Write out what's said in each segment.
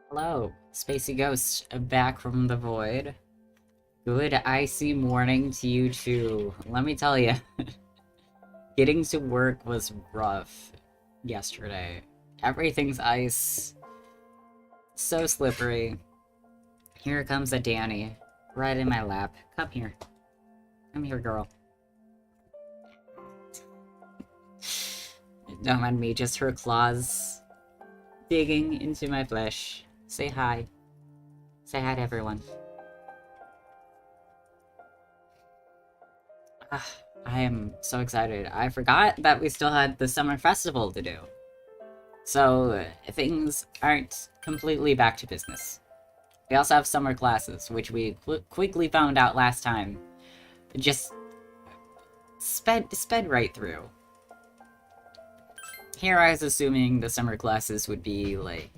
Hello, Spacey Ghost, back from the void. Good icy morning to you too. Let me tell you, getting to work was rough yesterday. Everything's ice, so slippery. Here comes a Danny, right in my lap. Come here. Come here, girl. Don't mind me, just her claws digging into my flesh. Say hi. Say hi to everyone. I am so excited. I forgot that we still had the summer festival to do. So, things aren't completely back to business. We also have summer classes, which we quickly found out last time. Just sped right through. Here I was assuming the summer classes would be, like,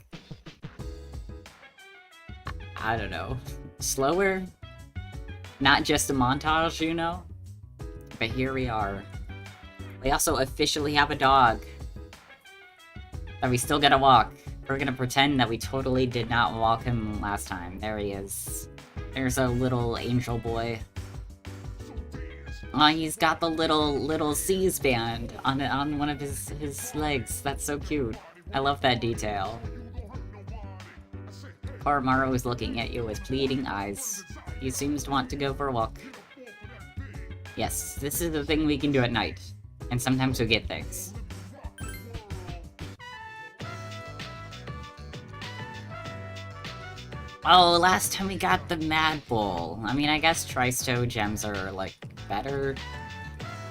I don't know, slower? Not just a montage, you know? But here we are. We also officially have a dog that we still gotta walk. We're gonna pretend that we totally did not walk him last time. There he is. There's a little angel boy. Oh, he's got the little C's band on one of his legs. That's so cute. I love that detail. Poor Maro is looking at you with pleading eyes. He seems to want to go for a walk. Yes, this is the thing we can do at night. And sometimes we get things. Oh, last time we got the Mad Bull. I mean, I guess Tristo gems are, like, better.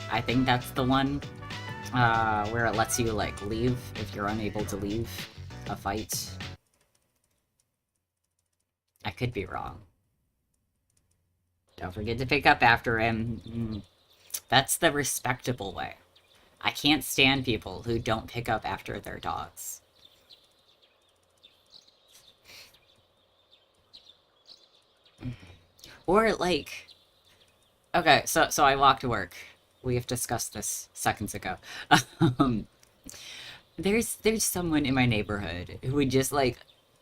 I think that's the one. Where it lets you, like, leave if you're unable to leave a fight. I could be wrong. Don't forget to pick up after him. That's the respectable way. I can't stand people who don't pick up after their dogs. Or, like... Okay, so I walk to work. We have discussed this seconds ago. There's someone in my neighborhood who would just, like,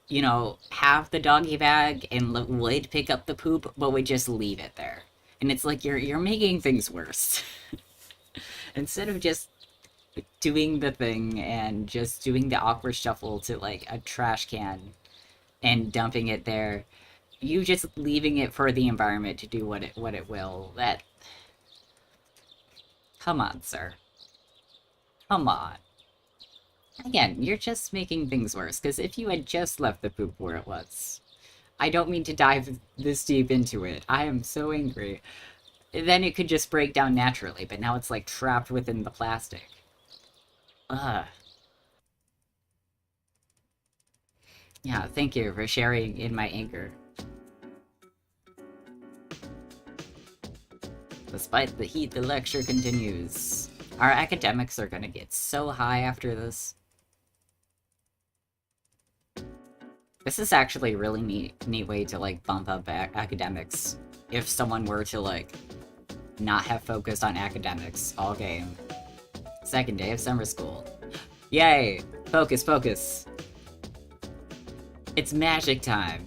you know, have the doggy bag and would pick up the poop, but would just leave it there. And it's like, you're making things worse. Instead of just doing the thing and just doing the awkward shuffle to, like, a trash can and dumping it there, you just leaving it for the environment to do what it will. That... Come on, sir. Come on. Again, you're just making things worse, because if you had just left the poop where it was... I don't mean to dive this deep into it. I am so angry. Then it could just break down naturally, but now it's, like, trapped within the plastic. Ugh. Yeah, thank you for sharing in my anger. Despite the heat, the lecture continues. Our academics are gonna get so high after this. This is actually a really neat way to, like, bump up academics. If someone were to, like, not have focused on academics all game. Second day of summer school. Yay! Focus, focus! It's magic time!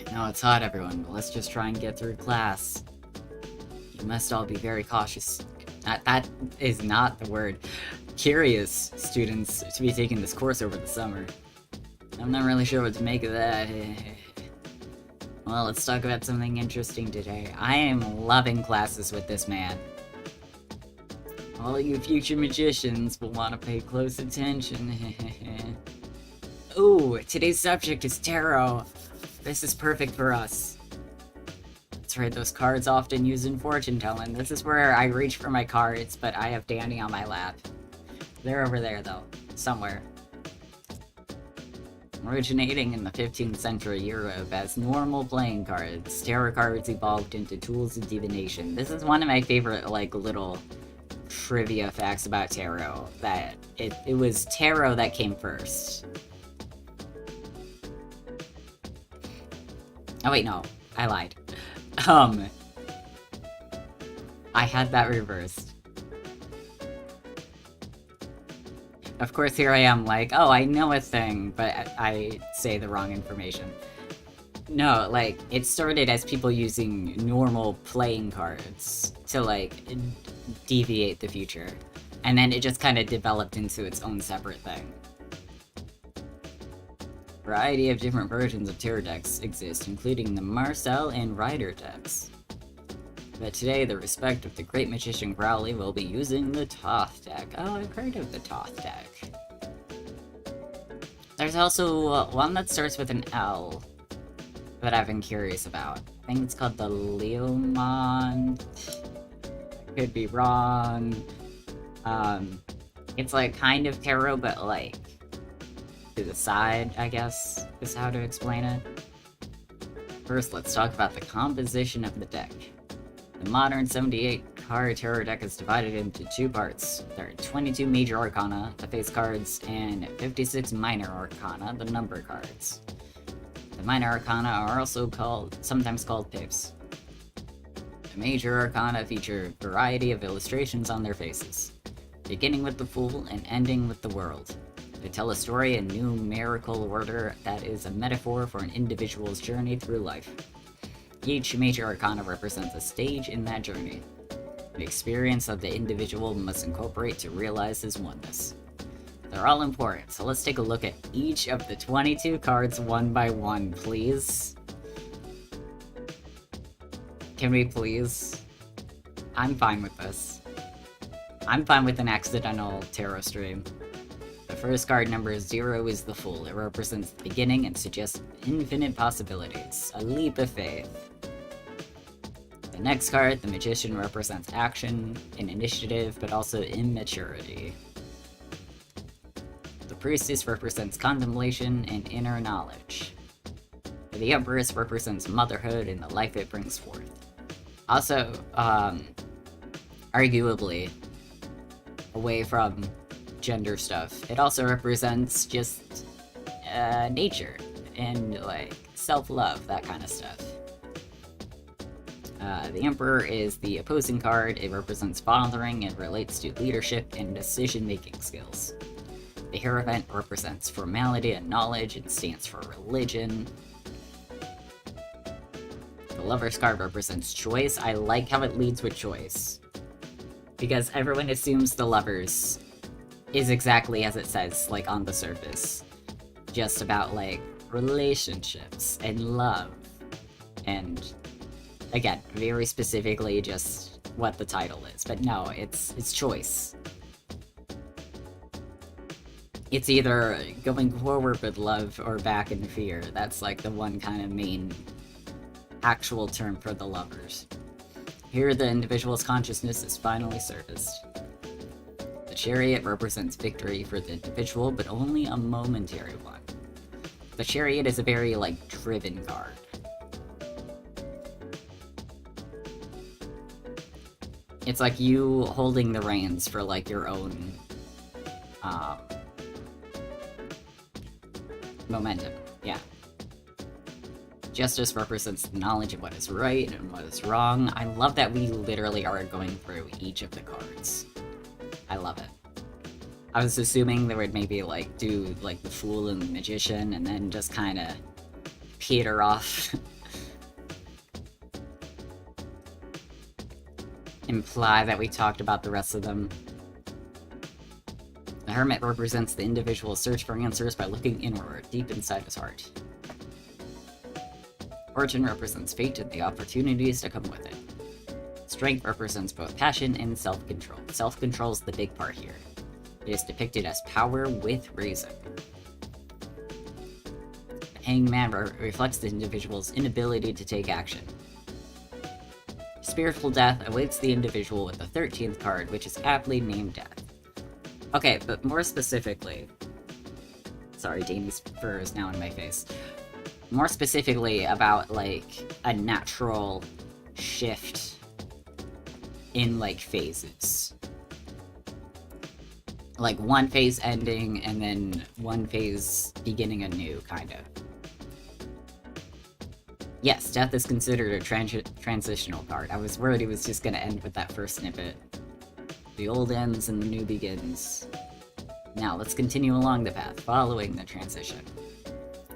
I know it's hot, everyone, but let's just try and get through class. You must all be very cautious. That is not the word. Curious students to be taking this course over the summer. I'm not really sure what to make of that. Well, let's talk about something interesting today. I am loving classes with this man. All you future magicians will want to pay close attention. Ooh, today's subject is tarot. This is perfect for us. That's right, those cards often used in fortune telling. This is where I reach for my cards, but I have Danny on my lap. They're over there, though. Somewhere. Originating in the 15th century Europe as normal playing cards, tarot cards evolved into tools of divination. This is one of my favorite, like, little trivia facts about tarot. That it was tarot that came first. Oh wait, no. I lied. I had that reversed. of course here I am like, oh, I know a thing, but I say the wrong information. No, like, it started as people using normal playing cards to, like, deviate the future. And then it just kind of developed into its own separate thing. A variety of different versions of tarot decks exist, including the Marcel and Rider decks. But today, the respect of the great magician Crowley will be using the Thoth deck. Oh, I've heard of the Thoth deck. There's also one that starts with an L that I've been curious about. I think it's called the Leomont. Could be wrong. It's like kind of tarot, but like to the side, I guess, is how to explain it. First, let's talk about the composition of the deck. The modern 78-card tarot deck is divided into two parts. There are 22 major arcana, the face cards, and 56 minor arcana, the number cards. The minor arcana are also sometimes called pips. The major arcana feature a variety of illustrations on their faces, beginning with the Fool and ending with the World. They tell a story in numerical order that is a metaphor for an individual's journey through life. Each major arcana represents a stage in that journey, an experience that the individual must incorporate to realize his oneness. They're all important, so let's take a look at each of the 22 cards one by one, please. Can we please? I'm fine with this. I'm fine with an accidental tarot stream. The first card, number 0, is the Fool. It represents the beginning and suggests infinite possibilities, a leap of faith. The next card, the Magician, represents action and initiative, but also immaturity. The Priestess represents contemplation and inner knowledge. The Empress represents motherhood and the life it brings forth. Also, arguably, away from gender stuff, it also represents just nature and like self-love, that kind of stuff. The Emperor is the opposing card. It represents fathering and relates to leadership and decision-making skills. The Hierophant represents formality and knowledge and stands for religion. The Lover's card represents choice. I like how it leads with choice, because everyone assumes the Lovers is exactly as it says, like, on the surface. Just about, like, relationships and love. And, again, very specifically just what the title is. But no, it's choice. It's either going forward with love or back in fear. That's, like, the one kind of main actual term for the Lovers. Here, the individual's consciousness is finally surfaced. The Chariot represents victory for the individual, but only a momentary one. The Chariot is a very, like, driven card. It's like you holding the reins for, like, your own, momentum. Yeah. Justice represents the knowledge of what is right and what is wrong. I love that we literally are going through each of the cards. I love it. I was assuming they would maybe, like, do, like, the Fool and the Magician, and then just kind of peter off. Imply that we talked about the rest of them. The Hermit represents the individual's search for answers by looking inward, deep inside his heart. Fortune represents fate and the opportunities to come with it. Strength represents both passion and self-control. Self-control is the big part here. It is depicted as power with reason. The Hanged Man reflects the individual's inability to take action. Spiritual death awaits the individual with the 13th card, which is aptly named Death. Okay, but more specifically... Sorry, Danny's fur is now in my face. More specifically about, like, a natural shift in, like, phases. Like, one phase ending, and then one phase beginning anew, kind of. Yes, Death is considered a transitional card. I was worried it was just gonna end with that first snippet. The old ends and the new begins. Now, let's continue along the path, following the transition.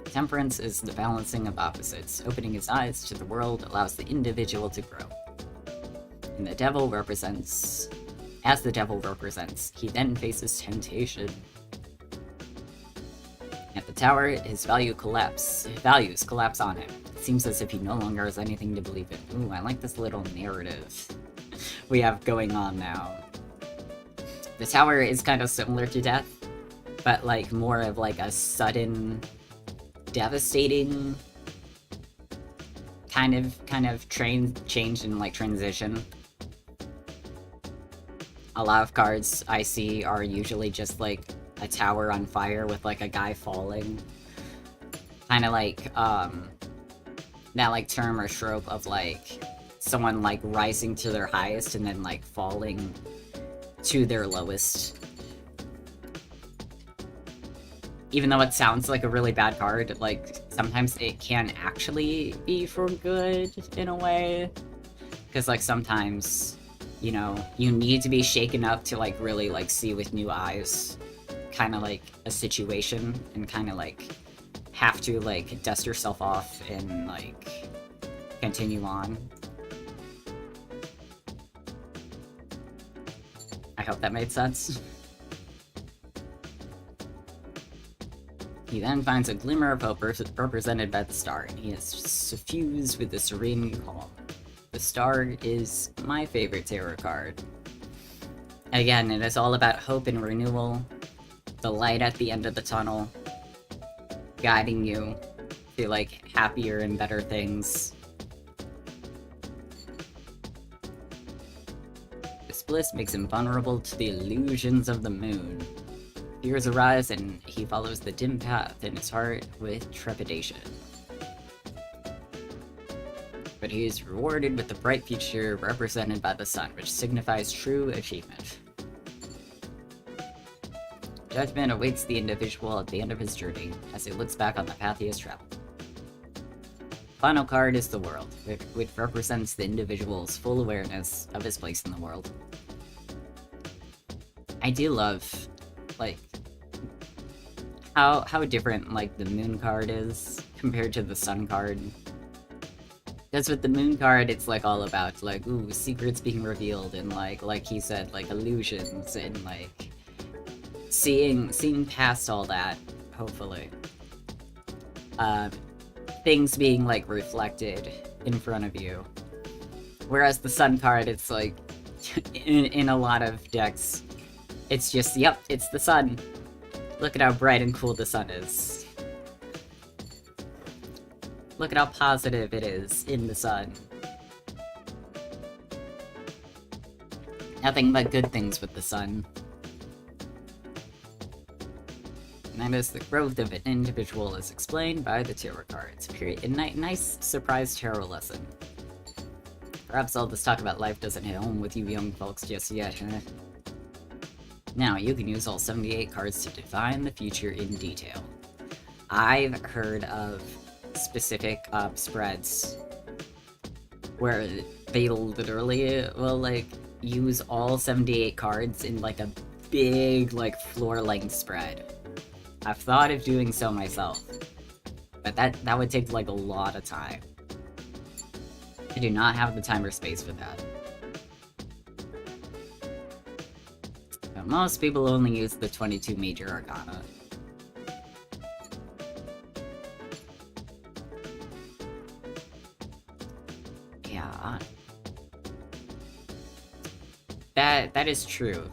Temperance is the balancing of opposites. Opening his eyes to the world allows the individual to grow. And the devil represents... As the devil represents, he then faces temptation. At the tower, his values collapse on him. It seems as if he no longer has anything to believe in. Ooh, I like this little narrative we have going on now. The tower is kind of similar to death, but like more of like a sudden, devastating kind of change and like transition. A lot of cards I see are usually just like a tower on fire with like a guy falling. Kind of like that like term or trope of like someone like rising to their highest and then like falling to their lowest. Even though it sounds like a really bad card, like sometimes it can actually be for good in a way. Because like sometimes, you know, you need to be shaken up to like really like see with new eyes kind of like a situation and kind of like have to like dust yourself off and like continue on. I hope that made sense. He then finds a glimmer of hope represented by the star, and he is suffused with a serene calm. The star is my favorite tarot card. Again, it is all about hope and renewal, the light at the end of the tunnel, guiding you to like happier and better things. This bliss makes him vulnerable to the illusions of the moon. Fears arise and he follows the dim path in his heart with trepidation. But he is rewarded with the bright future represented by the sun, which signifies true achievement. Judgment awaits the individual at the end of his journey, as he looks back on the path he has traveled. Final card is the world, which represents the individual's full awareness of his place in the world. I do love, like, how different, like, the moon card is compared to the sun card. Because with the moon card, it's, like, all about, like, ooh, secrets being revealed, and, like he said, like, illusions, and, like, seeing past all that, hopefully. Things being, like, reflected in front of you. Whereas the sun card, it's, like, in a lot of decks, it's just, yep, it's the sun. Look at how bright and cool the sun is. Look at how positive it is in the sun. Nothing but good things with the sun. And that is the growth of an individual is explained by the tarot cards. Period. A nice surprise tarot lesson. Perhaps all this talk about life doesn't hit home with you young folks just yet, huh? Now, you can use all 78 cards to define the future in detail. I've heard of specific spreads where they literally will, like, use all 78 cards in, like, a big, like, floor-length spread. I've thought of doing so myself, but that would take, like, a lot of time. I do not have the time or space for that. Most people only use the 22 major arcana. Yeah. That is true.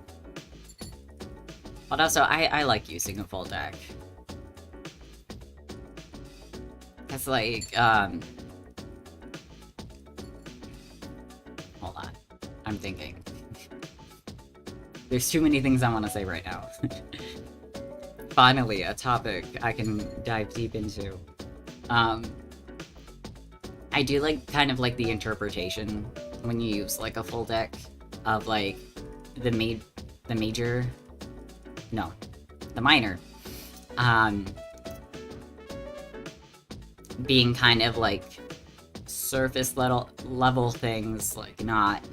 But also, I like using a full deck. It's like, hold on. I'm thinking. There's too many things I want to say right now. Finally, a topic I can dive deep into. I do like, kind of like the interpretation when you use, like, a full deck of, like, the minor. Being kind of, like, surface level things, like, not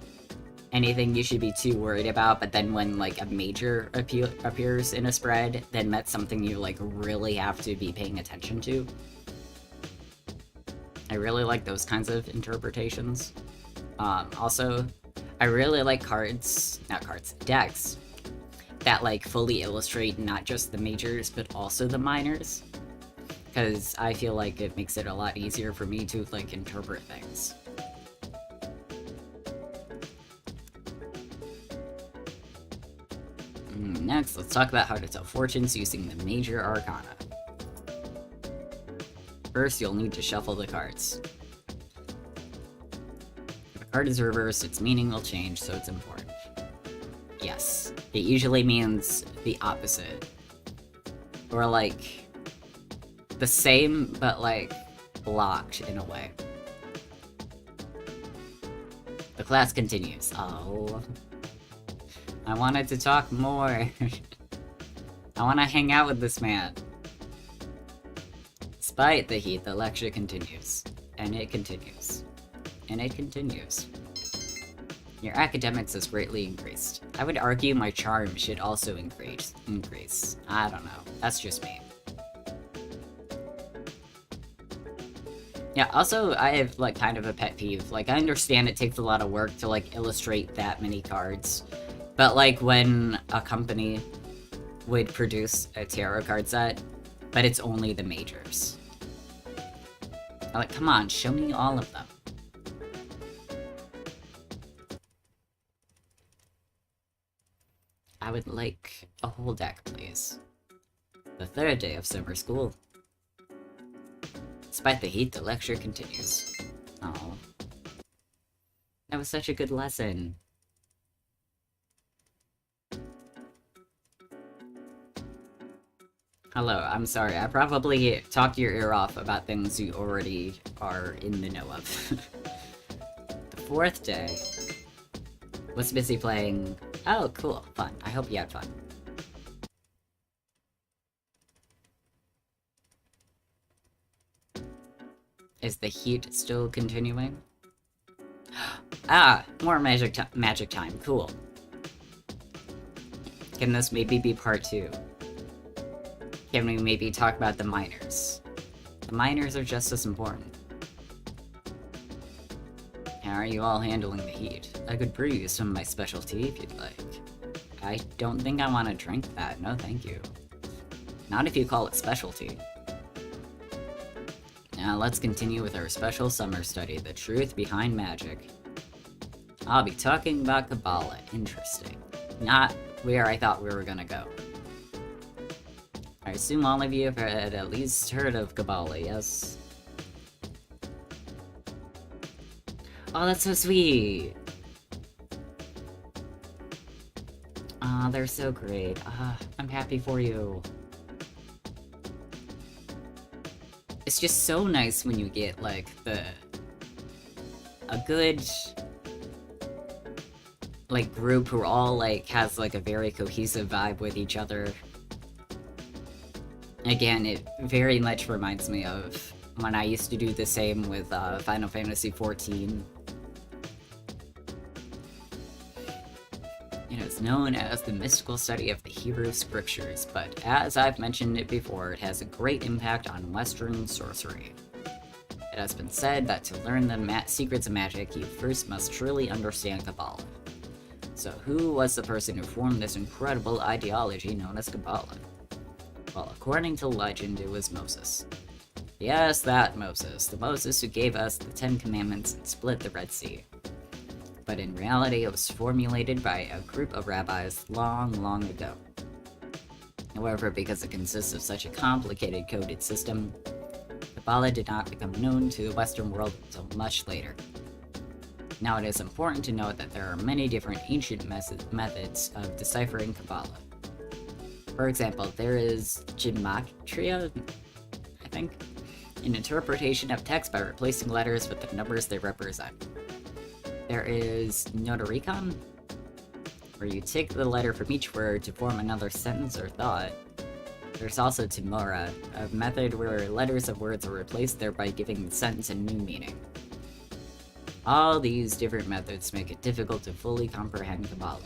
anything you should be too worried about, but then when, like, a major appears in a spread, then that's something you, like, really have to be paying attention to. I really like those kinds of interpretations. Also, I really like decks that, like, fully illustrate not just the majors, but also the minors. Because I feel like it makes it a lot easier for me to, like, interpret things. Next, let's talk about how to tell fortunes using the major arcana. First, you'll need to shuffle the cards. If a card is reversed, its meaning will change, so it's important. Yes, it usually means the opposite. Or, like, the same, but, like, blocked in a way. The class continues. Oh. I wanted to talk more. I want to hang out with this man. Despite the heat, the lecture continues. And it continues. And it continues. Your academics has greatly increased. I would argue my charm should also increase. I don't know. That's just me. Yeah, also, I have, like, kind of a pet peeve. Like, I understand it takes a lot of work to, like, illustrate that many cards. But, like, when a company would produce a tarot card set, but it's only the majors. I'm like, come on, show me all of them. I would like a whole deck, please. The third day of summer school. Despite the heat, the lecture continues. Oh. That was such a good lesson. Hello, I'm sorry. I probably talked your ear off about things you already are in the know of. The fourth day was busy playing... Oh, cool. Fun. I hope you had fun. Is the heat still continuing? Ah! More magic time. Cool. Can this maybe be part 2? Can we maybe talk about the minors? The minors are just as important. How are you all handling the heat? I could brew you some of my special tea if you'd like. I don't think I want to drink that, no thank you. Not if you call it specialty. Now let's continue with our special summer study, the truth behind magic. I'll be talking about Kabbalah, interesting. Not where I thought we were gonna go. I assume all of you have at least heard of Kabbalah, yes? Oh, that's so sweet! Aw, they're so great. I'm happy for you. It's just so nice when you get, like, a good, like, group who all, like, has, like, a very cohesive vibe with each other. Again, it very much reminds me of when I used to do the same with Final Fantasy XIV. It is known as the mystical study of the Hebrew scriptures, but as I've mentioned it before, it has a great impact on Western sorcery. It has been said that to learn the secrets of magic, you first must truly understand Kabbalah. So who was the person who formed this incredible ideology known as Kabbalah? Well, according to legend, it was Moses. Yes, that Moses. The Moses who gave us the 10 Commandments and split the Red Sea. But in reality, it was formulated by a group of rabbis long, long ago. However, because it consists of such a complicated coded system, Kabbalah did not become known to the Western world until much later. Now, it is important to note that there are many different ancient methods of deciphering Kabbalah. For example, there is gematria, I think, an interpretation of text by replacing letters with the numbers they represent. There is notaricon, where you take the letter from each word to form another sentence or thought. There's also timora, a method where letters of words are replaced, thereby giving the sentence a new meaning. All these different methods make it difficult to fully comprehend Kabbalah.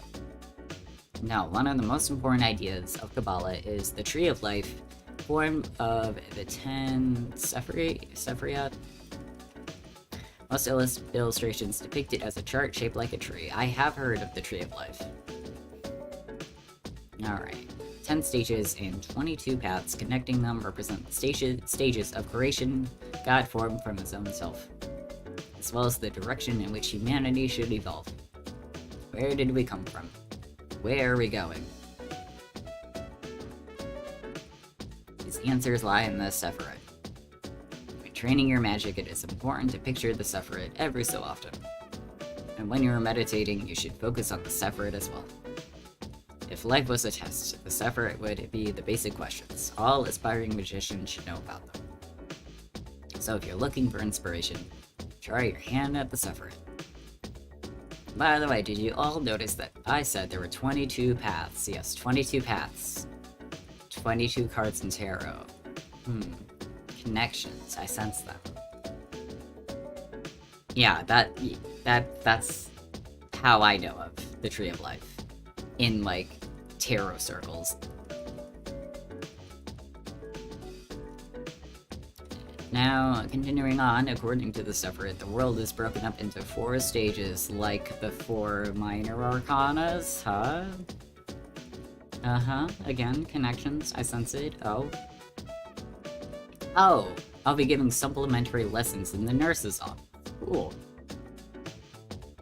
Now, one of the most important ideas of Kabbalah is the Tree of Life, form of the 10 Sephirot. Most illustrations depict it as a chart shaped like a tree. I have heard of the Tree of Life. Alright. 10 stages and 22 paths connecting them represent the stages of creation God formed from his own self, as well as the direction in which humanity should evolve. Where did we come from? Where are we going? These answers lie in the Sephirot. When training your magic, it is important to picture the Sephirot every so often. And when you are meditating, you should focus on the Sephirot as well. If life was a test, the Sephirot would be the basic questions. All aspiring magicians should know about them. So if you're looking for inspiration, try your hand at the Sephirot. By the way, did you all notice that I said there were 22 paths? Yes, 22 paths. 22 cards in tarot. Connections. I sense them. Yeah, that's how I know of the Tree of Life. In, like, tarot circles. Now, continuing on, according to the Sephirot, the world is broken up into 4 stages, like the 4 minor arcanas, huh? Again, connections, I sense it. Oh, I'll be giving supplementary lessons in the nurse's office. Cool.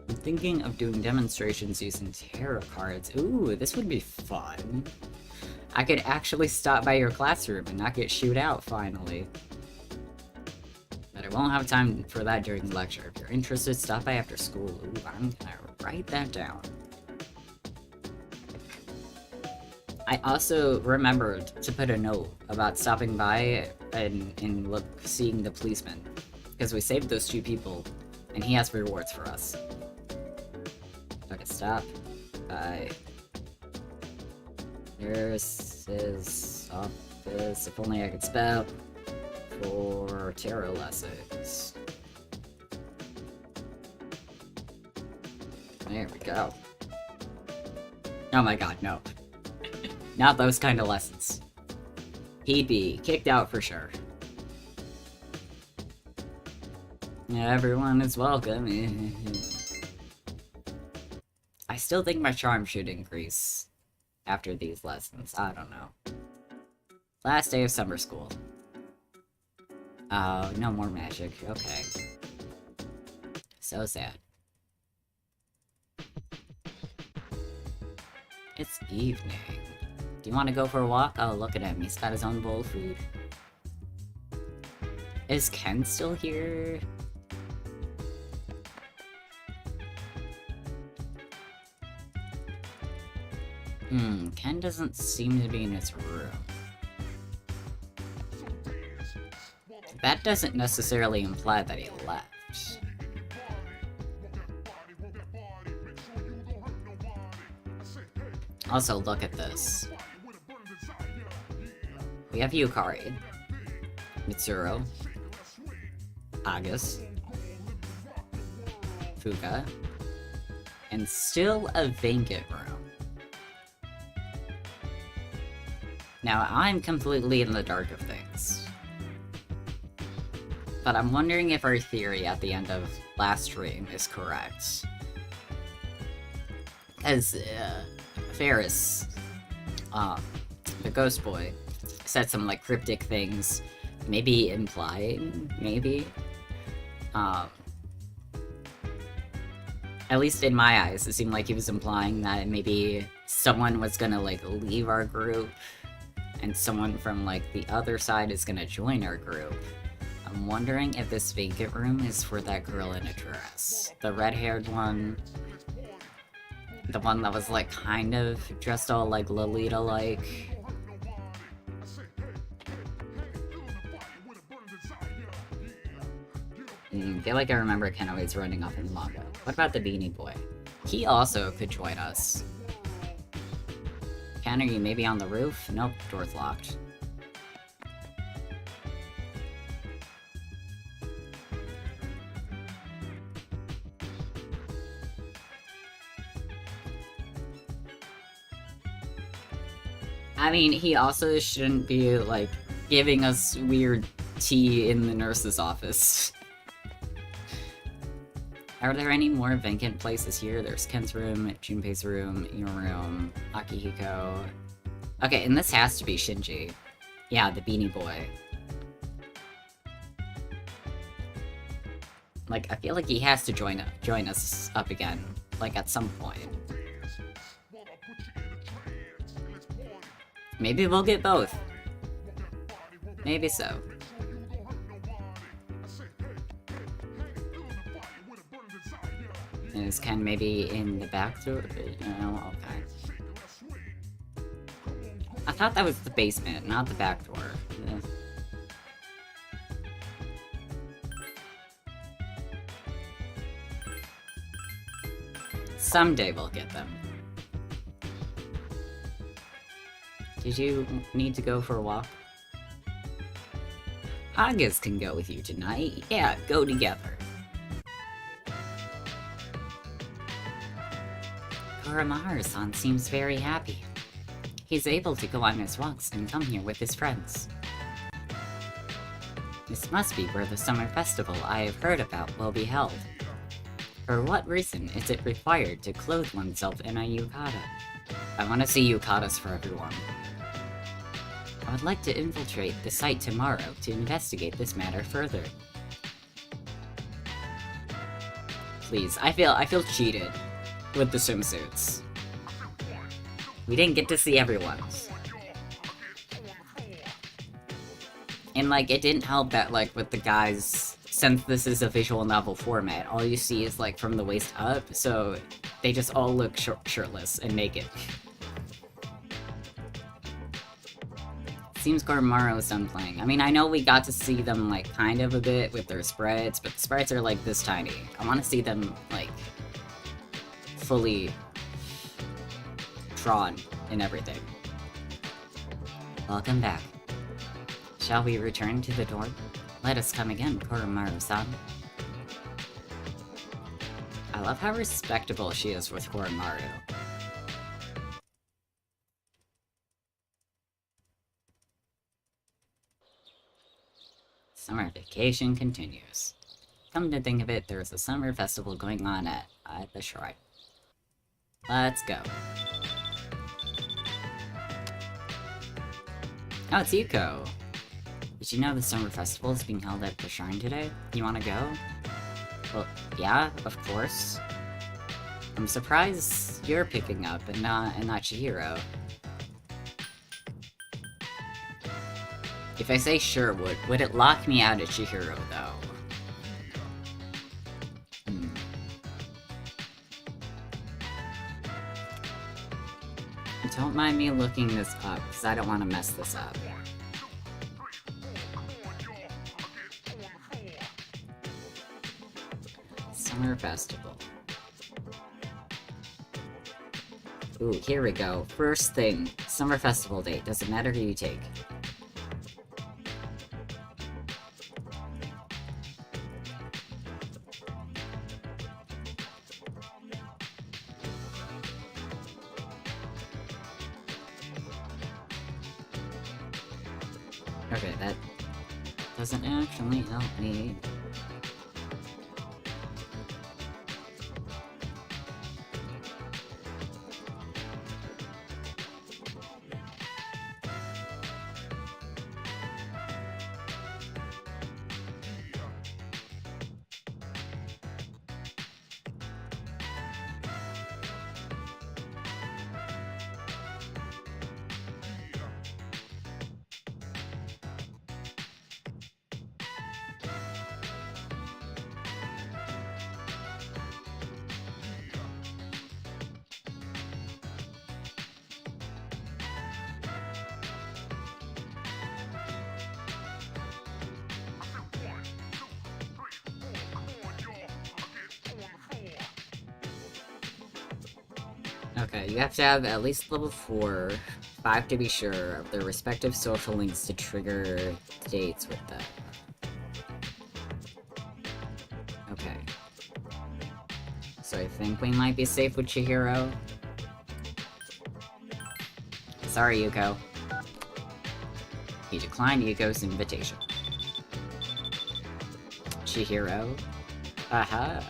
I'm thinking of doing demonstrations using tarot cards. Ooh, this would be fun. I could actually stop by your classroom and not get chewed out, finally. But I won't have time for that during the lecture. If you're interested, stop by after school. Ooh, I'm gonna write that down. I also remembered to put a note about stopping by and seeing the policeman. Because we saved those 2 people, and he has rewards for us. Okay, stop by nurse's office, if only I could spell, for tarot lessons. There we go. Oh my god, no. Not those kind of lessons. He'd be kicked out for sure. Everyone is welcome. I still think my charm should increase after these lessons. I don't know. Last day of summer school. Oh, no more magic. Okay. So sad. It's evening. Do you want to go for a walk? Oh, look at him. He's got his own bowl of food. Is Ken still here? Ken doesn't seem to be in his room. That doesn't necessarily imply that he left. Also, look at this. We have Yukari, Mitsuru, Agus, Fuka, and still a vacant room. Now, I'm completely in the dark of things. But I'm wondering if our theory at the end of last stream is correct. Because, Ferris, the ghost boy, said some, like, cryptic things, maybe implying, maybe, at least in my eyes, it seemed like he was implying that maybe someone was gonna, like, leave our group, and someone from, like, the other side is gonna join our group. I'm wondering if this vacant room is for that girl in a dress. The red-haired one. The one that was, like, kind of dressed all, like, Lolita-like. I feel like I remember Ken always running off in the manga. What about the Beanie Boy? He also could join us. Ken, are you maybe on the roof? Nope, door's locked. I mean, he also shouldn't be, like, giving us weird tea in the nurse's office. Are there any more vacant places here? There's Ken's room, Junpei's room, your room, Akihiko. Okay, and this has to be Shinji. Yeah, the Beanie Boy. Like, I feel like he has to join us up again, like, at some point. Maybe we'll get both. Maybe so. Is Ken maybe in the back door? No, okay. I thought that was the basement, not the back door. Someday we'll get them. Did you need to go for a walk? August can go with you tonight. Yeah, go together. Koromaru-san seems very happy. He's able to go on his walks and come here with his friends. This must be where the summer festival I have heard about will be held. For what reason is it required to clothe oneself in a yukata? I want to see yukatas for everyone. I would like to infiltrate the site tomorrow to investigate this matter further. Please, I feel cheated with the swimsuits. We didn't get to see everyone's. And like, it didn't help that like with the guys, since this is a visual novel format, all you see is like from the waist up, so they just all look shirtless and naked. Seems Koromaru is done playing. I mean, I know we got to see them like kind of a bit with their sprites, but the sprites are like this tiny. I want to see them like fully drawn and everything. Welcome back. Shall we return to the dorm? Let us come again, Koromaru-san. I love how respectable she is with Koromaru. Summer vacation continues. Come to think of it, there's a summer festival going on at the shrine. Let's go. Oh, it's Yuko. Did you know the summer festival is being held at the shrine today? You wanna go? Well, yeah, of course. I'm surprised you're picking up and not Chihiro. If I say sure, would it lock me out of Chihiro, though? Don't mind me looking this up, because I don't want to mess this up. Summer Festival. Ooh, here we go. First thing, Summer Festival date. Doesn't matter who you take. Okay, that doesn't actually help me. Okay, you have to have at least level 4, 5 to be sure, of their respective social links to trigger dates with them. Okay. So I think we might be safe with Chihiro. Sorry, Yuko. He declined Yuko's invitation. Chihiro? Aha.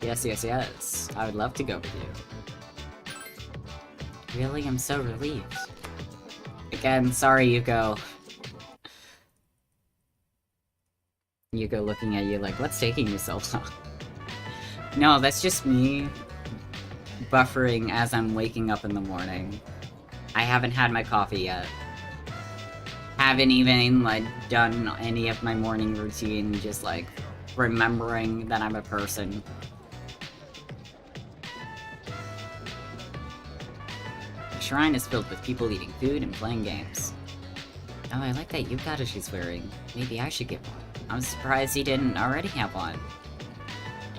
Yes, yes, yes. I would love to go with you. Really? I'm so relieved. Again, sorry, Yuko. Yuko looking at you like, what's taking you so long? No, that's just me buffering as I'm waking up in the morning. I haven't had my coffee yet. Haven't even, like, done any of my morning routine, just, like, remembering that I'm a person. The shrine is filled with people eating food and playing games. Oh, I like that yukata she's wearing. Maybe I should get one. I'm surprised he didn't already have one.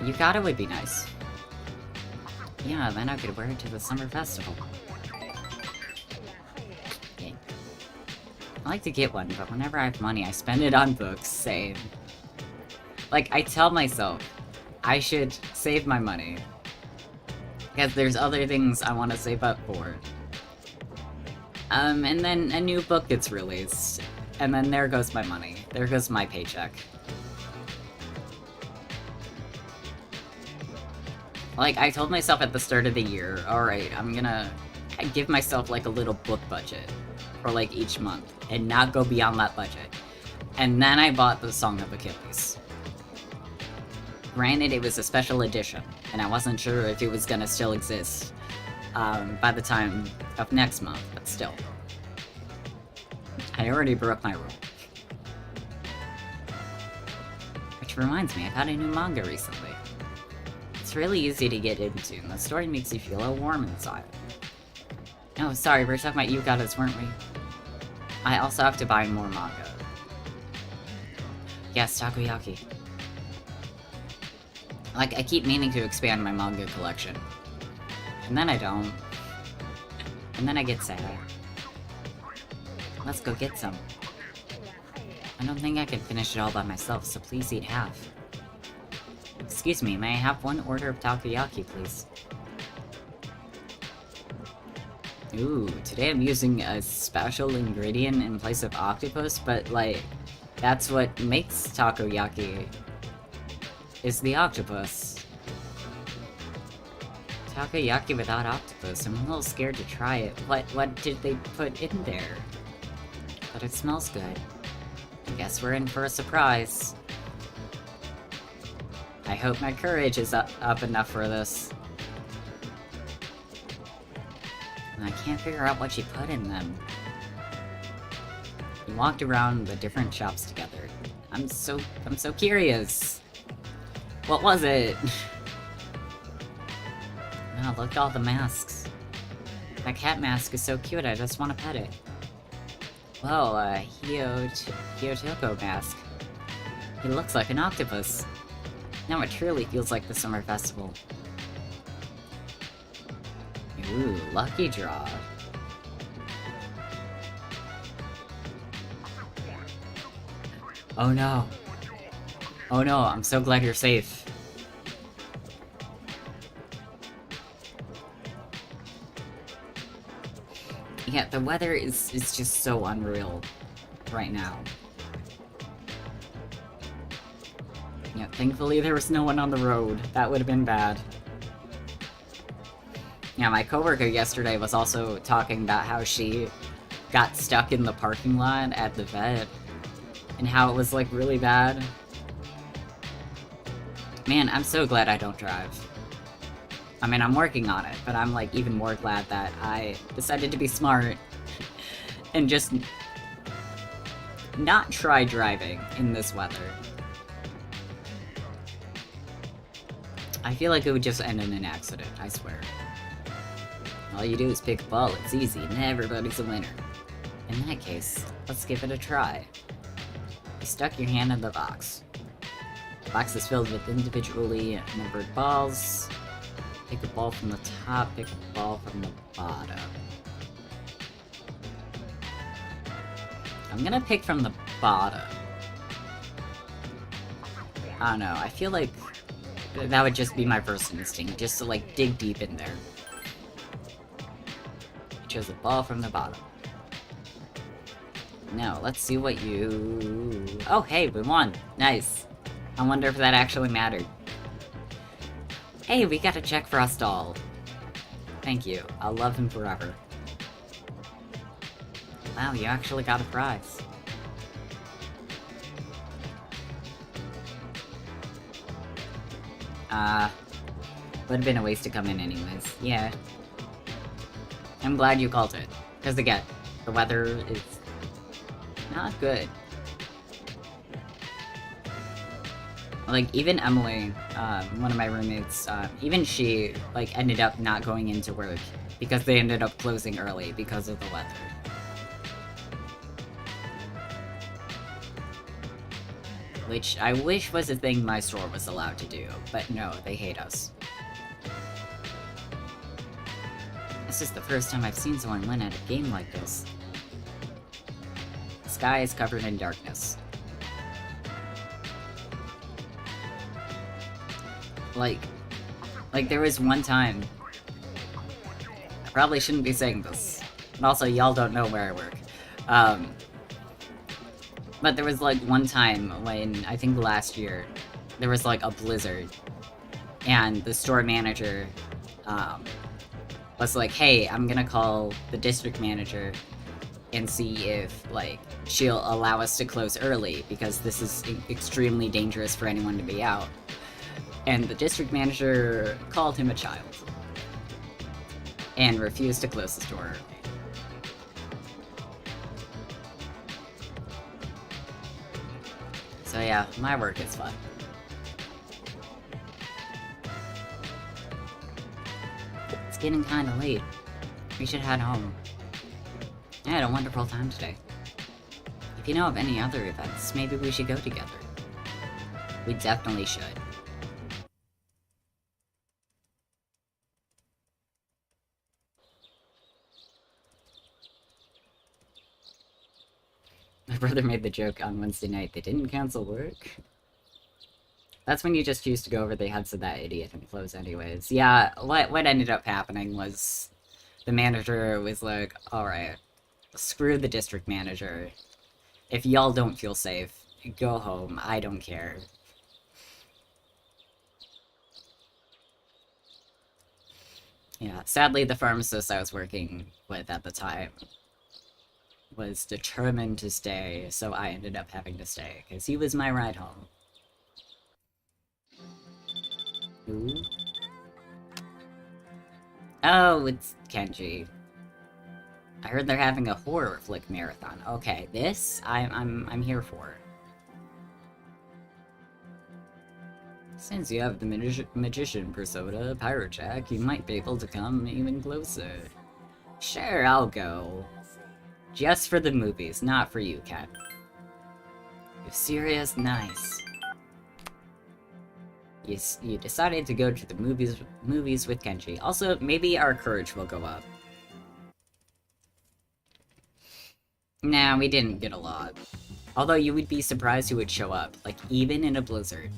A yukata would be nice. Yeah, then I could wear it to the summer festival. Okay. I like to get one, but whenever I have money, I spend it on books. Same. Like, I tell myself, I should save my money. Because there's other things I want to save up for. And then a new book gets released. And then there goes my money. There goes my paycheck. Like, I told myself at the start of the year, alright, I'm gonna give myself, like, a little book budget for, like, each month, and not go beyond that budget. And then I bought the Song of Achilles. Granted, it was a special edition, and I wasn't sure if it was gonna still exist by the time of next month, but still. I already broke my rule. Which reminds me, I got a new manga recently. It's really easy to get into, and the story makes you feel all warm inside. Oh, sorry, we were talking about yukatas, weren't we? I also have to buy more manga. Yes, takoyaki. Like, I keep meaning to expand my manga collection. And then I don't. And then I get sad. Let's go get some. I don't think I can finish it all by myself, so please eat half. Excuse me, may I have one order of takoyaki, please? Ooh, today I'm using a special ingredient in place of octopus, but, like, that's what makes takoyaki, is the octopus. Takoyaki without octopus, I'm a little scared to try it. What did they put in there? But it smells good. I guess we're in for a surprise. I hope my courage is up enough for this. And I can't figure out what she put in them. We walked around the different shops together. I'm so curious. What was it? Wow, look at all the masks. That cat mask is so cute, I just want to pet it. Whoa, Hyotoko mask. He looks like an octopus. Now it truly feels like the summer festival. Ooh, lucky draw. Oh no. Oh no, I'm so glad you're safe. Yeah, the weather is just so unreal right now. Yeah, thankfully there was no one on the road. That would have been bad. Yeah, my coworker yesterday was also talking about how she got stuck in the parking lot at the vet. And how it was, like, really bad. Man, I'm so glad I don't drive. I mean, I'm working on it, but I'm, like, even more glad that I decided to be smart and just not try driving in this weather. I feel like it would just end in an accident, I swear. All you do is pick a ball, it's easy, and everybody's a winner. In that case, let's give it a try. You stuck your hand in the box. The box is filled with individually numbered balls. Pick a ball from the top, pick a ball from the bottom. I'm gonna pick from the bottom. I don't know, I feel like that would just be my first instinct, just to, like, dig deep in there. I chose a ball from the bottom. No, let's see what you... Oh, hey, we won! Nice. I wonder if that actually mattered. Hey, we got a check for us all. Thank you. I'll love him forever. Wow, you actually got a prize. Would have been a waste to come in anyways. Yeah. I'm glad you called it. Because again, the weather is not good. Like, even Emily, one of my roommates, even she, like, ended up not going into work because they ended up closing early because of the weather. Which I wish was a thing my store was allowed to do, but no, they hate us. This is the first time I've seen someone win at a game like this. The sky is covered in darkness. Like there was one time... I probably shouldn't be saying this. And also, y'all don't know where I work. But there was, like, one time when, I think last year, there was, like, a blizzard. And the store manager, was like, hey, I'm gonna call the district manager and see if, like, she'll allow us to close early, because this is extremely dangerous for anyone to be out. And the district manager called him a child. And refused to close the store early. So yeah, my work is fun. It's getting kinda late. We should head home. I had a wonderful time today. If you know of any other events, maybe we should go together. We definitely should. My brother made the joke on Wednesday night, they didn't cancel work. That's when you just choose to go over the heads of that idiot and close anyways. Yeah, what ended up happening was the manager was like, alright, screw the district manager. If y'all don't feel safe, go home, I don't care. Yeah, sadly the pharmacist I was working with at the time was determined to stay, so I ended up having to stay, because he was my ride home. Ooh. Oh, it's Kenji. I heard they're having a horror flick marathon. Okay, this I'm here for. Since you have the magician persona, Pirate Jack, you might be able to come even closer. Sure, I'll go. Just for the movies, not for you, Cat. You're serious? Nice. You decided to go to the movies with Kenji. Also, maybe our courage will go up. Nah, we didn't get a lot. Although you would be surprised who would show up, like even in a blizzard.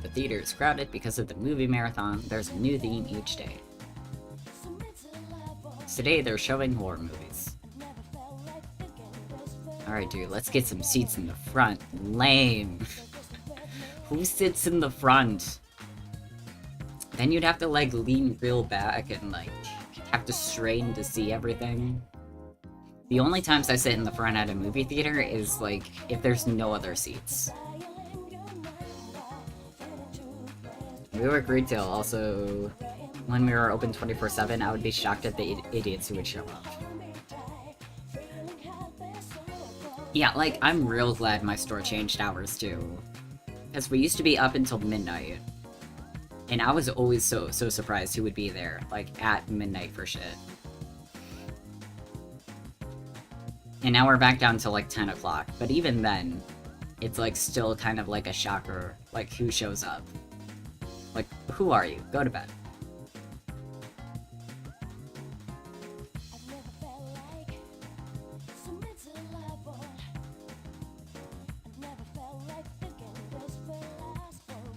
The theater is crowded because of the movie marathon. There's a new theme each day. Today they're showing horror movies. Alright dude, let's get some seats in the front. Lame. Who sits in the front? Then you'd have to like lean real back and like have to strain to see everything. The only times I sit in the front at a movie theater is like if there's no other seats. We work retail, also when we were open 24/7, I would be shocked at the idiots who would show up. Yeah, like, I'm real glad my store changed hours, too. Because we used to be up until midnight. And I was always so surprised who would be there, like, at midnight for shit. And now we're back down to, like, 10 o'clock. But even then, it's, like, still kind of like a shocker, like, who shows up. Like, who are you? Go to bed.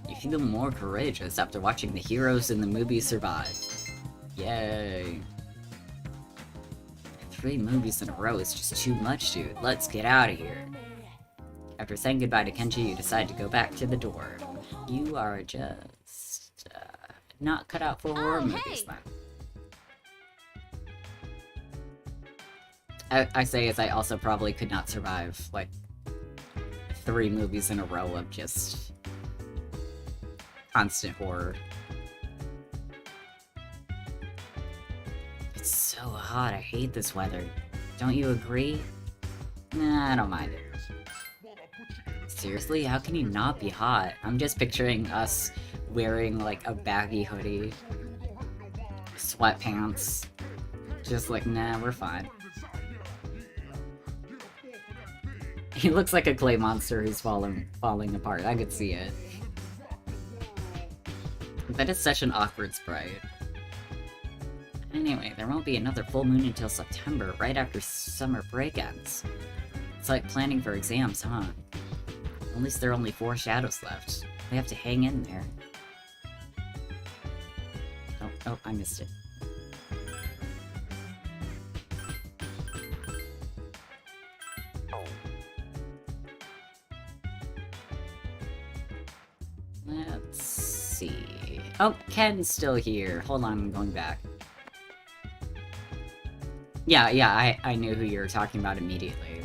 You feel more courageous after watching the heroes in the movie survive. Yay. 3 movies in a row is just too much, dude. Let's get out of here. After saying goodbye to Kenji, you decide to go back to the door. You are just... not cut out for horror movies, then. I say as I also probably could not survive, like, 3 movies in a row of just... constant horror. It's so hot, I hate this weather. Don't you agree? Nah, I don't mind it. Seriously, how can you not be hot? I'm just picturing us wearing, like, a baggy hoodie, sweatpants, just like, nah, we're fine. He looks like a clay monster who's falling apart, I could see it. That is such an awkward sprite. Anyway, there won't be another full moon until September, right after summer break ends. It's like planning for exams, huh? At least there are only 4 shadows left. We have to hang in there. Oh, I missed it. Let's see... Oh, Ken's still here. Hold on, I'm going back. Yeah, I knew who you were talking about immediately.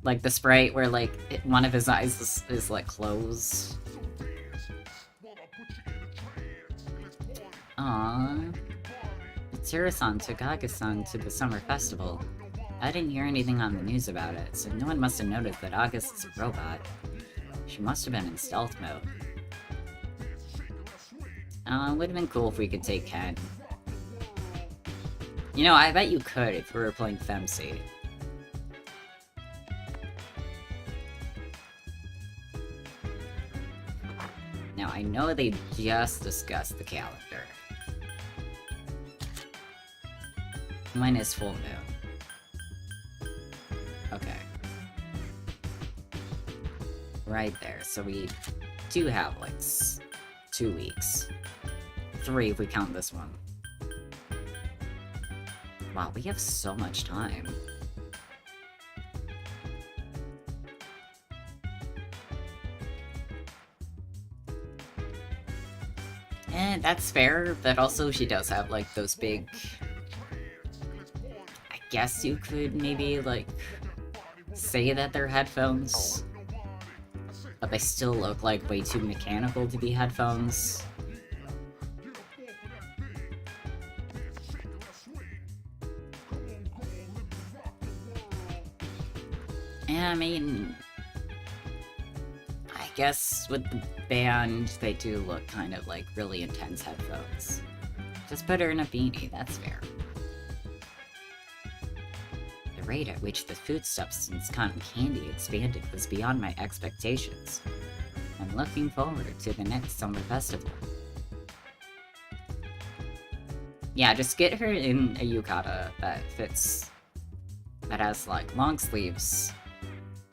Like, the sprite where, like, one of his eyes is like, closed. Aww. Tsuru-san took Aga-san to the summer festival. I didn't hear anything on the news about it, so no one must have noticed that August is a robot. She must have been in stealth mode. It would have been cool if we could take Ken. You know, I bet you could if we were playing Spacey. Now, I know they just discussed the calendar. When is full moon? Okay. Right there, so we do have, like, 2 weeks. 3 if we count this one. Wow, we have so much time. And that's fair, but also she does have, like, those big... I guess you could maybe, like, say that they're headphones. But they still look, like, way too mechanical to be headphones. And I mean... I guess with the band, they do look kind of like really intense headphones. Just put her in a beanie, that's fair. The rate at which the food substance cotton candy expanded was beyond my expectations. I'm looking forward to the next summer festival. Yeah, just get her in a yukata that fits, that has like long sleeves,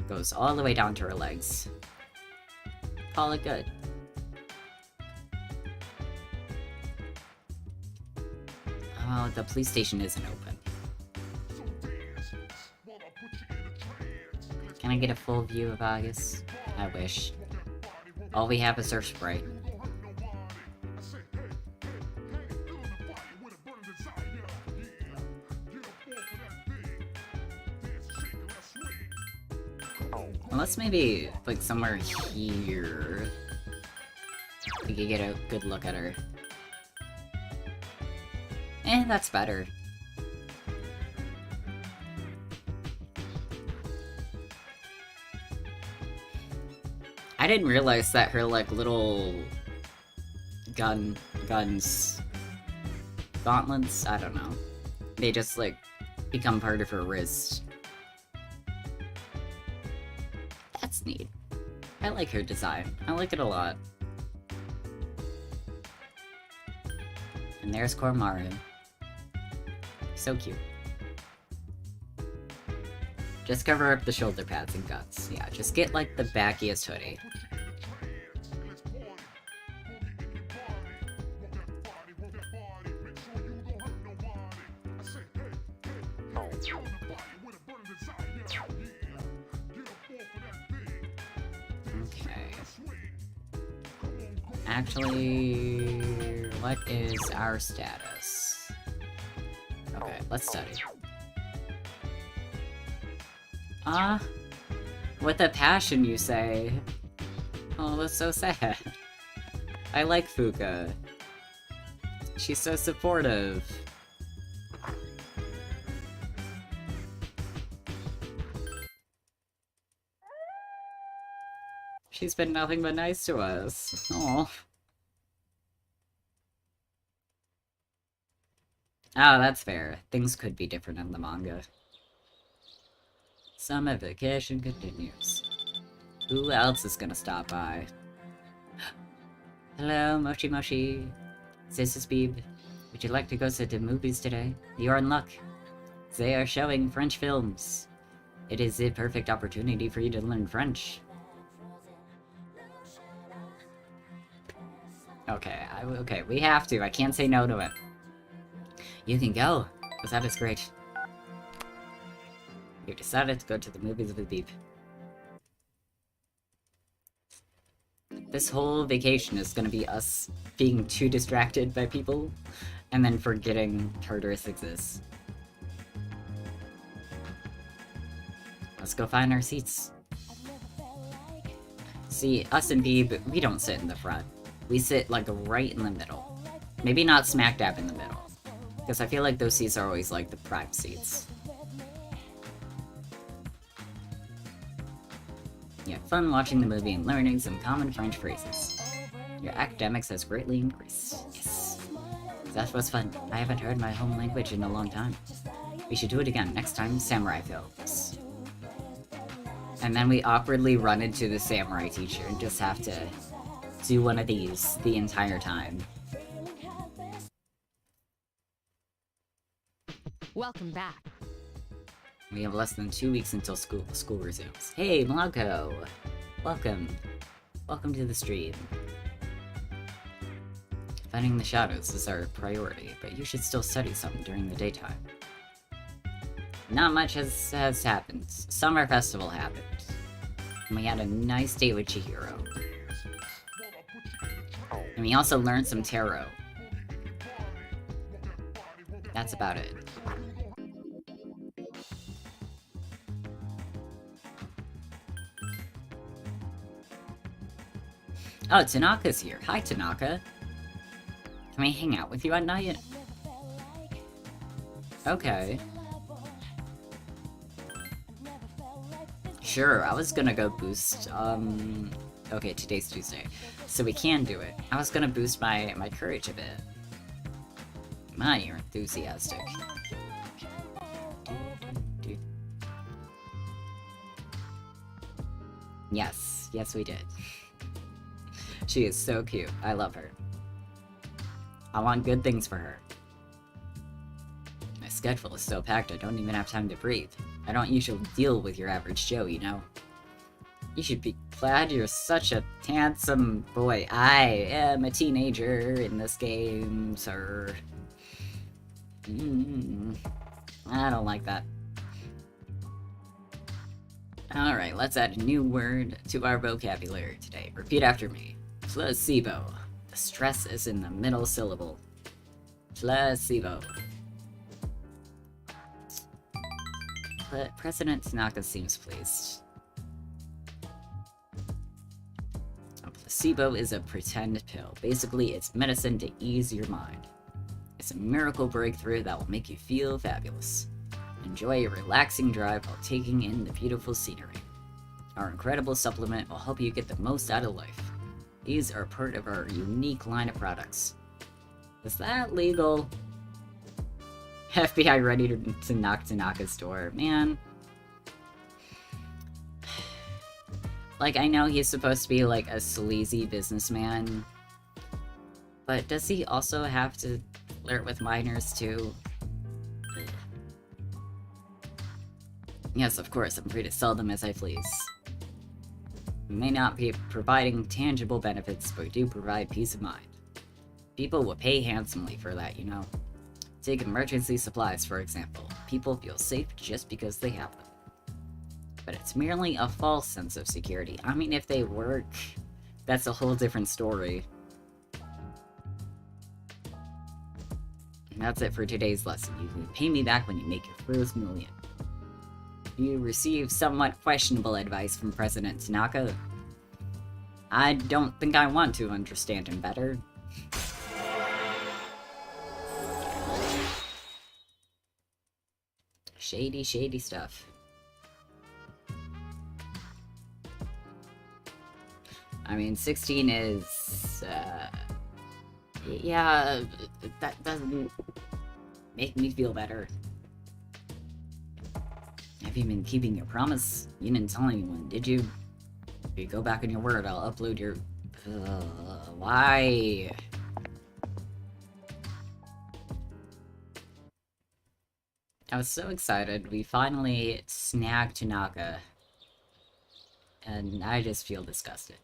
goes all the way down to her legs. Call it good. Oh, the police station isn't open. Can I get a full view of August? I wish. All we have is her sprite. Unless maybe, like, somewhere here, we could get a good look at her. That's better. I didn't realize that her, like, little guns, gauntlets, I don't know. They just, like, become part of her wrist. That's neat. I like her design. I like it a lot. And there's Kormaru. So cute. Just cover up the shoulder pads and guts. Yeah, just get, like, the backiest hoodie. Okay. Actually, what is our status? Okay, let's study. With a passion, you say? Oh, that's so sad. I like Fuka. She's so supportive. She's been nothing but nice to us. Oh. Oh, that's fair. Things could be different in the manga. Summer vacation continues. Who else is gonna stop by? Hello, Moshi Moshi. This is Beeb. Would you like to go to the movies today? You're in luck. They are showing French films. It is the perfect opportunity for you to learn French. Okay, we have to. I can't say no to it. You can go, because that is great. You've decided to go to the movies with Beep. This whole vacation is gonna be us being too distracted by people, and then forgetting Tartarus exists. Let's go find our seats. See, us and Beeb, we don't sit in the front. We sit, like, right in the middle. Maybe not smack dab in the middle. Because I feel like those seats are always, like, the prime seats. You have fun watching the movie and learning some common French phrases. Your academics has greatly increased. Yes. That was fun. I haven't heard my home language in a long time. We should do it again. Next time, samurai films. And then we awkwardly run into the samurai teacher and just have to do one of these the entire time. Welcome back. We have less than 2 weeks until school resumes. Hey, Blanco! Welcome. Welcome to the stream. Fighting the shadows is our priority, but you should still study some during the daytime. Not much has happened. Summer festival happened. And we had a nice date with Chihiro. And we also learned some tarot. That's about it. Oh, Tanaka's here. Hi, Tanaka. Can we hang out with you at night? Okay. Sure, I was gonna go boost, okay, today's Tuesday, so we can do it. I was gonna boost my courage a bit. My, you're enthusiastic. Yes, yes we did. She is so cute. I love her. I want good things for her. My schedule is so packed I don't even have time to breathe. I don't usually deal with your average Joe, you know. You should be glad you're such a handsome boy. I am a teenager in this game, sir. I don't like that. Alright, let's add a new word to our vocabulary today. Repeat after me. Placebo. The stress is in the middle syllable. Placebo. President Tanaka seems pleased. A placebo is a pretend pill. Basically, it's medicine to ease your mind. It's a miracle breakthrough that will make you feel fabulous. Enjoy a relaxing drive while taking in the beautiful scenery. Our incredible supplement will help you get the most out of life. These are part of our unique line of products. Is that legal? FBI ready to knock Tanaka's door. Man. Like, I know he's supposed to be, like, a sleazy businessman. But does he also have to flirt with minors, too? Yes, of course, I'm free to sell them as I please. We may not be providing tangible benefits, but we do provide peace of mind. People will pay handsomely for that, you know. Take emergency supplies, for example. people feel safe just because they have them. But it's merely a false sense of security. I mean, if they work, that's a whole different story. And that's it for today's lesson. You can pay me back when you make your first million. You receive somewhat questionable advice from President Tanaka. I don't think I want to understand him better. Shady, shady stuff. I mean, 16 is, yeah, that doesn't make me feel better. Have you been keeping your promise? You didn't tell anyone, did you? If you go back on your word, I'll upload your... why? I was so excited. We finally snagged Tanaka. And I just feel disgusted.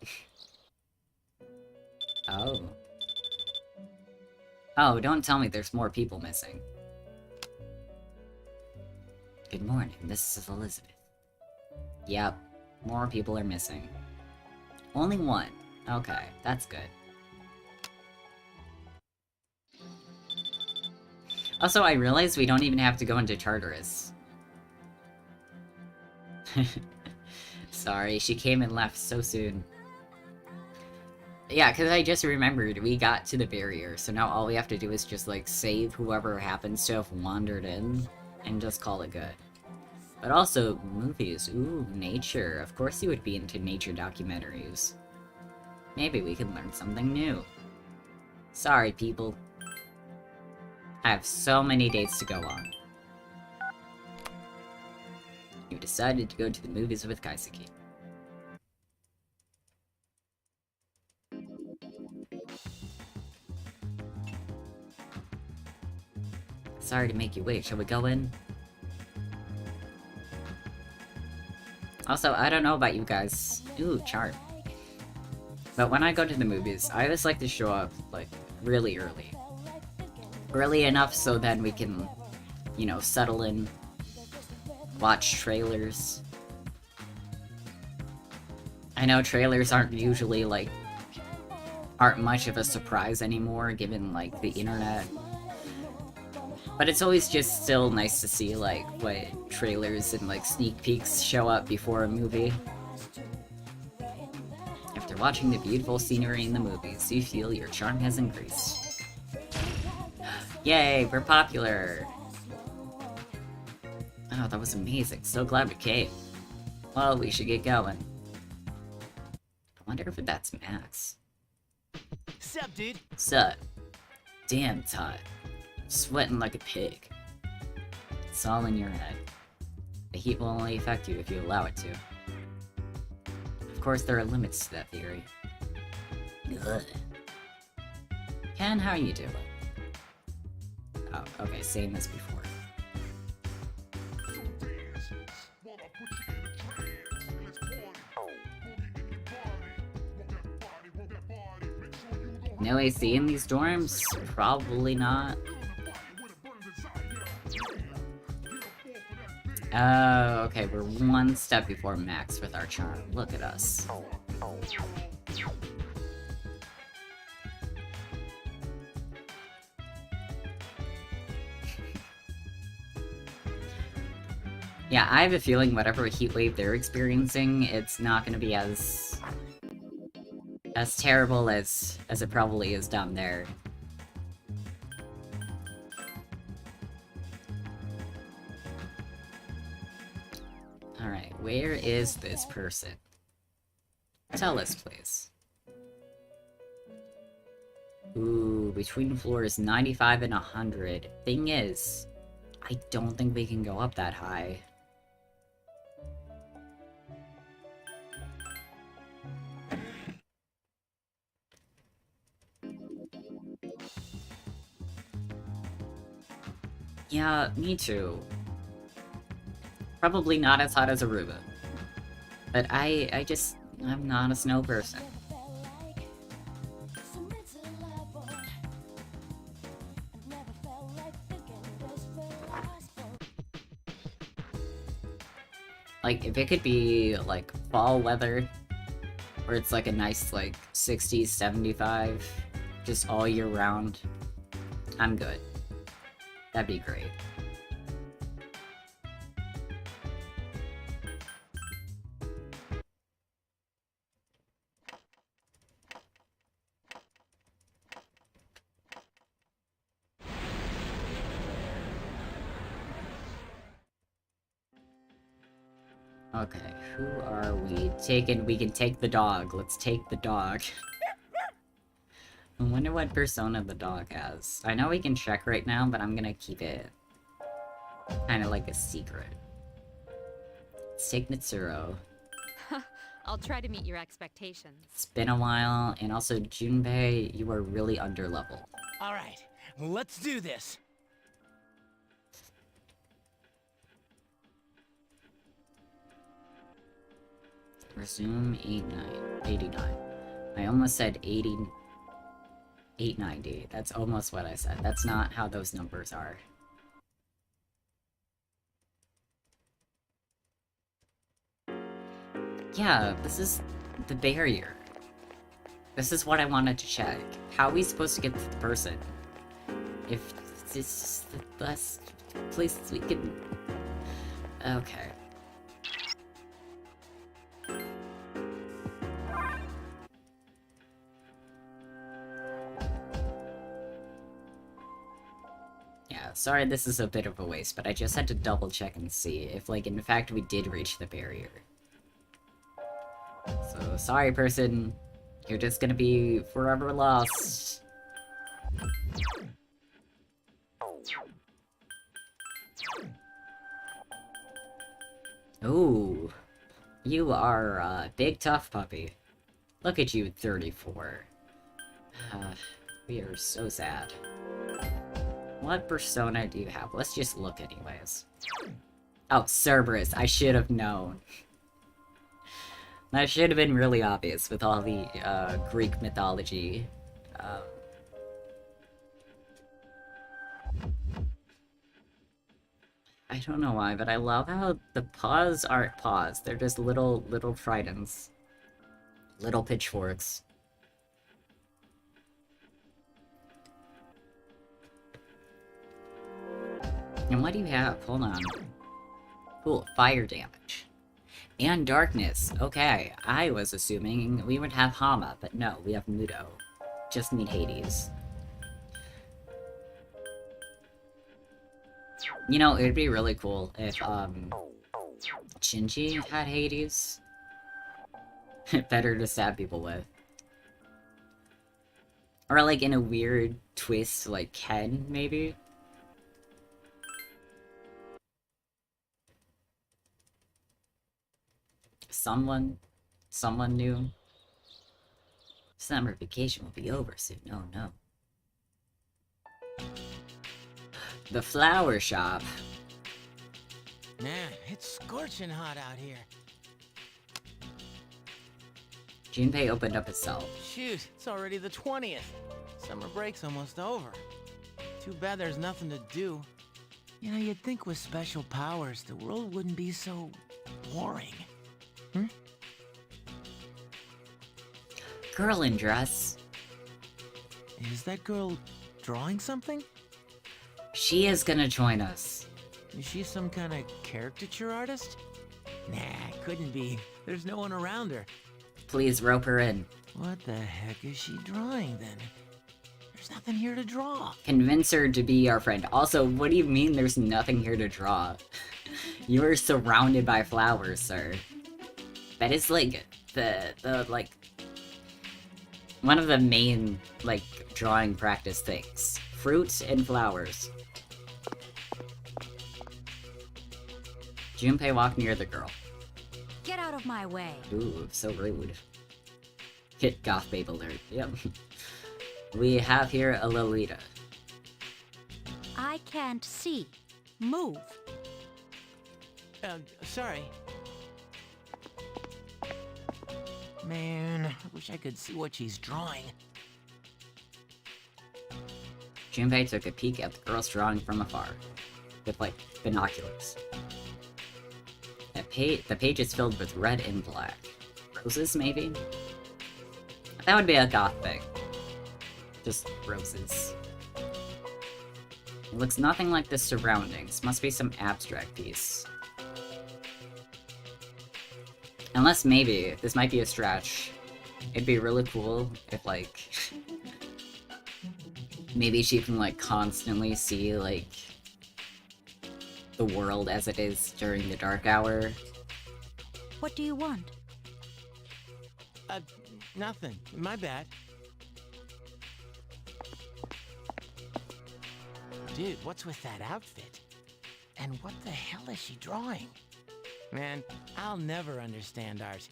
Oh. Oh, don't tell me there's more people missing. Good morning, this is Elizabeth. Yep, more people are missing. Only one. Okay, that's good. Also, I realized we don't even have to go into Tartarus. Sorry, she came and left so soon. Yeah, because I just remembered we got to the barrier, so now all we have to do is just, like, save whoever happens to have wandered in, and just call it good. But also, movies. Ooh, nature. Of course you would be into nature documentaries. Maybe we can learn something new. Sorry, people. I have so many dates to go on. You decided to go to the movies with Kaisuke. Sorry to make you wait. Shall we go in? Also, I don't know about you guys. Ooh, chart. But when I go to the movies, I always like to show up, like, really early. Early enough so then we can, you know, settle in, watch trailers. I know trailers aren't usually, like, aren't much of a surprise anymore, given, like, the internet. But it's always just still nice to see, like, what trailers and, like, sneak peeks show up before a movie. After watching the beautiful scenery in the movies, you feel your charm has increased. Yay, we're popular! Oh, that was amazing. So glad we came. Well, we should get going. I wonder if that's Max. Sup, dude? Sup? Damn, Todd. Sweating like a pig. It's all in your head. The heat will only affect you if you allow it to. Of course, there are limits to that theory. Ugh. Ken, how are you doing? Oh, okay, same as before. No AC in these dorms? Probably not. Oh, okay, we're one step before max with our charm. Look at us. Yeah, I have a feeling whatever heat wave they're experiencing, it's not gonna be as terrible as it probably is down there. Alright, where is this person? Tell us, please. Ooh, between floors 95 and 100. Thing is, I don't think we can go up that high. Yeah, me too. Probably not as hot as Aruba. But I'm not a snow person. Like, if it could be, like, fall weather, where it's, like, a nice, like, 60s, 75, just all year round, I'm good. That'd be great. Okay, who are we taking? We can take the dog. Let's take the dog. I wonder what persona the dog has. I know we can check right now, but I'm gonna keep it kind of like a secret. Let's take Mitsuru. I'll try to meet your expectations. It's been a while, and also Junpei, you are really underleveled. Alright, let's do this. Resume 89. I almost said 80... 890. That's almost what I said. That's not how those numbers are. Yeah, this is the barrier. This is what I wanted to check. How are we supposed to get to the person? If this is the best place we can... Okay. Yeah, sorry this is a bit of a waste, but I just had to double check and see if, like, in fact we did reach the barrier. So, sorry person, you're just gonna be forever lost. Ooh, you are a big tough puppy. Look at you, 34. We are so sad. What persona do you have? Let's just look anyways. Oh, Cerberus, I should have known. That should have been really obvious with all the Greek mythology. I don't know why, but I love how the paws aren't paws. They're just little tridents. Little pitchforks. And what do you have? Hold on. Cool, fire damage. And darkness. Okay, I was assuming we would have Hama, but no, we have Mudo. Just need Hades. You know, it'd be really cool if, Shinji had Hades. Better to stab people with. Or, like, in a weird twist, like Ken, maybe? Someone new. Summer vacation will be over soon. Oh no. The flower shop. Man, it's scorching hot out here. Junpei opened up his cell. Shoot, it's already the 20th. Summer break's almost over. Too bad there's nothing to do. You know, you'd think with special powers, the world wouldn't be so boring. Hmm? Girl in dress. Is that girl drawing something? She is gonna join us. Is she some kind of caricature artist? Nah, couldn't be. There's no one around her. Please rope her in. What the heck is she drawing then? There's nothing here to draw. Convince her to be our friend. Also, what do you mean there's nothing here to draw? You are surrounded by flowers, sir. That is, like, the like, one of the main, like, drawing practice things. Fruits and flowers. Junpei walked near the girl. Get out of my way. Ooh, so rude. Hit goth babe alert. Yep. We have here a Lolita. I can't see. Move. Sorry. Man, I wish I could see what she's drawing. Junpei took a peek at the girl's drawing from afar. With, like, binoculars. the page is filled with red and black. Roses, maybe? That would be a goth thing. Just roses. It looks nothing like the surroundings. Must be some abstract piece. Unless maybe, this might be a stretch. It'd be really cool if, like... maybe she can, like, constantly see, like... the world as it is during the dark hour. What do you want? Nothing. My bad. Dude, what's with that outfit? And what the hell is she drawing? Man, I'll never understand art.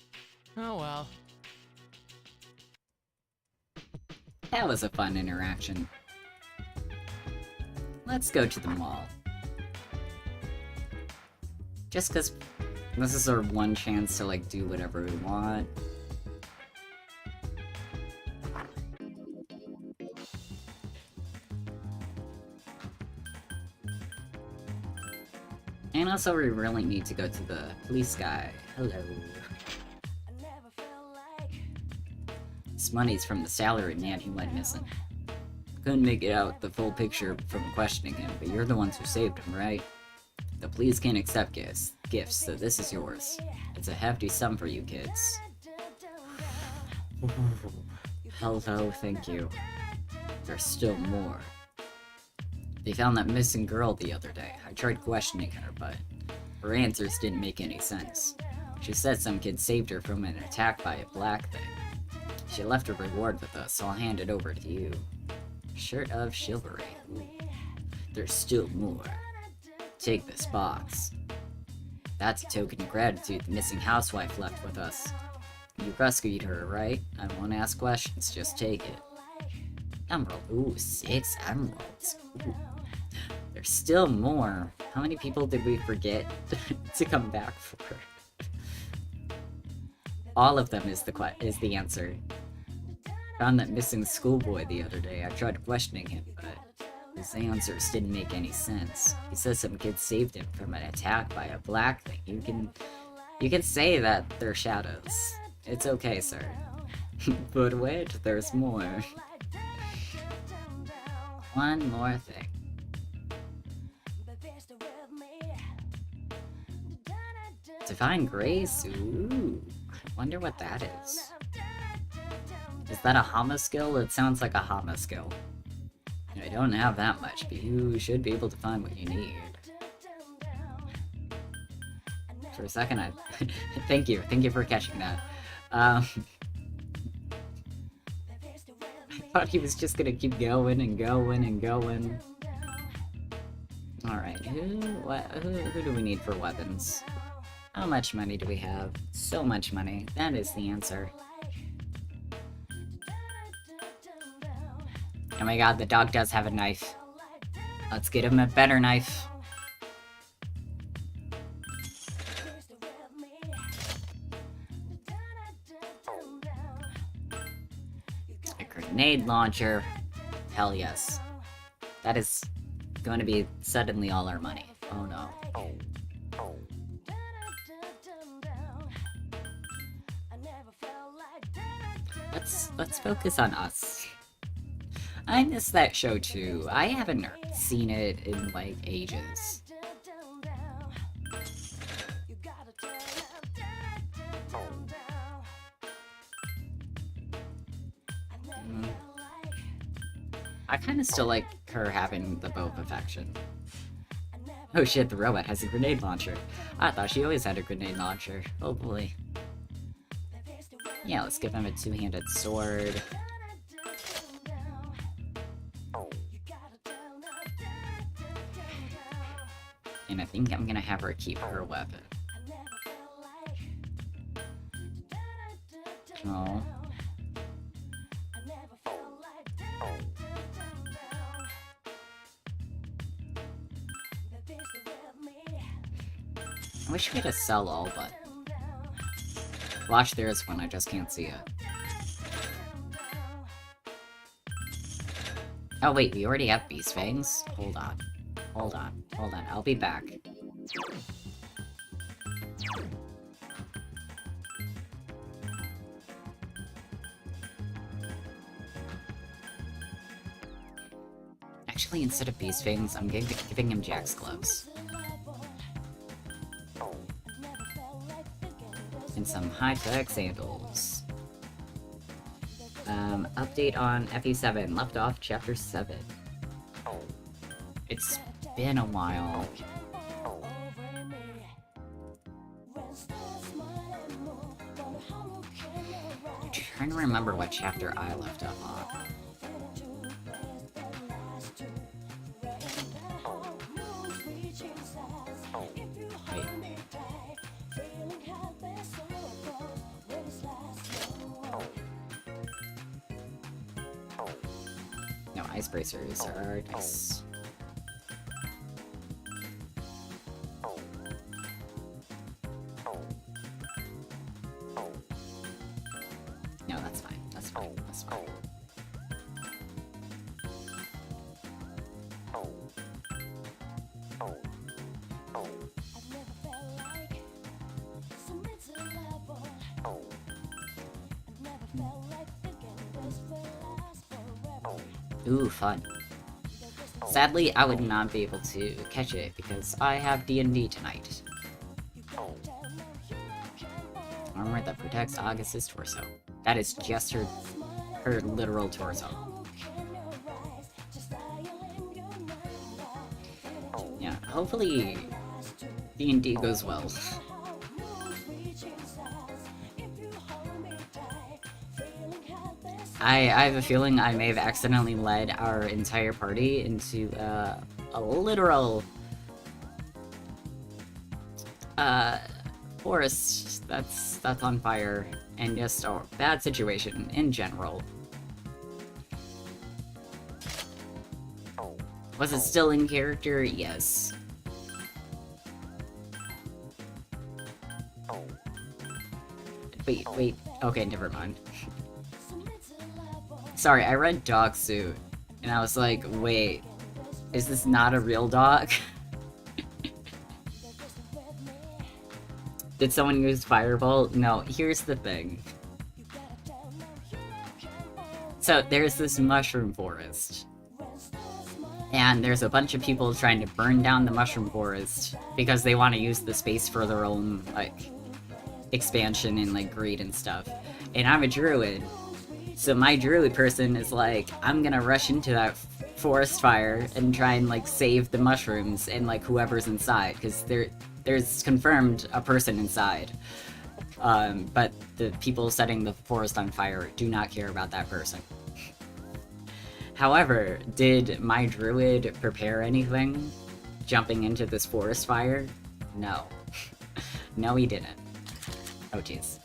Oh well. That was a fun interaction. Let's go to the mall. Just because this is our one chance to, like, do whatever we want. And also we really need to go to the police guy. Hello. This money's from the salary man who went missing. Couldn't make it out the full picture from questioning him, but you're the ones who saved him, right? The police can't accept gifts, so this is yours. It's a hefty sum for you kids. Hello, thank you. There's still more. They found that missing girl the other day. I tried questioning her, but her answers didn't make any sense. She said some kid saved her from an attack by a black thing. She left a reward with us, so I'll hand it over to you. Shirt of chivalry. Ooh. There's still more. Take this box. That's a token of gratitude the missing housewife left with us. You rescued her, right? I won't ask questions, just take it. Emerald. Ooh, 6 emeralds. Ooh. There's still more. How many people did we forget to come back for? All of them is the answer. Found that missing schoolboy the other day. I tried questioning him, but his answers didn't make any sense. He says some kid saved him from an attack by a black thing. You can say that they're shadows. It's okay, sir. But wait, there's more. One more thing. Divine Grace? Ooh. Wonder what that is. Is that a Hama skill? It sounds like a Hama skill. I don't have that much, but you should be able to find what you need. For a second, I... Thank you for catching that. I thought he was just gonna keep going and going and going. Alright, who do we need for weapons? How much money do we have? So much money. That is the answer. Oh my god, the dog does have a knife. Let's get him a better knife. A grenade launcher. Hell yes. That is going to be suddenly all our money. Oh no. Let's focus on us. I miss that show too. I haven't seen it in like ages. I kind of still like her having the bow of affection. Oh shit, the robot has a grenade launcher. I thought she always had a grenade launcher. Oh boy. Yeah, let's give him a two-handed sword. And I think I'm gonna have her keep her weapon. Oh. I wish we had a sell all button. Watch, there is one, I just can't see it. Oh wait, we already have Beast Fangs? Hold on, I'll be back. Actually, instead of Beast Fangs, I'm giving him Jack's Gloves. And some high-tech sandals. Update on FE7, left off Chapter 7. It's been a while. I'm trying to remember what chapter I left off on. No, ice bracers are nice. No, that's fine. That's fine. That's fine. Ooh, fun. Sadly, I would not be able to catch it because I have D&D tonight. Armor that protects August's torso. That is just her literal torso. Yeah, hopefully D&D goes well. I have a feeling I may have accidentally led our entire party into a literal forest that's on fire, and just a bad situation in general. Was it still in character? Yes. Wait, okay, never mind. Sorry, I read dog suit, and I was like, wait, is this not a real dog? Did someone use Firebolt? No, here's the thing. So, there's this mushroom forest. And there's a bunch of people trying to burn down the mushroom forest because they want to use the space for their own, like, expansion and, like, greed and stuff. And I'm a druid. So my druid person is like, I'm gonna rush into that forest fire and try and, like, save the mushrooms and, like, whoever's inside, because there's confirmed a person inside. But the people setting the forest on fire do not care about that person. However, did my druid prepare anything jumping into this forest fire? No. No, he didn't. Oh, jeez.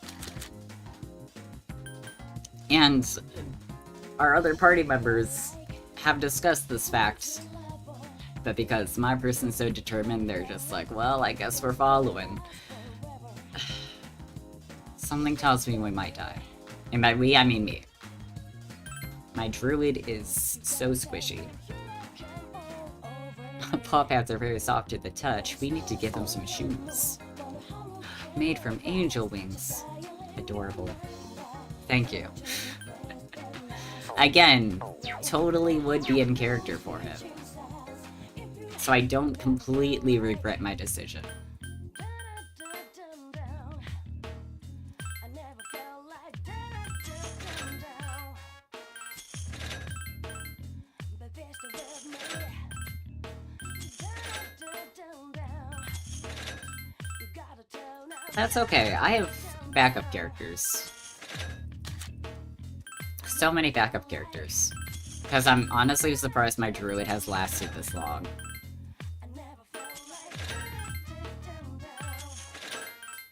And our other party members have discussed this fact, but because my person's so determined, they're just like, well, I guess we're following. Something tells me we might die. And by we, I mean me. My druid is so squishy. Paw pads are very soft to the touch. We need to give him some shoes. Made from angel wings. Adorable. Thank you. Again, totally would be in character for him. So I don't completely regret my decision. That's okay, I have backup characters. So many backup characters. Because I'm honestly surprised my druid has lasted this long.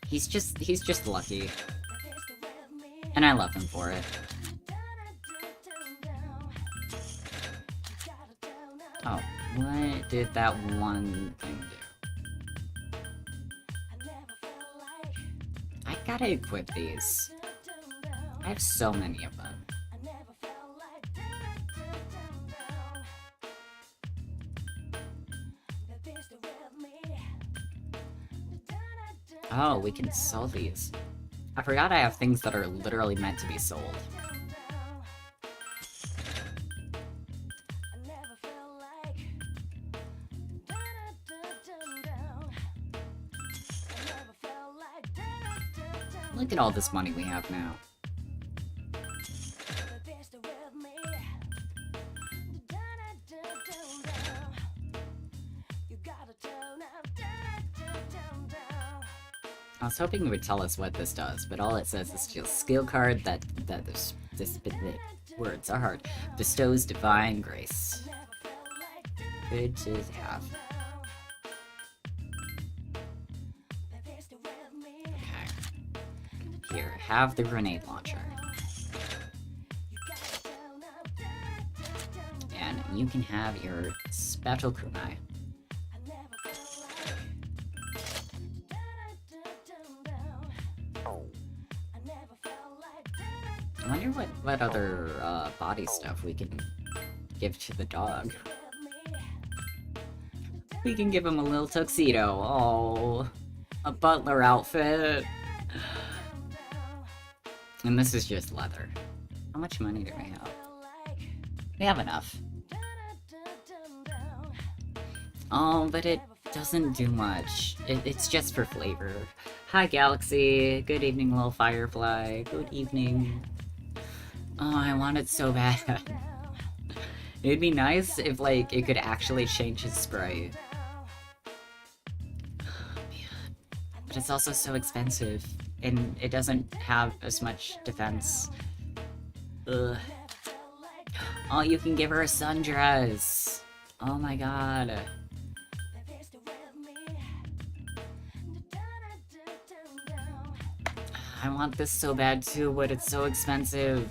He's just lucky. And I love him for it. Oh, what did that one thing do? I gotta equip these. I have so many of them. Oh, we can sell these. I forgot I have things that are literally meant to be sold. Look at all this money we have now. I was hoping it would tell us what this does, but all it says is just skill card that the words are hard. Bestows divine grace. Good to have. Okay. Here, have the grenade launcher. And you can have your special kunai. I wonder what other body stuff we can give to the dog. We can give him a little tuxedo. Oh, a butler outfit. And this is just leather. How much money do we have? We have enough. Oh, but it doesn't do much. It's just for flavor. Hi, Galaxy. Good evening, little firefly. Good evening. Oh, I want it so bad. It'd be nice if, like, it could actually change his sprite. Oh, man. But it's also so expensive, and it doesn't have as much defense. Ugh. Oh, you can give her a sundress! Oh my god. I want this so bad too, but it's so expensive.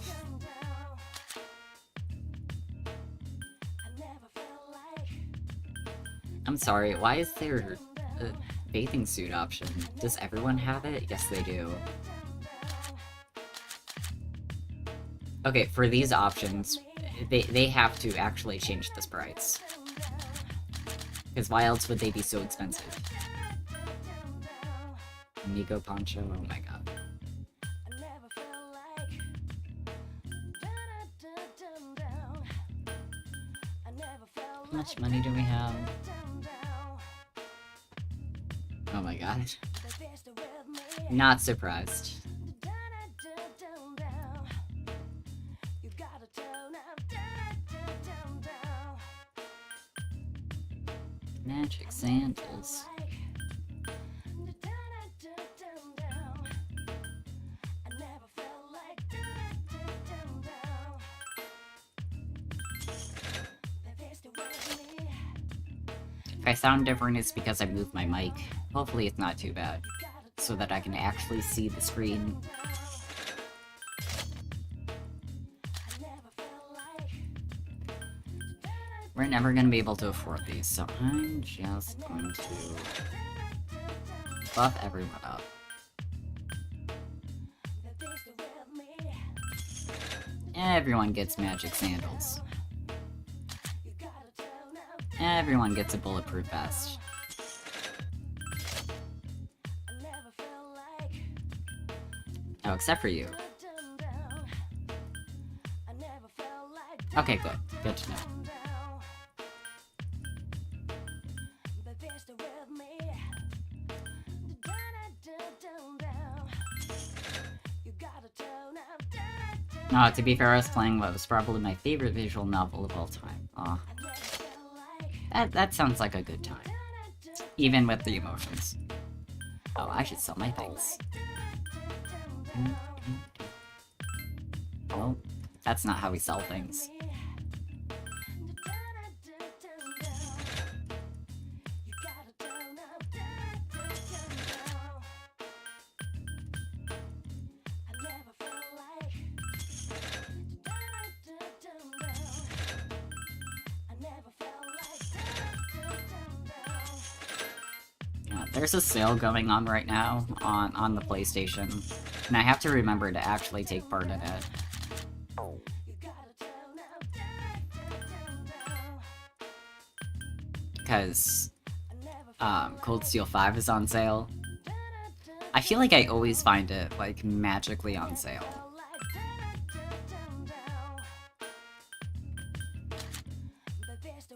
I'm sorry, why is there a bathing suit option? Does everyone have it? Yes, they do. Okay, for these options, they have to actually change the sprites. Because why else would they be so expensive? Nico Poncho, oh my god. How much money do we have? Oh my god. Not surprised. Magic sandals. If I sound different, it's because I moved my mic. Hopefully it's not too bad, so that I can actually see the screen. We're never gonna be able to afford these, so I'm just going to buff everyone up. Everyone gets magic sandals. Everyone gets a bulletproof vest. Oh, except for you. Okay, good. Good to know. To be fair, I was playing what was probably my favorite visual novel of all time. Aw. That sounds like a good time. Even with the emotions. Oh, I should sell my things. Well, that's not how we sell things. There's a sale going on right now on the PlayStation, and I have to remember to actually take part in it. Because Cold Steel 5 is on sale, I feel like I always find it, like, magically on sale.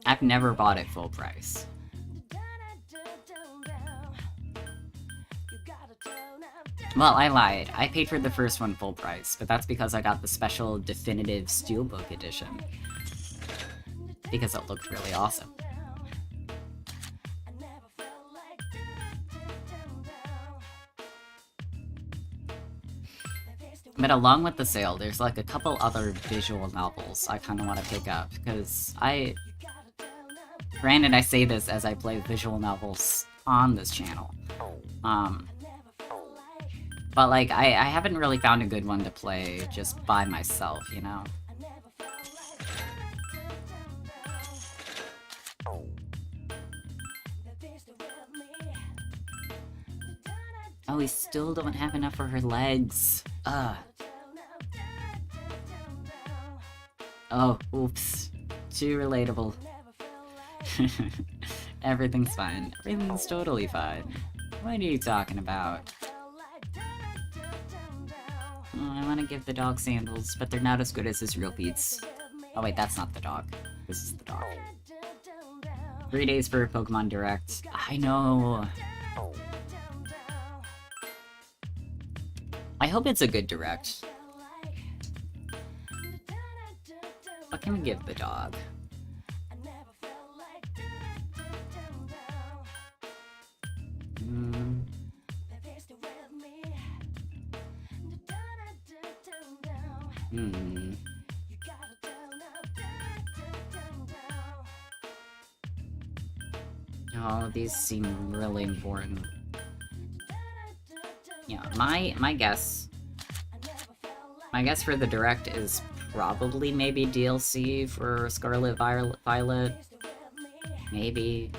I've never bought it full price. Well, I lied. I paid for the first one full price, but that's because I got the special definitive Steelbook edition. Because it looked really awesome. But along with the sale, there's like a couple other visual novels I kind of want to pick up, because granted, I say this as I play visual novels on this channel. But like, I haven't really found a good one to play just by myself, you know? Oh, we still don't have enough for her legs. Ugh. Oh, oops. Too relatable. Everything's fine. Everything's totally fine. What are you talking about? Oh, I want to give the dog sandals, but they're not as good as his real beats. Oh wait, that's not the dog. This is the dog. 3 days for a Pokemon Direct. I know. I hope it's a good Direct. What can we give the dog? Oh, these seem really important. Yeah, my guess for the Direct is probably maybe DLC for Scarlet Violet. Maybe.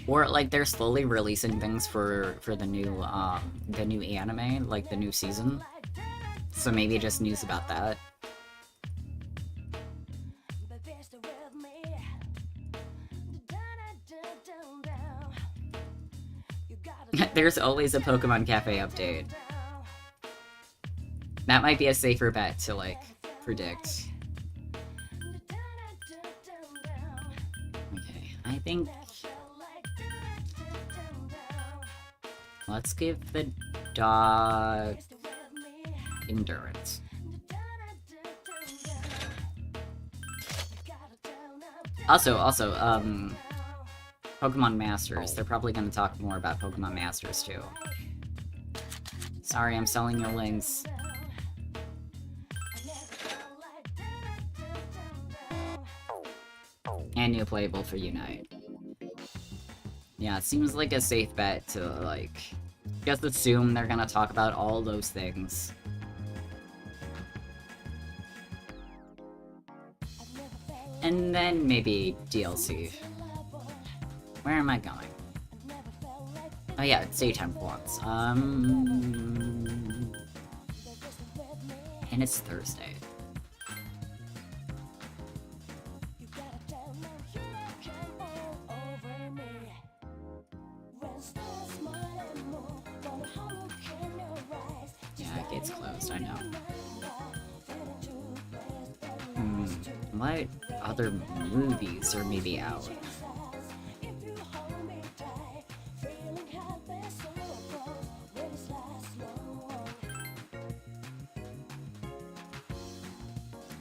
Or like they're slowly releasing things for the new anime, like the new season. So maybe just news about that. There's always a Pokemon Cafe update. That might be a safer bet to like predict. Okay, I think let's give the dog endurance. Also, Pokemon Masters. They're probably going to talk more about Pokemon Masters too. Sorry, I'm selling your links. And new playable for Unite. Yeah, it seems like a safe bet to, like, just assume they're gonna talk about all those things. And then maybe DLC. Where am I going? Oh yeah, it's daytime once. And it's Thursday. Yeah, gate's closed, I know. What other movies are maybe out?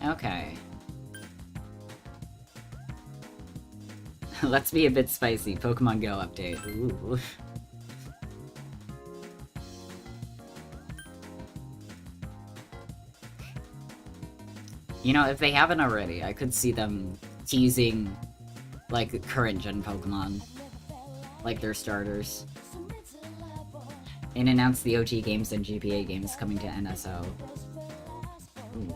Okay. Let's be a bit spicy. Pokemon Go update. Ooh. You know, if they haven't already, I could see them teasing, like, current-gen Pokemon. Like their starters. And announce the OT games and GPA games coming to NSO. Ooh.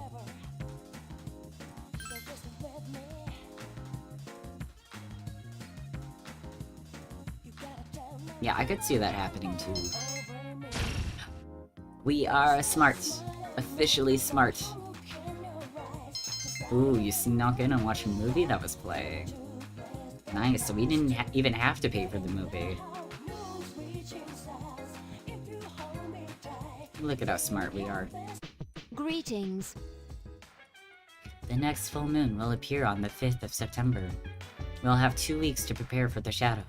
Yeah, I could see that happening too. We are smart. Officially smart. Ooh, you snuck in and watched a movie that was playing. Nice, so we didn't even have to pay for the movie. Look at how smart we are. Greetings. The next full moon will appear on the 5th of September. We'll have 2 weeks to prepare for the shadow.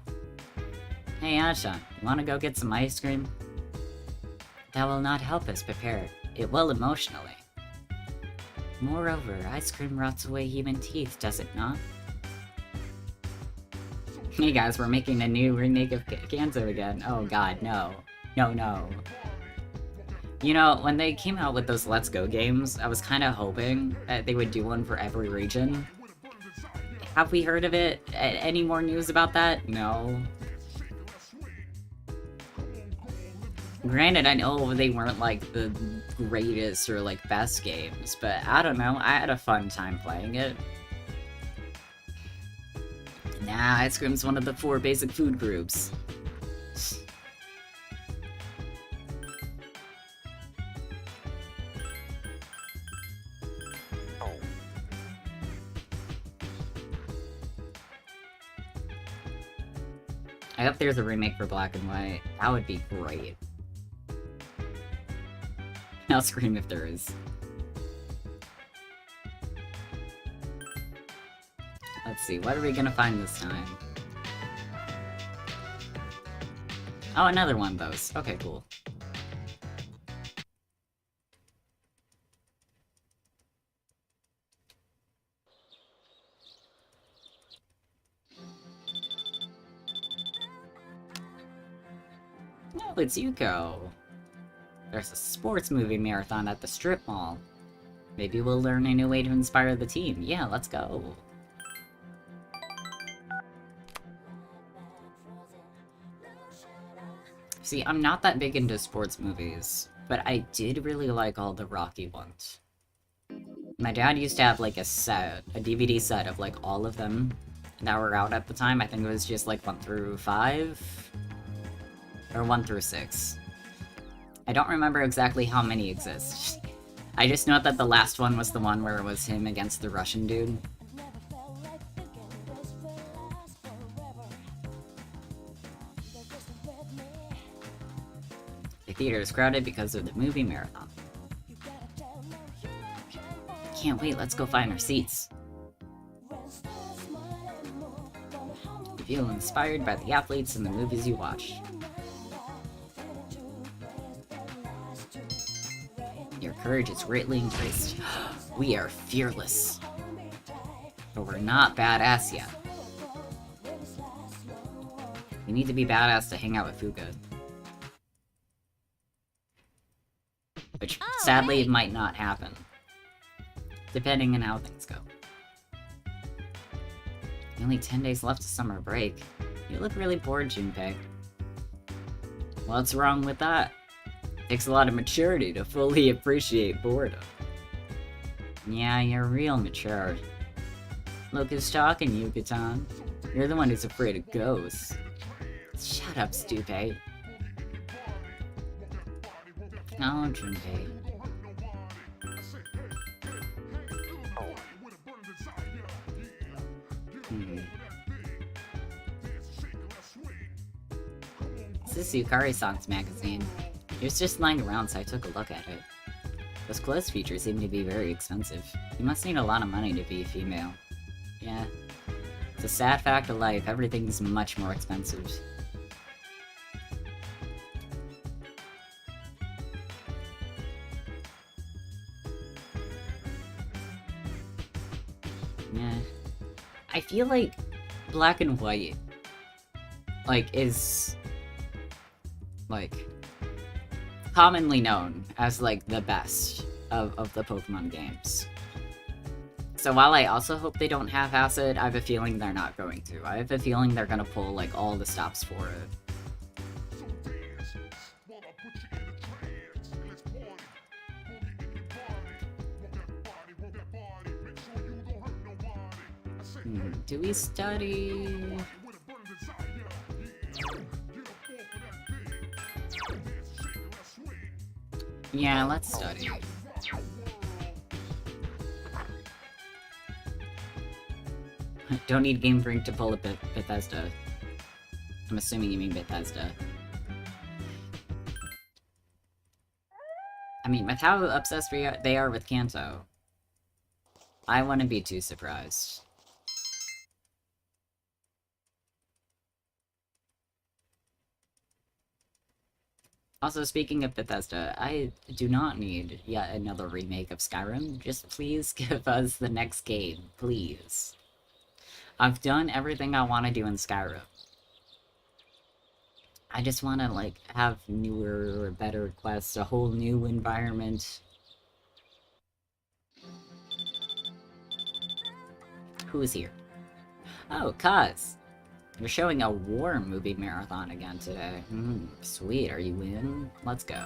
Hey Asha, you wanna go get some ice cream? That will not help us prepare. It will emotionally. Moreover, ice cream rots away human teeth, does it not? Hey guys, we're making a new remake of Kanto again. Oh god, no. No, no. You know, when they came out with those Let's Go games, I was kinda hoping that they would do one for every region. Have we heard of it? Any more news about that? No. Granted, I know they weren't like the greatest or like best games, but I don't know, I had a fun time playing it. Nah, ice cream's one of the 4 basic food groups. I hope there's a remake for Black and White. That would be great. I'll scream if there is. Let's see, what are we gonna find this time? Oh, another one of those. Okay, cool. No, it's Yuko. There's a sports movie marathon at the strip mall. Maybe we'll learn a new way to inspire the team. Yeah, let's go. See, I'm not that big into sports movies, but I did really like all the Rocky ones. My dad used to have like a DVD set of like all of them that were out at the time. I think it was just like 1 through 5, or 1 through 6. I don't remember exactly how many exist. I just know that the last one was the one where it was him against the Russian dude. The theater is crowded because of the movie marathon. Can't wait, let's go find our seats. You feel inspired by the athletes and the movies you watch. Your courage is greatly increased. We are fearless. But we're not badass yet. We need to be badass to hang out with Fuga. Which, sadly, might not happen. Depending on how things go. Only 10 days left of summer break. You look really bored, Junpei. What's wrong with that? Takes a lot of maturity to fully appreciate boredom. Yeah, you're real mature. Look who's talking, Yucatan. You're the one who's afraid of ghosts. Shut up, Stupid. Oh, Junpei. This is Yukari-san's magazine. It was just lying around, so I took a look at it. Those clothes features seem to be very expensive. You must need a lot of money to be a female. Yeah. It's a sad fact of life, everything's much more expensive. Yeah. I feel like Black and White, like, is, like, commonly known as, like, the best of the Pokemon games. So while I also hope they don't half-ass it, I have a feeling they're not going to. I have a feeling they're gonna pull, like, all the stops for it. Do we study? Yeah, let's study. Don't need Game Freak to pull a Bethesda. I'm assuming you mean Bethesda. I mean, with how obsessed they are with Kanto, I wouldn't be too surprised. Also, speaking of Bethesda, I do not need yet another remake of Skyrim. Just please give us the next game, please. I've done everything I want to do in Skyrim. I just want to, like, have newer or better quests, a whole new environment. Who's here? Oh, Kaz! You're showing a war movie marathon again today. Sweet, are you in? Let's go.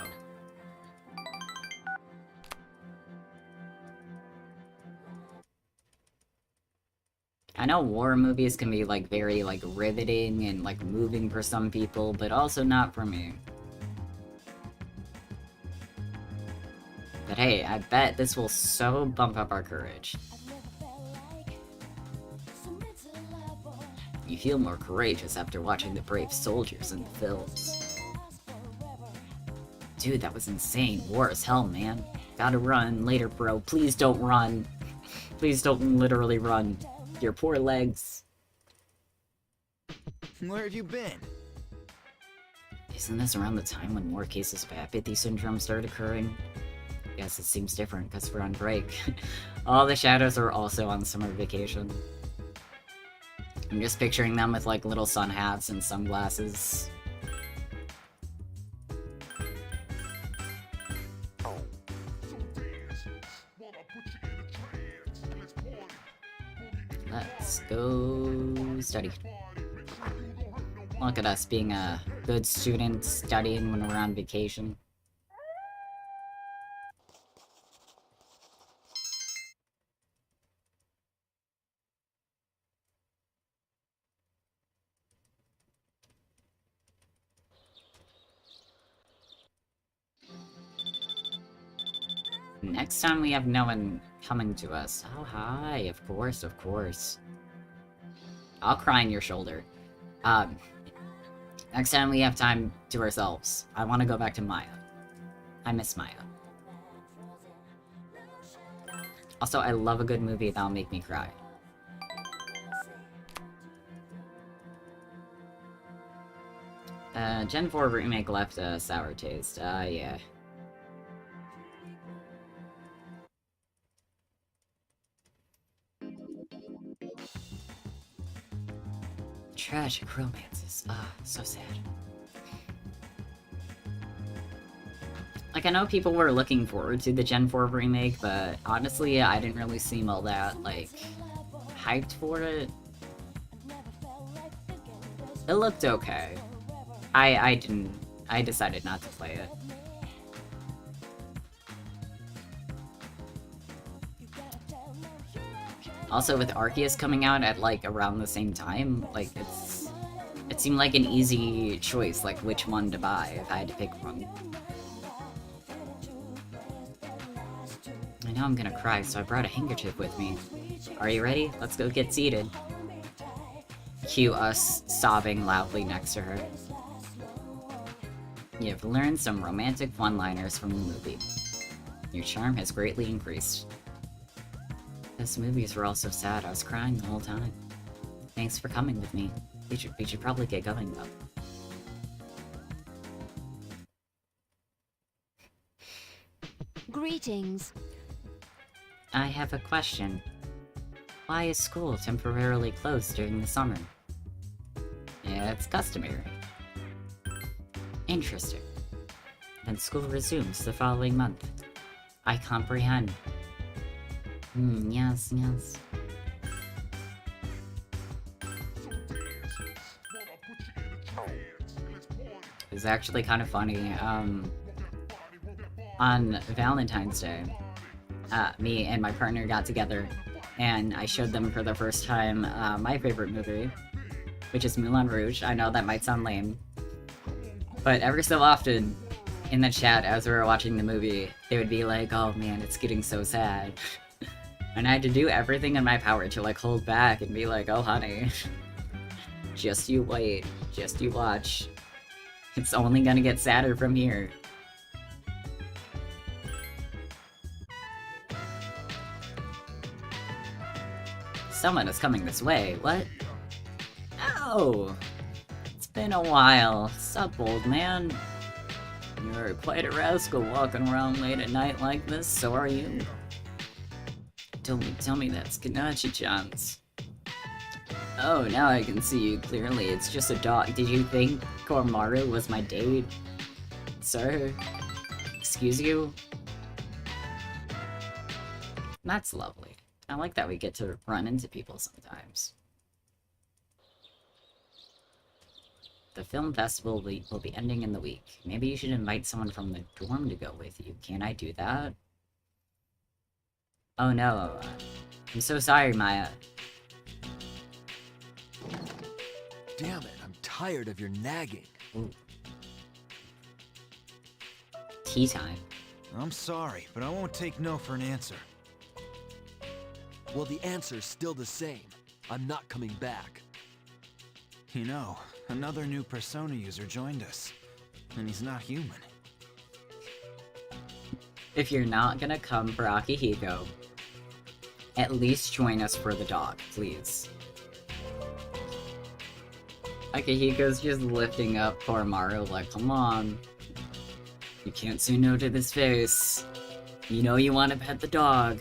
I know war movies can be, like, very, like, riveting and, like, moving for some people, but also not for me. But hey, I bet this will so bump up our courage. You feel more courageous after watching the brave soldiers in the films. Dude, that was insane. War is hell, man. Gotta run later, bro. Please don't run. Please don't literally run. Your poor legs. Where have you been? Isn't this around the time when more cases of apathy syndrome started occurring? Guess it seems different because we're on break. All the shadows are also on summer vacation. I'm just picturing them with, like, little sun hats and sunglasses. Let's go study. Look at us being a good student studying when we're on vacation. Next time we have no one coming to us. Oh, hi. Of course, of course. I'll cry on your shoulder. Next time we have time to ourselves. I want to go back to Maya. I miss Maya. Also, I love a good movie that'll make me cry. Gen 4 remake left a sour taste. Yeah. Tragic romances. So sad. Like, I know people were looking forward to the Gen 4 remake, but honestly, I didn't really seem all that, like, hyped for it. It looked okay. I decided not to play it. Also, with Arceus coming out at, like, around the same time, like, it seemed like an easy choice, like, which one to buy if I had to pick one. I know I'm gonna cry, so I brought a handkerchief with me. Are you ready? Let's go get seated. Cue us sobbing loudly next to her. You've learned some romantic one-liners from the movie. Your charm has greatly increased. Those movies were all so sad, I was crying the whole time. Thanks for coming with me. We should probably get going, though. Greetings. I have a question. Why is school temporarily closed during the summer? Yeah, it's customary. Interesting. Then school resumes the following month. I comprehend. Yes. It's actually kind of funny. On Valentine's Day, me and my partner got together, and I showed them for the first time my favorite movie, which is Moulin Rouge. I know that might sound lame, but every so often, in the chat as we were watching the movie, they would be like, "Oh man, it's getting so sad." And I had to do everything in my power to, like, hold back and be like, oh, honey. Just you wait. Just you watch. It's only gonna get sadder from here. Someone is coming this way. What? Oh! It's been a while. Sup, old man? You're quite a rascal walking around late at night like this, so are you? Tell me that's Kanachi-chan's. Oh, now I can see you clearly. It's just a dog. Did you think Koromaru was my date? Sir? Excuse you? That's lovely. I like that we get to run into people sometimes. The film festival will be ending in the week. Maybe you should invite someone from the dorm to go with you. Can I do that? Oh no. I'm so sorry, Maya. Damn it, I'm tired of your nagging. Ooh. Tea time. I'm sorry, but I won't take no for an answer. Well, the answer's still the same. I'm not coming back. You know, another new Persona user joined us, and he's not human. If you're not gonna come for Akihiko, at least join us for the dog, please. Akihiko's just lifting up Koromaru like, come on. You can't say no to this face. You know you want to pet the dog.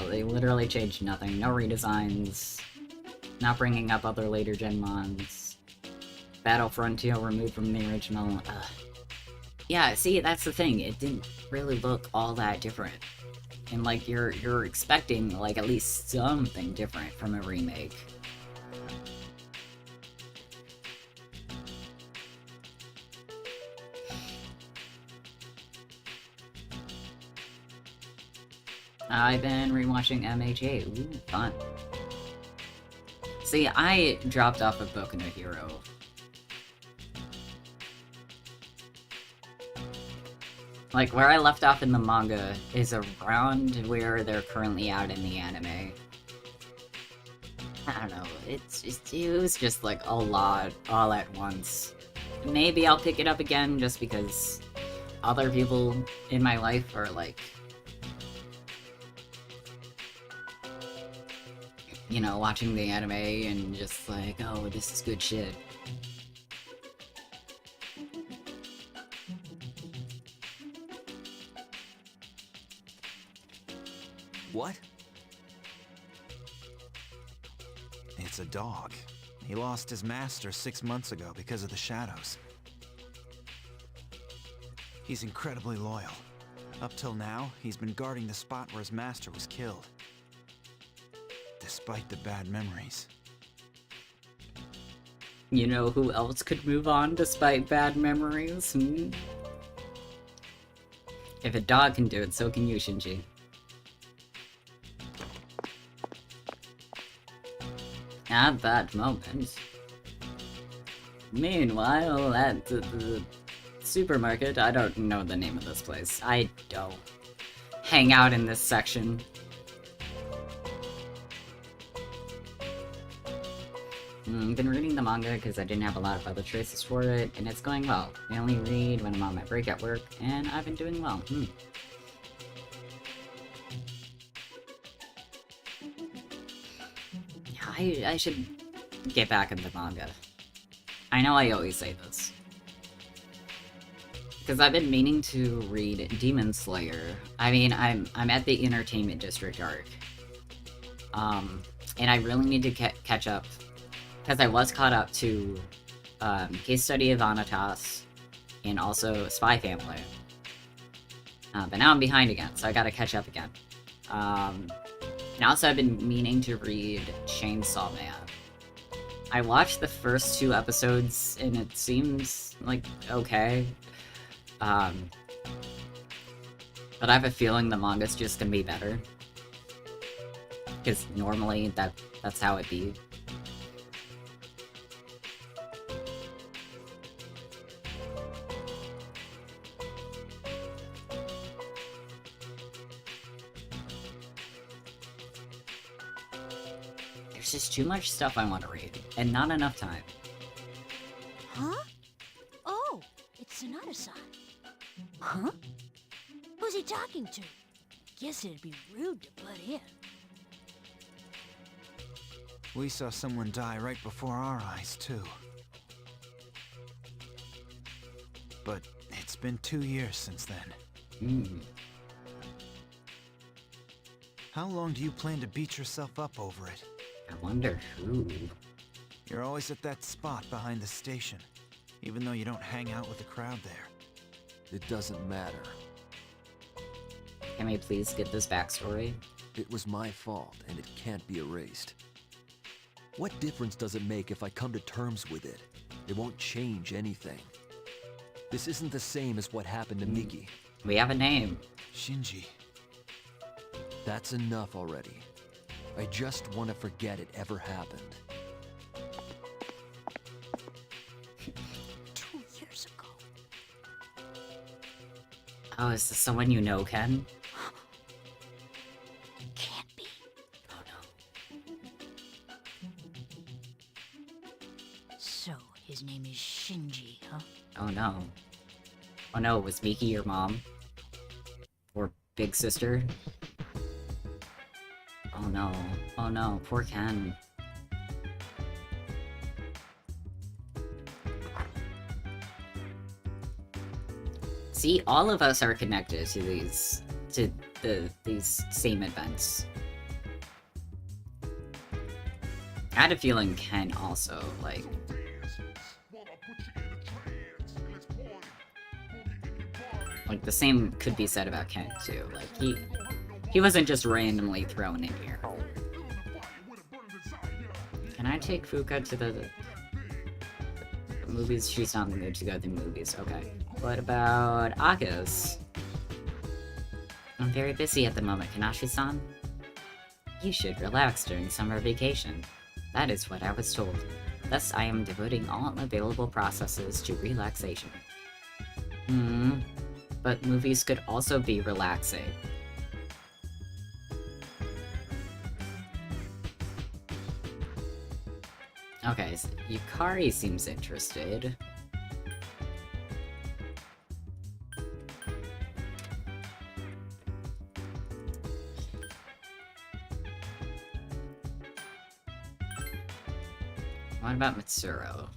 They literally changed nothing. No redesigns. Not bringing up other later gen mons. Battle Frontier removed from the original. Yeah, see, that's the thing. It didn't really look all that different. And, like, you're expecting, like, at least something different from a remake. I've been rewatching MHA. Ooh, fun. See, I dropped off of Boku no Hero. Like, where I left off in the manga is around where they're currently at in the anime. I don't know, it was just like a lot all at once. Maybe I'll pick it up again just because other people in my life are like, you know, watching the anime and just like, oh, this is good shit. What? It's a dog. He lost his master 6 months ago because of the shadows. He's incredibly loyal. Up till now, he's been guarding the spot where his master was killed. Despite the bad memories. You know who else could move on despite bad memories? Hmm? If a dog can do it, so can you, Shinji. At that moment. Meanwhile, at the supermarket, I don't know the name of this place. I don't hang out in this section. Been reading the manga because I didn't have a lot of other choices for it, and it's going well. I only read when I'm on my break at work, and I've been doing well. I should get back into manga. I know I always say this. Because I've been meaning to read Demon Slayer. I mean, I'm at the Entertainment District arc. And I really need to catch up. Because I was caught up to Case Study of Anatas and also Spy Family. But now I'm behind again, so I gotta catch up again. And also I've been meaning to read Chainsaw Man. I watched the first 2 episodes and it seems like okay. But I have a feeling the manga's just gonna be better. Because normally that's how it be. There's just too much stuff I want to read, and not enough time. Huh? Oh, it's Sonata-san. Huh? Who's he talking to? Guess it'd be rude to butt in. We saw someone die right before our eyes, too. But it's been 2 years since then. How long do you plan to beat yourself up over it? I wonder who. You're always at that spot behind the station, even though you don't hang out with the crowd there. It doesn't matter. Can we please get this backstory? It was my fault, and it can't be erased. What difference does it make if I come to terms with it? It won't change anything. This isn't the same as what happened to Miki. We have a name. Shinji. That's enough already. I just want to forget it ever happened. 2 years ago. Oh, is this someone you know, Ken? Can't be. Oh no. So, his name is Shinji, huh? Oh no. Oh no, was Miki your mom? Or big sister? Oh no. Oh no, poor Ken. See, all of us are connected to these same events. I had a feeling Ken also, like... Like, the same could be said about Ken, too. Like, he wasn't just randomly thrown in here. Can I take Fuka to the movies? She's not in the mood to go to the movies, okay. What about Akis? I'm very busy at the moment, Kanashi-san. You should relax during summer vacation. That is what I was told. Thus, I am devoting all available processes to relaxation. But movies could also be relaxing. Okay, so Yukari seems interested. What about Mitsuru?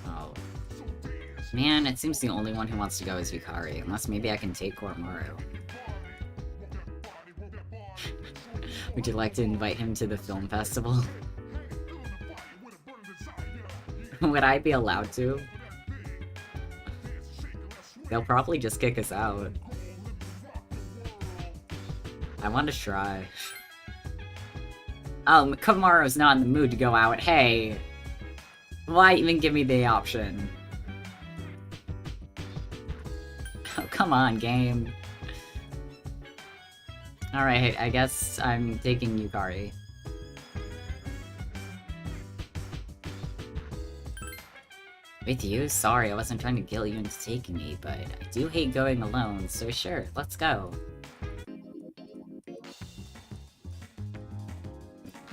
Oh. Man, it seems the only one who wants to go is Yukari, unless maybe I can take Koromaru. Would you like to invite him to the film festival? Would I be allowed to? They'll probably just kick us out. I want to try. Oh, Komaru's not in the mood to go out. Hey! Why even give me the option? Oh, come on, game. Alright, I guess I'm taking Yukari. With you? Sorry, I wasn't trying to guilt you into taking me, but I do hate going alone, so sure, let's go.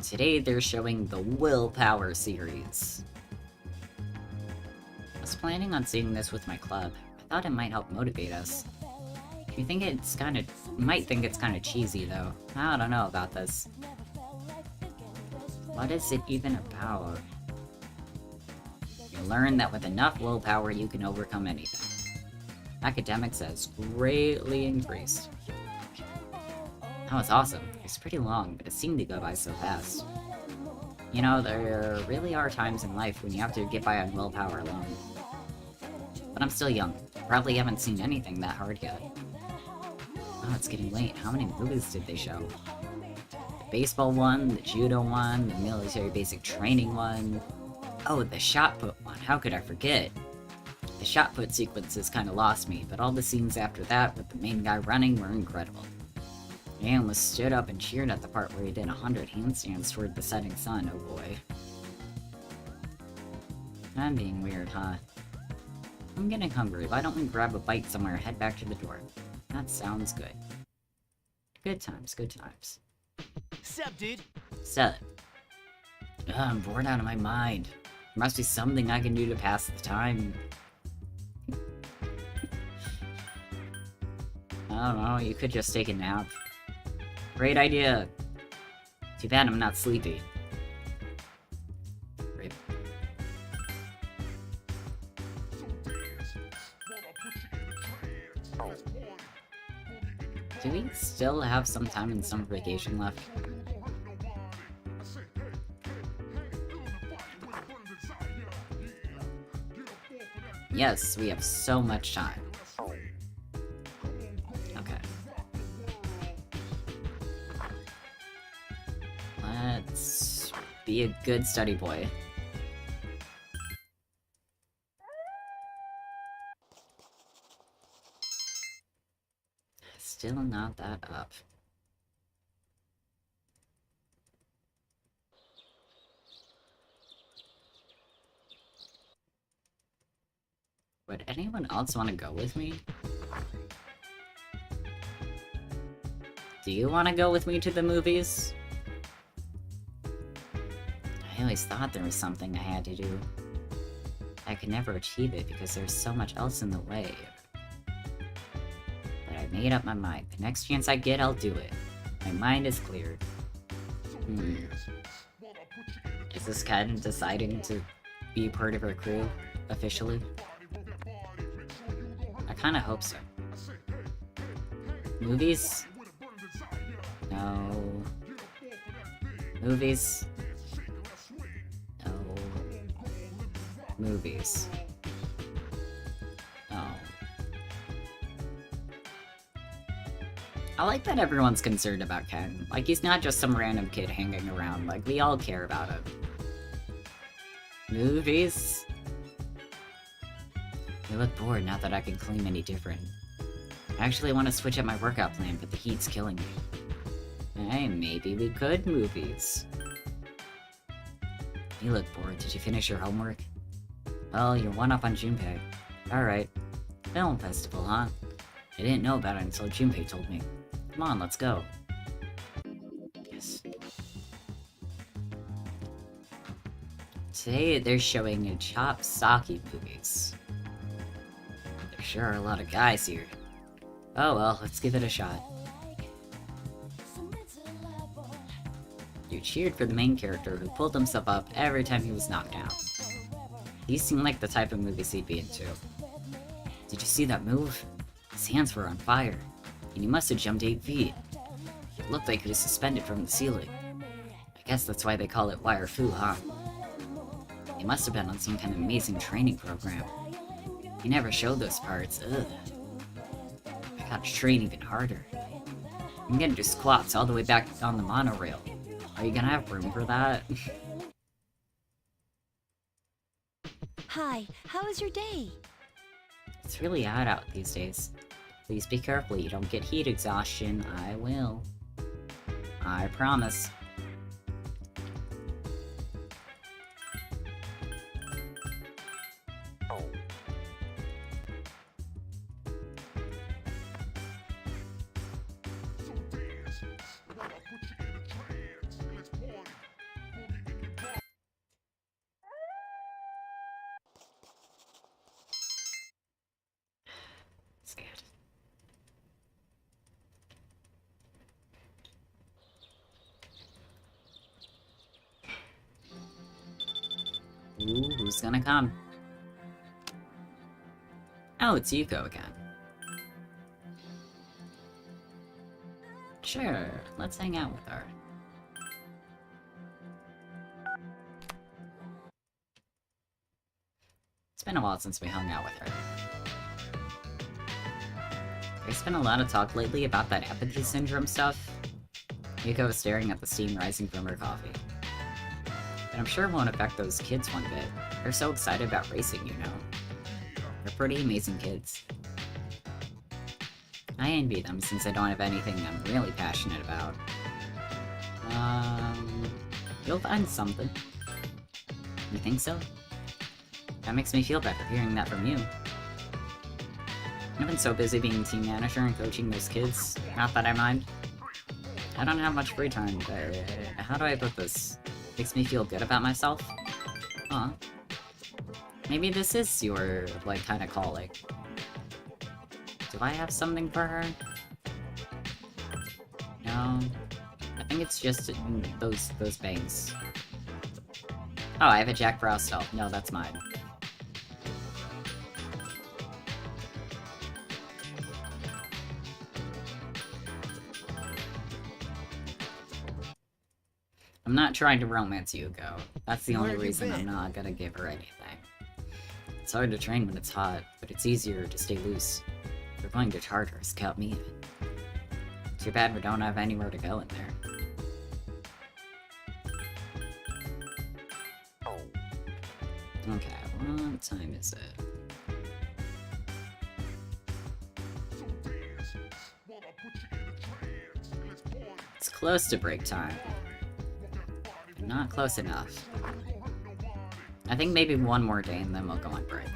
Today they're showing the Willpower series. I was planning on seeing this with my club. I thought it might help motivate us. You think it's might think it's kinda cheesy though. I don't know about this. What is it even about? You learn that with enough willpower you can overcome anything. Academics has greatly increased. That was awesome. It's pretty long, but it seemed to go by so fast. You know, there really are times in life when you have to get by on willpower alone. But I'm still young. Probably haven't seen anything that hard yet. Oh, it's getting late. How many movies did they show? The baseball one, the judo one, the military basic training one. Oh, the shot put one. How could I forget? The shot put sequences kinda lost me, but all the scenes after that with the main guy running were incredible. I almost stood up and cheered at the part where he did 100 handstands toward the setting sun, oh boy. I'm being weird, huh? I'm getting hungry. Why don't we grab a bite somewhere and head back to the door? That sounds good. Good times, good times. Sup, dude? Set. I'm bored out of my mind. There must be something I can do to pass the time. I don't know, you could just take a nap. Great idea. Too bad I'm not sleepy. Rip. Do we still have some time in summer vacation left? Yes, we have so much time. Okay. Let's be a good study boy. Still not that up. Would anyone else want to go with me? Do you want to go with me to the movies? I always thought there was something I had to do. I could never achieve it because there's so much else in the way. But I made up my mind. The next chance I get, I'll do it. My mind is clear. Is this Ken deciding to be part of our crew, officially? I kinda hope so. Movies? No. Movies? No. Movies. No. I like that everyone's concerned about Ken. Like, he's not just some random kid hanging around. Like, we all care about him. Movies? I look bored now that I can claim any different. I actually want to switch up my workout plan, but the heat's killing me. Hey, maybe we could movies. You look bored. Did you finish your homework? Well, you're one up on Junpei. Alright. Film festival, huh? I didn't know about it until Junpei told me. Come on, let's go. Yes. Today they're showing a Chop Saki movies. There sure are a lot of guys here. Oh well, let's give it a shot. You cheered for the main character who pulled himself up every time he was knocked down. These seem like the type of movies he'd be into. Did you see that move? His hands were on fire, and he must have jumped 8 feet. It looked like he was suspended from the ceiling. I guess that's why they call it wire fu, huh? He must have been on some kind of amazing training program. He never showed those parts, ugh. I gotta train even harder. I'm gonna do squats all the way back on the monorail. Are you gonna have room for that? Hi, how was your day? It's really hot out these days. Please be careful you don't get heat exhaustion. I will. I promise. Scared. Ooh, who's gonna come? Oh, it's Yuko again. Sure, let's hang out with her. It's been a while since we hung out with her. There's been a lot of talk lately about that apathy syndrome stuff. Yuko is staring at the steam rising from her coffee. But I'm sure it won't affect those kids one bit. They're so excited about racing, you know. They're pretty amazing kids. I envy them since I don't have anything I'm really passionate about. You'll find something. You think so? That makes me feel better hearing that from you. I've been so busy being team manager and coaching those kids, not that I mind. I don't have much free time, but how do I put this? Makes me feel good about myself? Huh. Maybe this is your, like, kind of calling. Do I have something for her? No. I think it's just those bangs. Oh, I have a Jack Frost elf. No, that's mine. I'm not trying to romance Yuko. That's the only reason I'm not gonna give her anything. It's hard to train when it's hot, but it's easier to stay loose. We're going to Tartarus, count me in. Too bad we don't have anywhere to go in there. Okay, what time is it? It's close to break time. But not close enough. I think maybe one more day and then we'll go on break.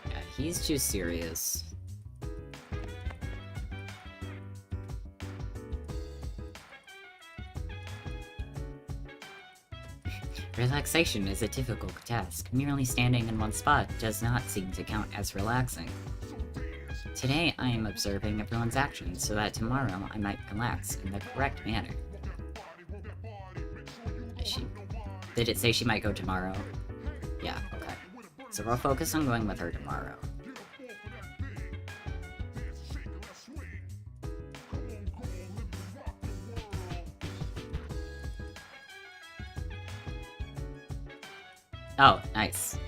Yeah, he's too serious. Relaxation is a difficult task. Merely standing in one spot does not seem to count as relaxing. Today, I am observing everyone's actions so that tomorrow I might relax in the correct manner. Did it say she might go tomorrow? Yeah, okay. So we'll focus on going with her tomorrow. Oh, nice.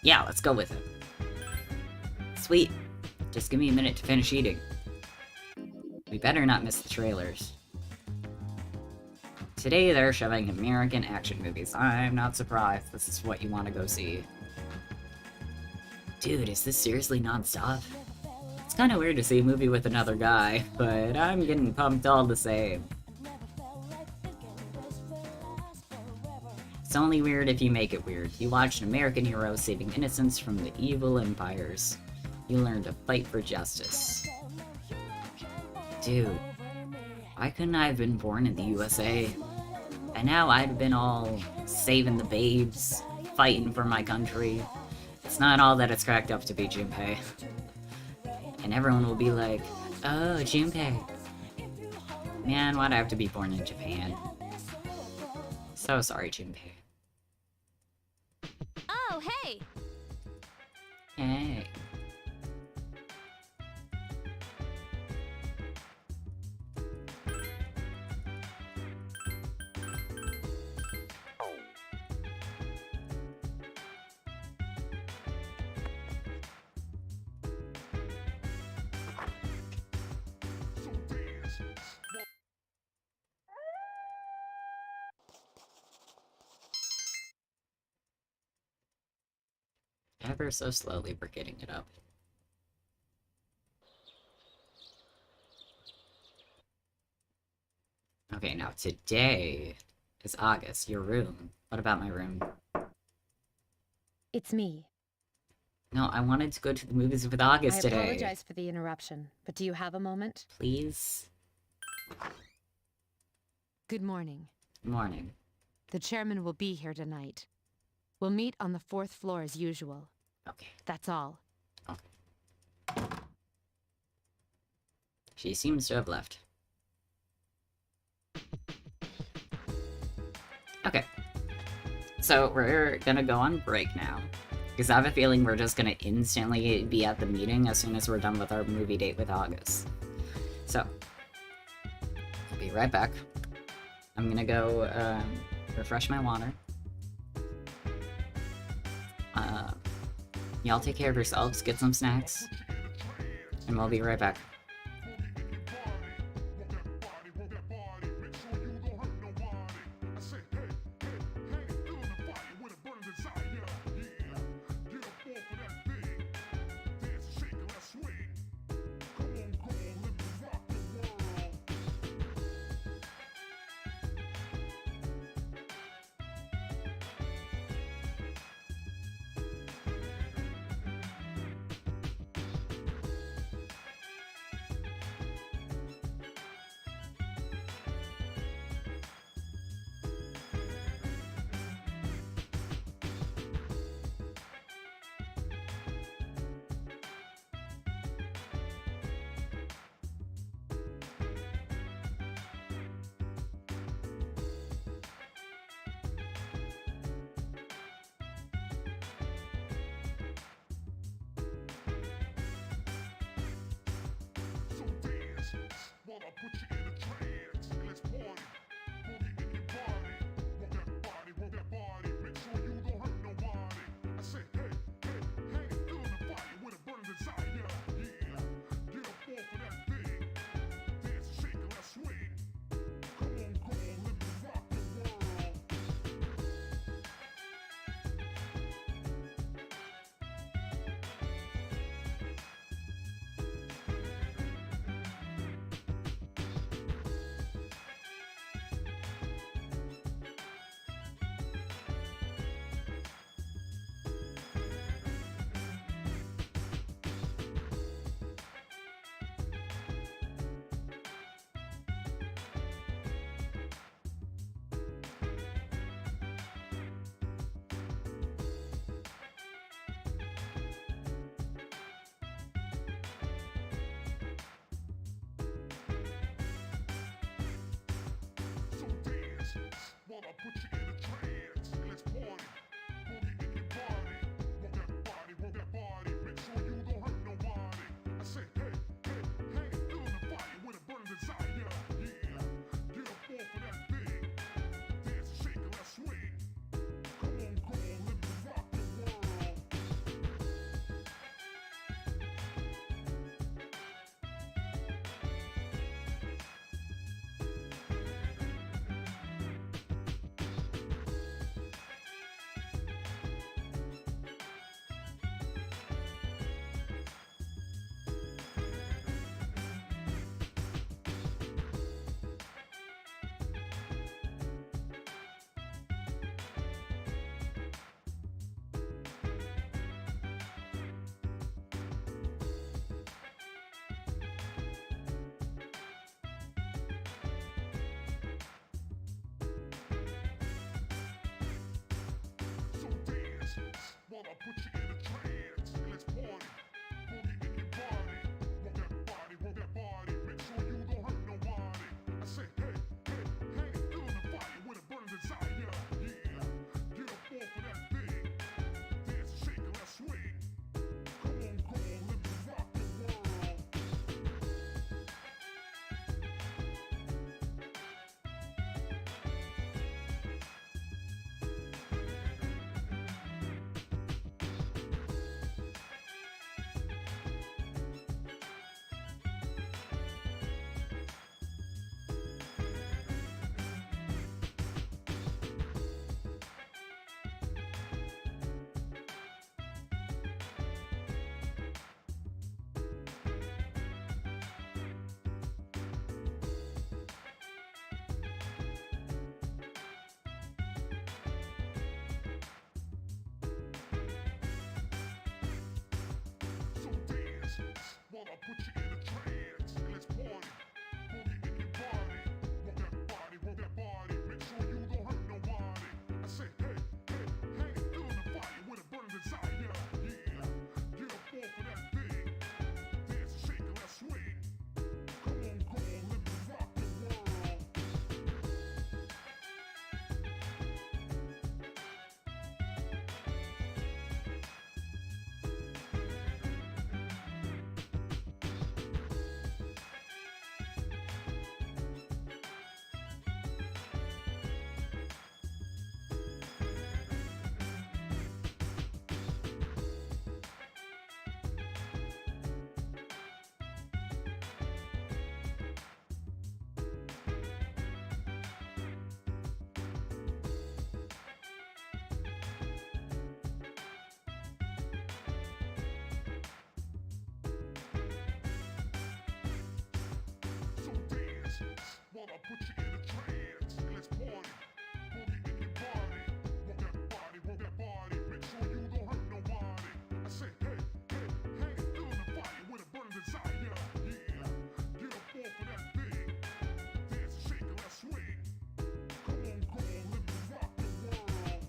Yeah, let's go with it. Sweet. Just give me a minute to finish eating. We better not miss the trailers. Today they're showing American action movies. I'm not surprised. This is what you want to go see. Dude, is this seriously non-stop? It's kind of weird to see a movie with another guy, but I'm getting pumped all the same. It's only weird if you make it weird. You watch an American hero saving innocents from the evil empires. You learn to fight for justice. Dude, why couldn't I have been born in the USA? And now I'd have been all saving the babes, fighting for my country. It's not all that it's cracked up to be, Junpei. And everyone will be like, oh, Junpei. Man, why'd I have to be born in Japan? So sorry, Junpei. Oh, hey! Hey. Ever so slowly, we're getting it up. Okay, now today is August. Your room. What about my room? It's me. No, I wanted to go to the movies with August today. I apologize for the interruption, but do you have a moment? Please? Good morning. Morning. The chairman will be here tonight. We'll meet on the 4th floor as usual. Okay. That's all. Okay. She seems to have left. Okay. So we're gonna go on break now. Because I have a feeling we're just gonna instantly be at the meeting as soon as we're done with our movie date with August. So, I'll be right back. I'm gonna go refresh my water. Y'all take care of yourselves, get some snacks, and we'll be right back. put you in a trance. Let's party. Boogie in your body. Roll that body, roll that body. Make sure you don't hurt nobody. I say, hey, hey, hey, feeling the fire with a burning desire. Yeah, get up off of that thing. Dance and shake and let's swing. Come on, let me rock the world. So dance while I put you in a trance. Let's party. Boogie in your body. Roll that body, roll that body. Make sure you don't hurt nobody. I say, hey, hey, hey, feeling the fire with a burning desire. Yeah, get up off of that thing. Dance and shake and let's swing. Come on, let me rock the world. So dance while I put you in a trance. Let's party. Boogie in your body. Roll that body, roll that body. Make sure you don't hurt nobody. I say, hey, hey, hey, feeling the fire with a burning desire. Yeah, get up off of that thing. Dance and shake and let's swing. Come on, let me rock the world. So dance while I put you in a trance. Let's party. Boogie in your body. Roll that body, roll that body. Make sure you don't hurt nobody. I say, hey, hey, hey, feeling the fire with a burning desire. Yeah, get up off of that thing. Dance and shake and let's swing. Come on, let me rock the world. So dance while I put you in a trance. Let's party. Boogie in your body. Roll that body, roll that body. Make sure you don't hurt nobody. I say, hey, hey, hey, feeling the fire with a burning desire. Yeah, get up off of that thing. Dance and shake and let's swing. Come on, let me rock the world.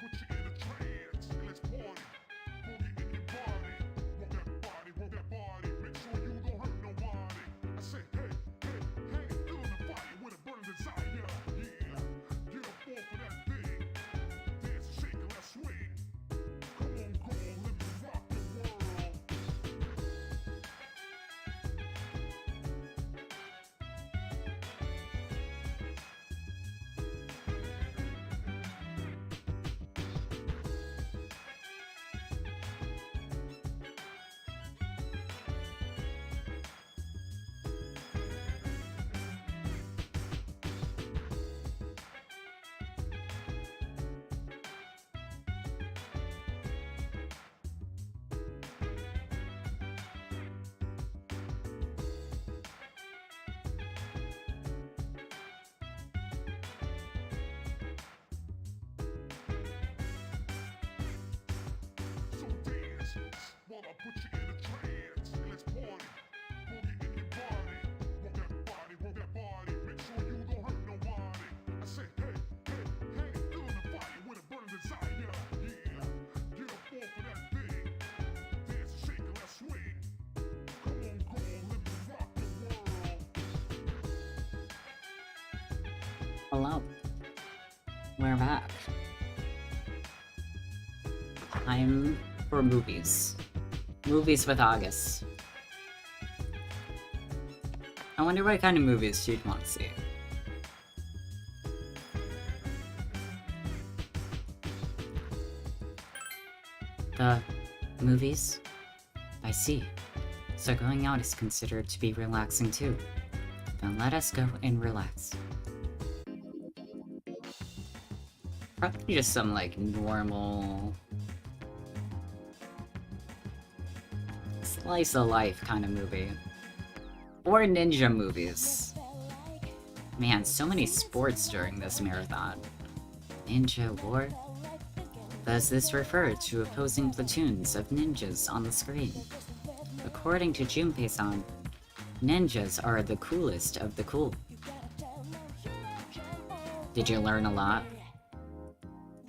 put you in a trance and let's party. Put me in your body. Work that body, work that body. Make sure you don't hurt nobody. I say, hey, hey, hey, feeling the fire with a burning desire. Yeah, get up off of that thing. Dance and shake and let's swing. Come on, girl, let me rock the world. So dance while I put you in a trance and let's party. Put me in your body. Work that body, make sure you don't hurt nobody. I say, hey, hey, hey, feeling the fire with a burning desire. Yeah, get up off of that thing. Dance and shake and let's swing. Come on, girl, let me rock the world. Hello. We're back. Time for movies. Movies with August. I wonder what kind of movies she'd want to see. The movies? I see. So going out is considered to be relaxing too. Then let us go and relax. Probably just some, like, normal slice of life kind of movie. Or ninja movies. Man, so many sports during this marathon. Ninja war? Does this refer to opposing platoons of ninjas on the screen? According to Junpei-san, ninjas are the coolest of the cool. Did you learn a lot?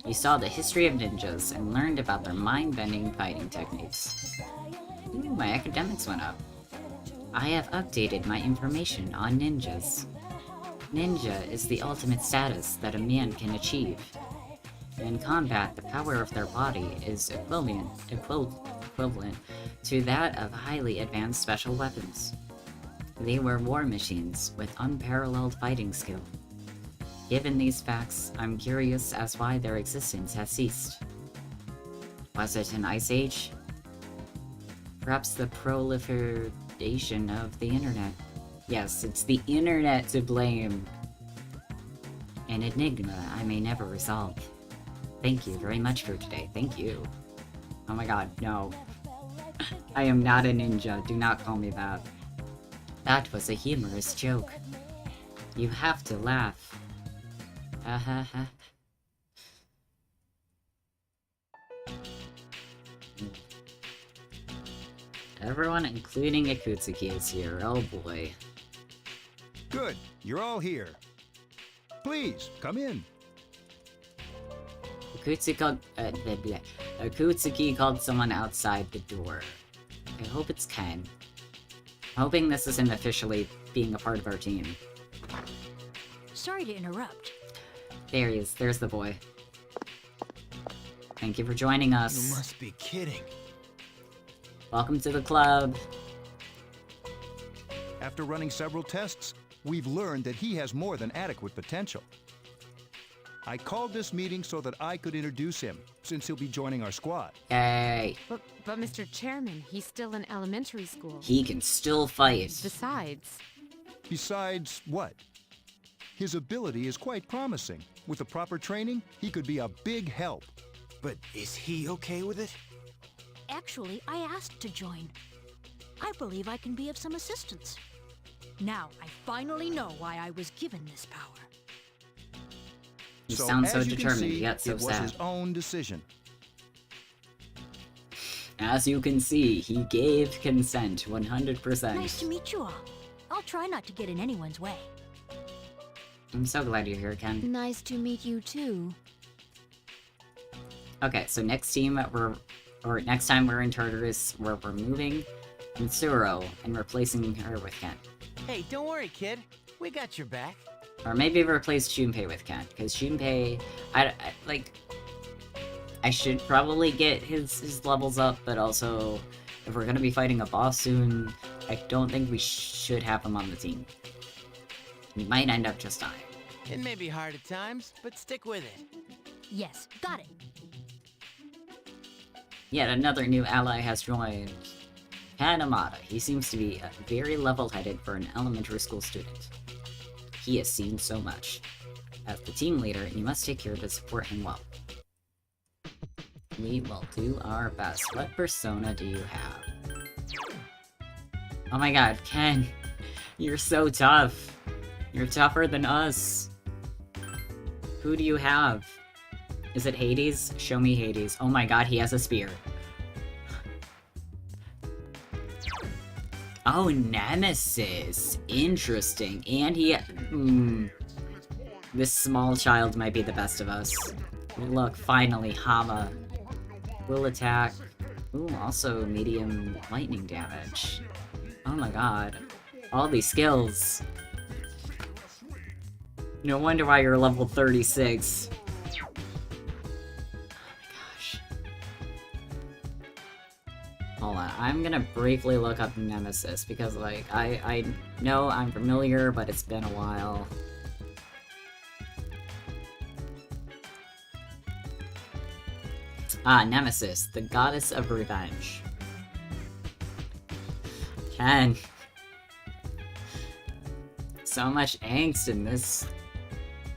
You saw the history of ninjas and learned about their mind-bending fighting techniques. Ooh, my academics went up. I have updated my information on ninjas. Ninja is the ultimate status that a man can achieve. In combat, the power of their body is equivalent to that of highly advanced special weapons. They were war machines with unparalleled fighting skill. Given these facts, I'm curious as why their existence has ceased. Was it an ice age? Perhaps the proliferation of the internet. Yes, it's the internet to blame. An enigma I may never resolve. Thank you very much for today. Thank you. Oh my god, no. I am not a ninja. Do not call me that. That was a humorous joke. You have to laugh. Ha ha ha. Everyone, including Akutsuki, is here. Oh boy. Good, you're all here. Please, come in. Akutsuki called someone outside the door. I hope it's Ken. I'm hoping this isn't officially being a part of our team. Sorry to interrupt. There he is. There's the boy. Thank you for joining You us. must be kidding. Welcome to the club. After running several tests, we've learned that he has more than adequate potential. I called this meeting so that I could introduce him, since he'll be joining our squad. Yay. But Mr. Chairman, he's still in elementary school. He can still fight. Besides, Besides what? His ability is quite promising. With the proper training, he could be a big help. But is he okay with it? Actually, I asked to join. I believe I can be of some assistance. Now, I finally know why I was given this power. You sound so as you can determined, see, yet so it was sad. his own decision. As you can see, he gave consent 100%. Nice to meet you all. I'll try not to get in anyone's way. I'm so glad you're here, Ken. Nice to meet you too. Okay, so next time we're in Tartarus, we're removing Mitsuro and replacing her with Ken. Hey, don't worry, kid. We got your back. Or maybe replace Junpei with Ken, because Junpei, I should probably get his levels up, but also, if we're gonna be fighting a boss soon, I don't think we should have him on the team. He might end up just dying. It may be hard at times, but stick with it. Yes, got it. Yet another new ally has joined. Hanamada. He seems to be very level-headed for an elementary school student. He has seen so much. As the team leader, you must take care to support him well. We will do our best. What persona do you have? Oh my god, Ken! You're so tough! You're tougher than us! Who do you have? Is it Hades? Show me Hades. Oh my god, he has a spear. Oh, Nemesis! Interesting. And he... This small child might be the best of us. Look, finally, Hama. Will attack. Ooh, also medium lightning damage. Oh my god. All these skills. No wonder why you're level 36. Oh my gosh. Hold on, I'm gonna briefly look up Nemesis, because, like, I know I'm familiar, but it's been a while. Ah, Nemesis, the goddess of revenge. Ken. So much angst in this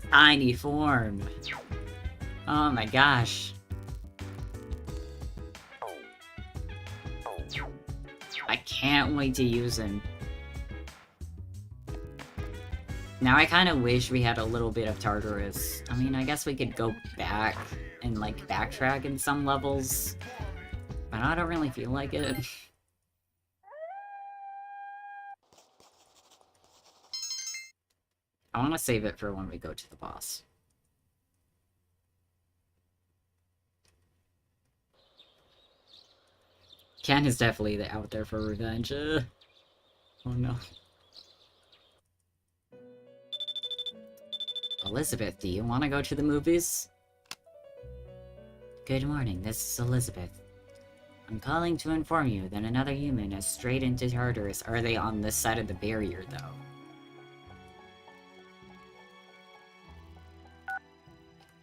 tiny form. Oh my gosh. I can't wait to use him. Now I kind of wish we had a little bit of Tartarus. I mean, I guess we could go back and, like, backtrack in some levels, but I don't really feel like it. I want to save it for when we go to the boss. Ken is definitely out there for revenge. Oh no. Elizabeth, do you want to go to the movies? Good morning, this is Elizabeth. I'm calling to inform you that another human has strayed into Tartarus. Are they on this side of the barrier, though?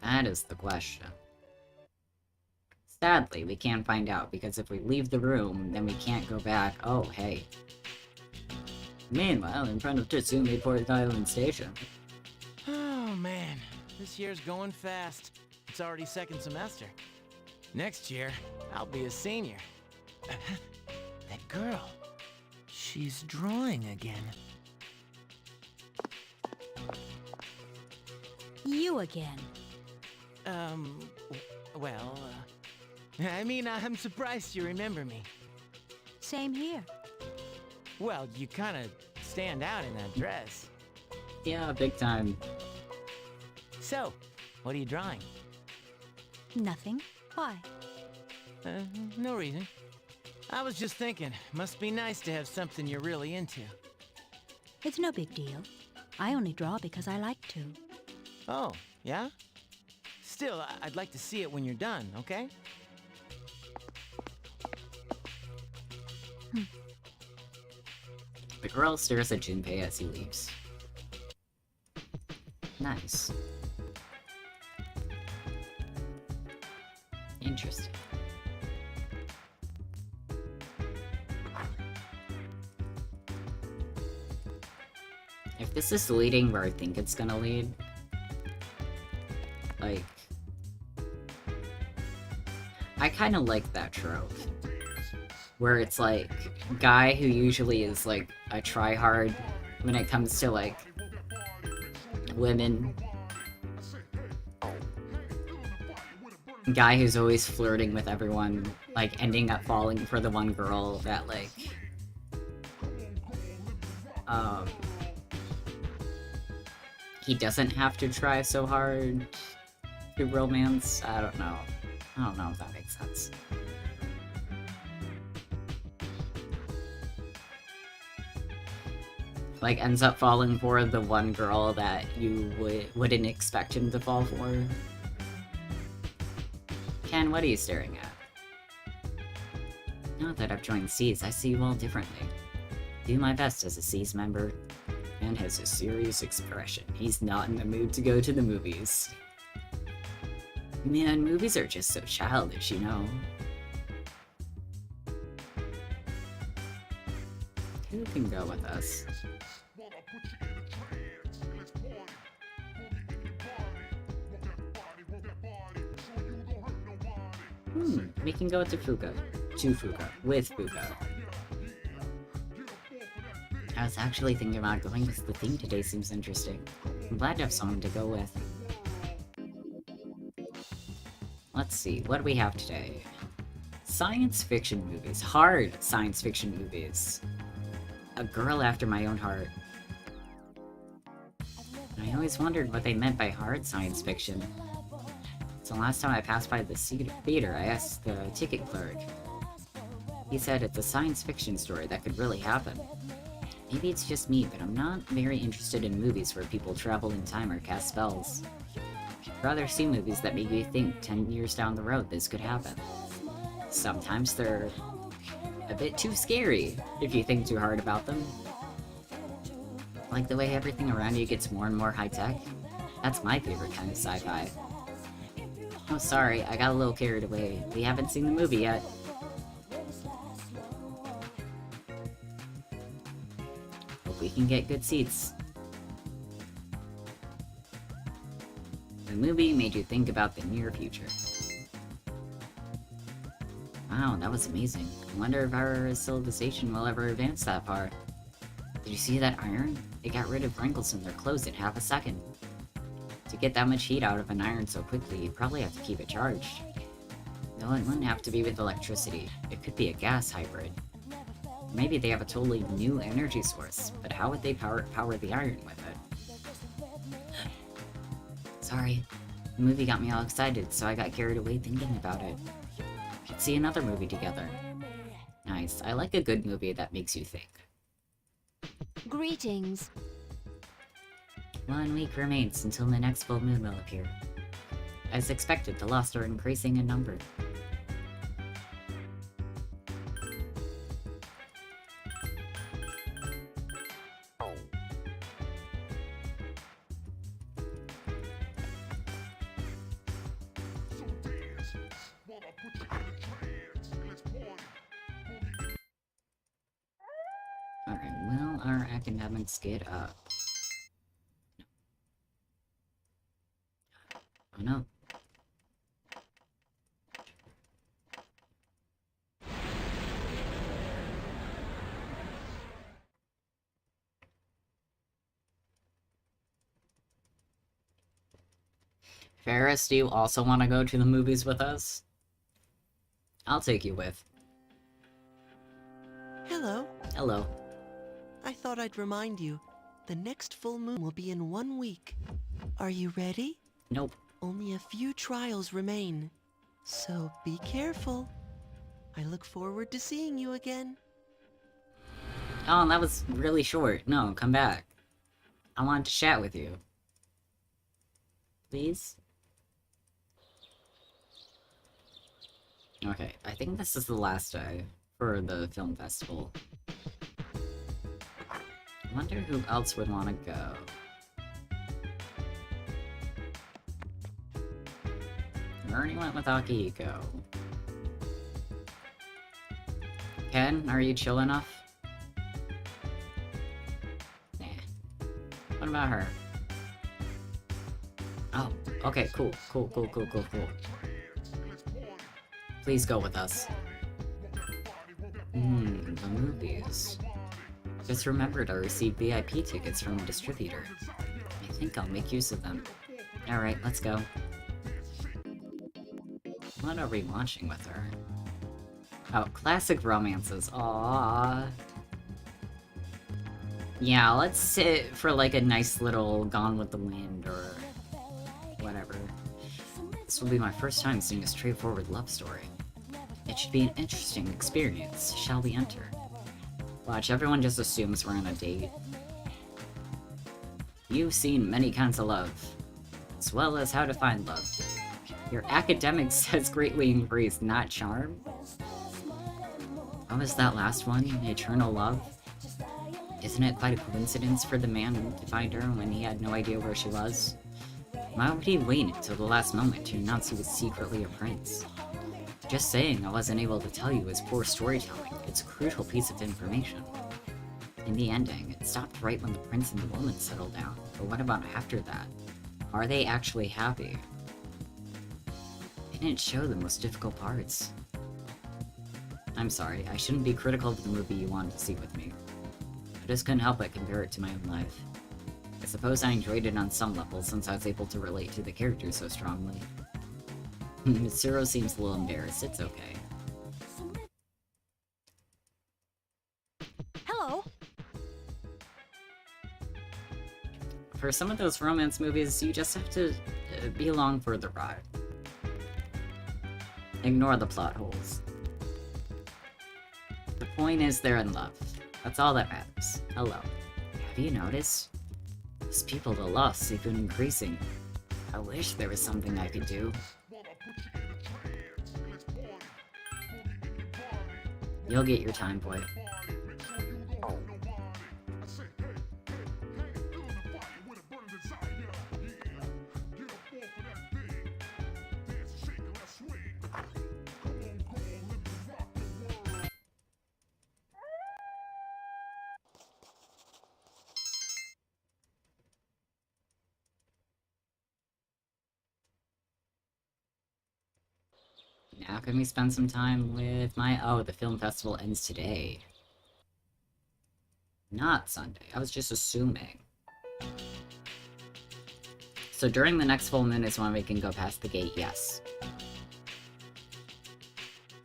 That is the question. Sadly, we can't find out, because if we leave the room, then we can't go back. Oh, hey. Meanwhile, in front of Tsutsumi Port Island Station. Oh man, this year's going fast. It's already second semester. Next year, I'll be a senior. That girl, she's drawing again. You again. Well, I mean, I'm surprised you remember me. Same here. Well, you kind of stand out in that dress. Yeah, big time. So, what are you drawing? Nothing. Why? No reason. I was just thinking, must be nice to have something you're really into. It's no big deal. I only draw because I like to. Oh, yeah? Still, I'd like to see it when you're done, okay? The girl stares at Junpei as he leaves. Nice. Interesting. If this is leading where I think it's gonna lead, like, I kind of like that trope. Where it's like, guy who usually is like a tryhard when it comes to like women. Guy who's always flirting with everyone, like ending up falling for the one girl that like he doesn't have to try so hard to romance. I don't know. I don't know if that makes sense. Like, ends up falling for the one girl that you wouldn't expect him to fall for. Ken, what are you staring at? Now that I've joined C's, I see you all differently. Do my best as a C's member. And has a serious expression. He's not in the mood to go to the movies. Man, movies are just so childish, you know? Who can go with us? We can go to Fuka. To Fuka. With Fuka. I was actually thinking about going because the theme today seems interesting. I'm glad to have someone to go with. Let's see, what do we have today? Science fiction movies. Hard science fiction movies. A girl after my own heart. I always wondered what they meant by hard science fiction. So last time I passed by the theater, I asked the ticket clerk. He said it's a science fiction story that could really happen. Maybe it's just me, but I'm not very interested in movies where people travel in time or cast spells. I'd rather see movies that make you think 10 years down the road this could happen. Sometimes they're a bit too scary if you think too hard about them. Like the way everything around you gets more and more high-tech. That's my favorite kind of sci-fi. Oh, sorry, I got a little carried away. We haven't seen the movie yet. Hope we can get good seats. The movie made you think about the near future. Wow, that was amazing. I wonder if our civilization will ever advance that far. Did you see that iron? It got rid of wrinkles in their clothes in half a second. To get that much heat out of an iron so quickly, you probably have to keep it charged. No, it wouldn't have to be with electricity. It could be a gas hybrid. Maybe they have a totally new energy source, but how would they power the iron with it? Sorry. The movie got me all excited, so I got carried away thinking about it. Should see another movie together. Nice. I like a good movie that makes you think. Greetings. 1 week remains until the next full moon will appear. As expected, the lost are increasing in number. Alright, will our academics get up? Oh no. Ferris, do you also want to go to the movies with us? I'll take you with. Hello. Hello. I thought I'd remind you, the next full moon will be in 1 week. Are you ready? Nope. Only a few trials remain, so be careful. I look forward to seeing you again. Oh, that was really short. No, come back. I wanted to chat with you. Please? Okay, I think this is the last day for the film festival. I wonder who else would want to go. We already went with Akihiko. Ken, are you chill enough? Nah. What about her? Oh, okay, cool. Cool. Please go with us. The movies. Just remembered I received VIP tickets from a distributor. I think I'll make use of them. Alright, let's go. What are we watching with her? Oh, classic romances. Aww. Yeah, let's sit for like a nice little Gone with the Wind or whatever. This will be my first time seeing a straightforward love story. It should be an interesting experience. Shall we enter? Watch, everyone just assumes we're on a date. You've seen many kinds of love, as well as how to find love. Your academics has greatly increased, not charm. What was that last one? Eternal love? Isn't it quite a coincidence for the man to find her when he had no idea where she was? Why would he wait until the last moment to announce he was secretly a prince? Just saying I wasn't able to tell you is poor storytelling. It's a crucial piece of information. In the ending, it stopped right when the prince and the woman settled down. But what about after that? Are they actually happy? It didn't show the most difficult parts. I'm sorry, I shouldn't be critical of the movie you wanted to see with me. I just couldn't help but compare it to my own life. I suppose I enjoyed it on some level since I was able to relate to the characters so strongly. Mitsuru seems a little embarrassed, it's okay. Hello. For some of those romance movies, you just have to be along for the ride. Ignore the plot holes. The point is they're in love. That's all that matters. Hello. Have you noticed? Those people to love seem increasing. I wish there was something I could do. You'll get your time, boy. Now can we spend some time with my... Oh, the film festival ends today. Not Sunday. I was just assuming. So during the next full moon is when we can go past the gate, yes.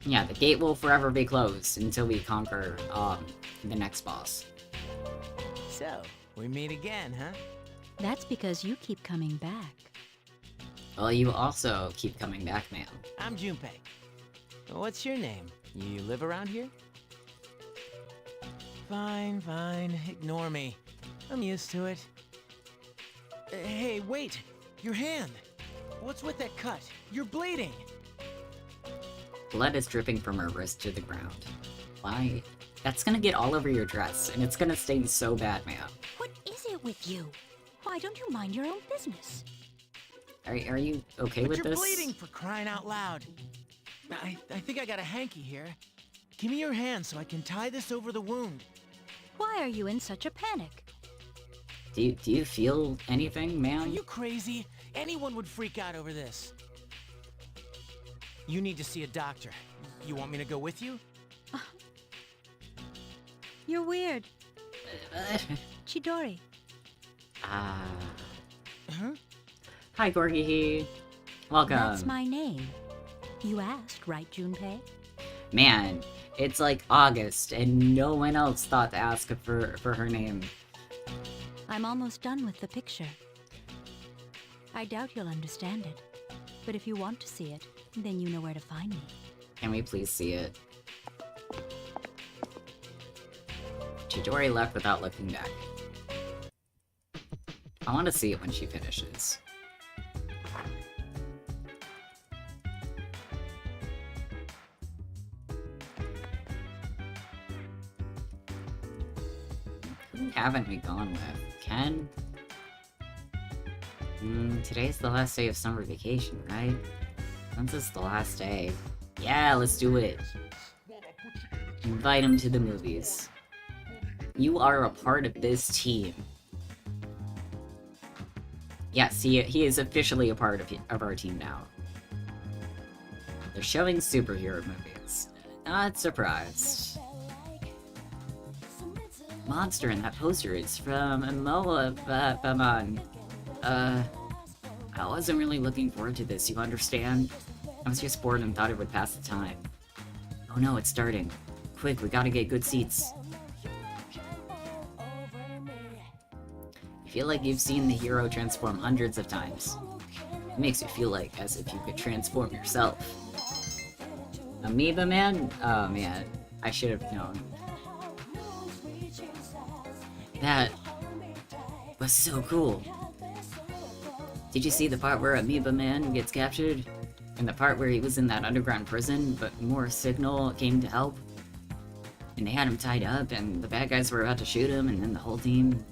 Yeah, the gate will forever be closed until we conquer, the next boss. So, we meet again, huh? That's because you keep coming back. Well, you also keep coming back, ma'am. I'm Junpei. What's your name? You live around here? Fine, fine. Ignore me. I'm used to it. Hey, wait! Your hand! What's with that cut? You're bleeding! Blood is dripping from her wrist to the ground. Why? That's gonna get all over your dress, and it's gonna stain so bad, ma'am. What is it with you? Why don't you mind your own business? Are you okay But with you're this? bleeding, for crying out loud! I think I got a hanky here. Give me your hand so I can tie this over the wound. Why are you in such a panic? Do you feel anything, Are ma'am? you crazy? Anyone would freak out over this. You need to see a doctor. You want me to go with you? You're weird. Chidori. Ah. Huh? Hi, Gorgie. Welcome. That's my name. You asked, right, Junpei? Man, it's like August, and no one else thought to ask for her name. I'm almost done with the picture. I doubt you'll understand it. But if you want to see it, then you know where to find me. Can we please see it? Chidori left without looking back. I want to see it when she finishes. Who haven't we gone with? Ken? Today's the last day of summer vacation, right? When's this the last day? Yeah, let's do it. Invite him to the movies. You are a part of this team. Yes, he is officially a part of our team now. They're showing superhero movies. Not surprised. Monster in that poster is from Moa Baman. I wasn't really looking forward to this, you understand? I was just bored and thought it would pass the time. Oh no, it's starting. Quick, we gotta get good seats. I feel like you've seen the hero transform hundreds of times. It makes you feel like as if you could transform yourself. Amoeba Man? Oh man, I should have known. That was so cool. Did you see the part where Amoeba Man gets captured? And the part where he was in that underground prison, but more Signal came to help? And they had him tied up, and the bad guys were about to shoot him, and then the whole team...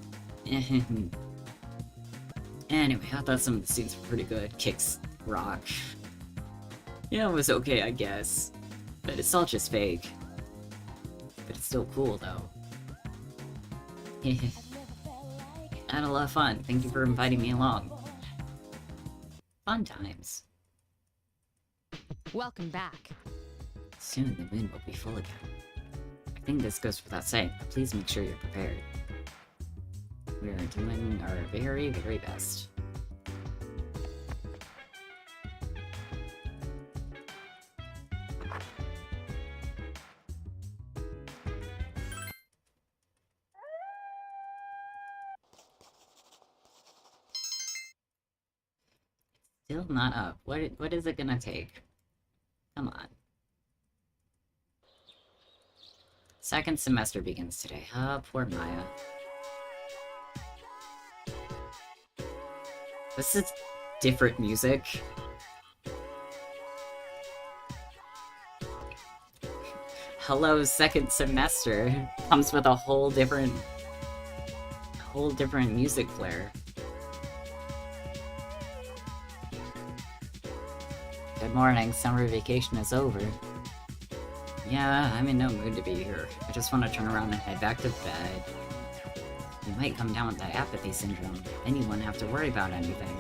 Anyway, I thought some of the scenes were pretty good. Kicks rock. Yeah, it was okay, I guess. But it's all just fake. But it's still cool, though. I had a lot of fun. Thank you for inviting me along. Fun times. Welcome back. Soon the moon will be full again. I think this goes without saying, but please make sure you're prepared. We are doing our very, very best. Still not up. What is it gonna take? Come on. Second semester begins today. Ah, poor Maya. This is different music. Hello, second semester comes with a whole different music flair. Good morning, summer vacation is over. Yeah, I'm in no mood to be here. I just want to turn around and head back to bed. You might come down with that apathy syndrome, then you won't have to worry about anything.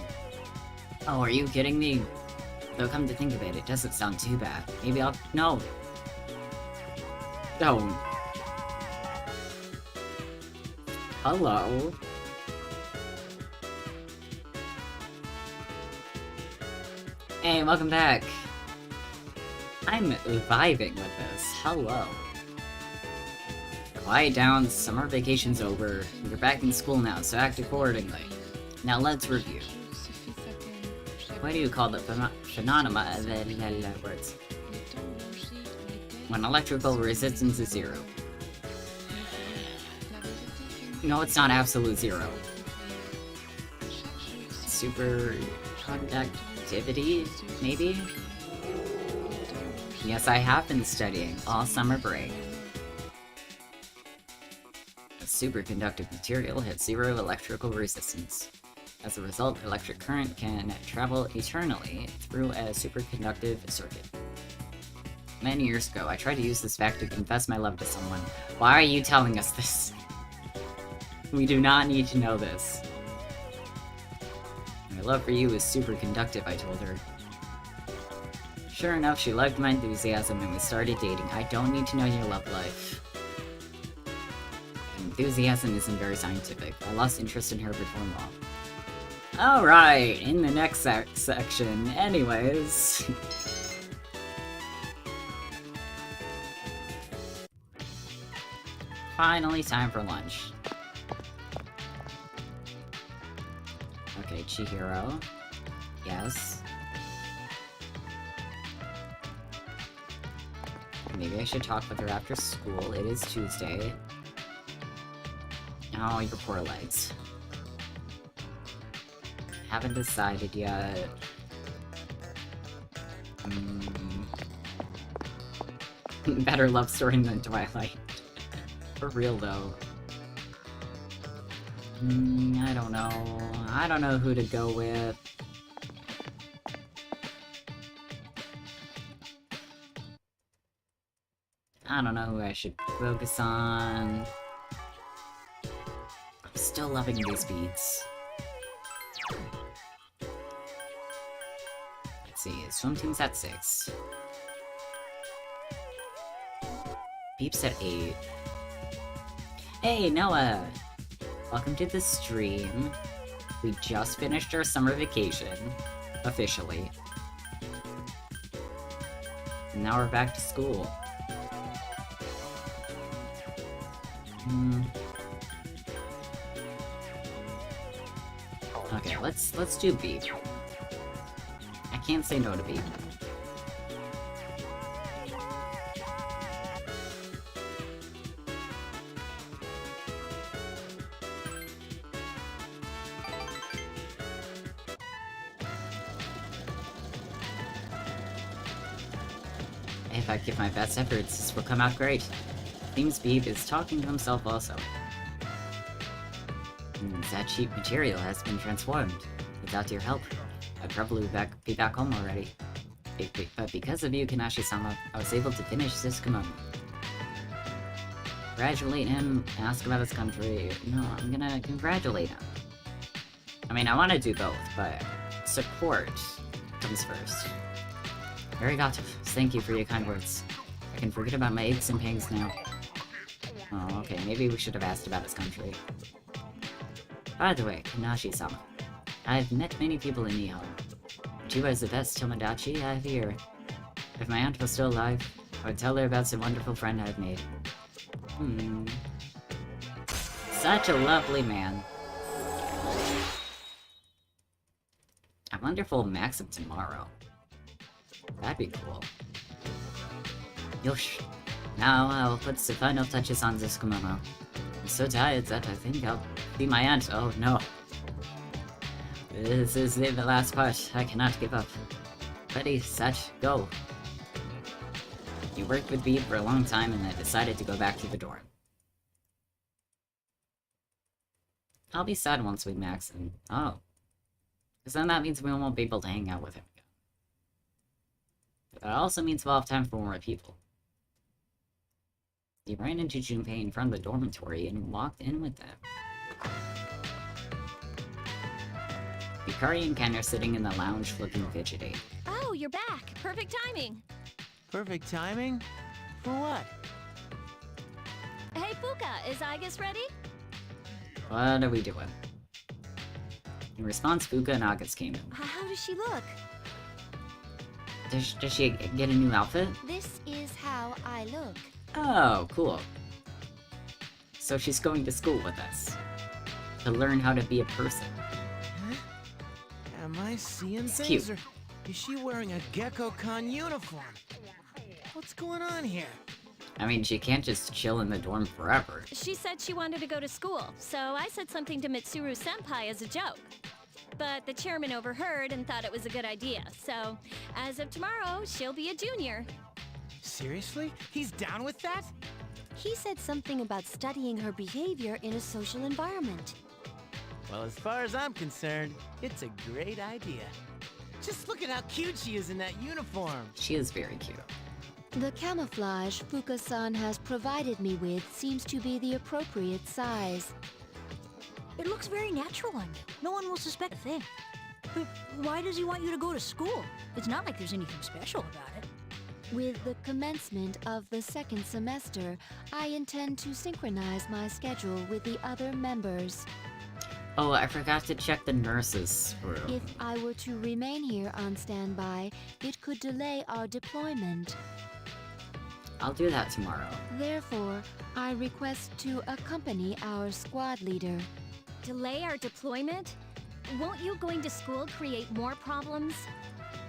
Oh, are you kidding me? Though come to think of it, it doesn't sound too bad. Maybe I'll... No! Don't. Hello? Hey, welcome back! I'm vibing with this. Hello. Quiet down, summer vacation's over. You're back in school now, so act accordingly. Now let's review. What do you call the phenomena of words? When electrical resistance is 0. No, it's not absolute 0. Superconductivity, maybe? Yes, I have been studying all summer break. A superconductive material has 0 electrical resistance. As a result, electric current can travel eternally through a superconductive circuit. Many years ago, I tried to use this fact to confess my love to someone. Why are you telling us this? We do not need to know this. My love for you is superconductive, I told her. Sure enough, she liked my enthusiasm and we started dating. I don't need to know your love life. Enthusiasm isn't very scientific. I lost interest in her before long. Alright, in the next section. Anyways. Finally time for lunch. Okay, Chihiro. Yes. Maybe I should talk with her after school. It is Tuesday. Oh, your poor legs. Haven't decided yet. Better love story than Twilight. For real, though. I don't know. I don't know who to go with. I don't know who I should focus on. I'm still loving these beats. Let's see, swim team's at 6. Beep's at 8. Hey, Noah! Welcome to the stream. We just finished our summer vacation. Officially. And now we're back to school. Okay, let's do beep. can't say no to beef. If I give my best efforts, this will come out great. Seems Beeb is talking to himself also. That cheap material has been transformed. Without your help, I'd probably be back home already. But because of you, Kanashi-sama, I was able to finish this kimono. Congratulate him, ask about his country. No, I'm gonna congratulate him. I mean, I want to do both, but support comes first. Arigato. Thank you for your kind words. I can forget about my aches and pains now. Oh, okay, maybe we should have asked about his country. By the way, Kanashi-sama, I've met many people in Nihon. But you are the best Tomodachi I have here. If my aunt was still alive, I would tell her about some wonderful friend I've made. Such a lovely man. I wonder if we'll max him tomorrow. That'd be cool. Yosh. Now I'll put the final touches on this kimono. I'm so tired that I think I'll see my aunt. Oh no. This is the last part. I cannot give up. Ready, set, go. You worked with Beeb for a long time and I decided to go back to the dorm. I'll be sad once we max him. Oh. Because then that means we won't be able to hang out with him again. But that also means we'll have time for more people. He ran into Junpei in front of the dormitory and walked in with them. Yukari and Ken are sitting in the lounge looking fidgety. Oh, you're back. Perfect timing. Perfect timing? For what? Hey, Fuka, is Aigis ready? What are we doing? In response, Fuka and August came in. How does she look? Does she get a new outfit? This is how I look. Oh, cool. So she's going to school with us. To learn how to be a person. Huh? Am I seeing It's things? cute. Or is she wearing a Gecko-con uniform? What's going on here? I mean, she can't just chill in the dorm forever. She said she wanted to go to school, so I said something to Mitsuru-senpai as a joke. But the chairman overheard and thought it was a good idea, so as of tomorrow, she'll be a junior. Seriously? He's down with that? He said something about studying her behavior in a social environment. Well, as far as I'm concerned, it's a great idea. Just look at how cute she is in that uniform. She is very cute. The camouflage Fuka-san has provided me with seems to be the appropriate size. It looks very natural on you. No one will suspect a thing. But why does he want you to go to school? It's not like there's anything special about it. With the commencement of the second semester, I intend to synchronize my schedule with the other members. Oh, I forgot to check the nurses' room. If I were to remain here on standby, it could delay our deployment. I'll do that tomorrow. Therefore, I request to accompany our squad leader. Delay our deployment? Won't you going to school create more problems?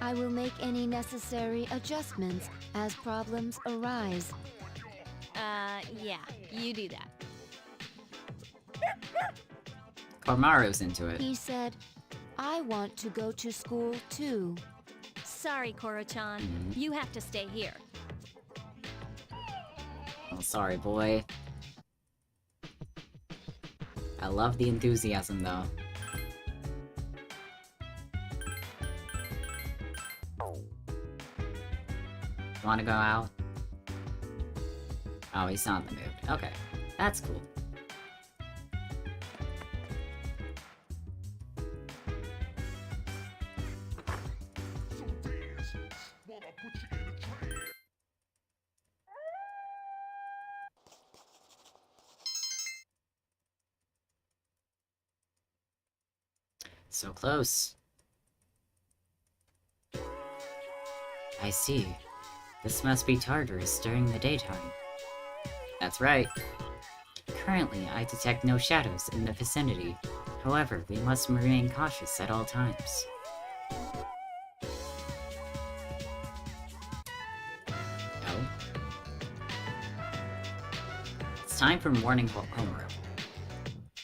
I will make any necessary adjustments as problems arise. Yeah, you do that. Kormaru's into it. He said, I want to go to school too. Sorry, Koro-chan. You have to stay here. Oh, sorry, boy. I love the enthusiasm, though. Wanna go out? Oh, he's not in the mood. Okay, that's cool. So close. I see. This must be Tartarus during the daytime. That's right. Currently, I detect no shadows in the vicinity. However, we must remain cautious at all times. time for morning homeroom.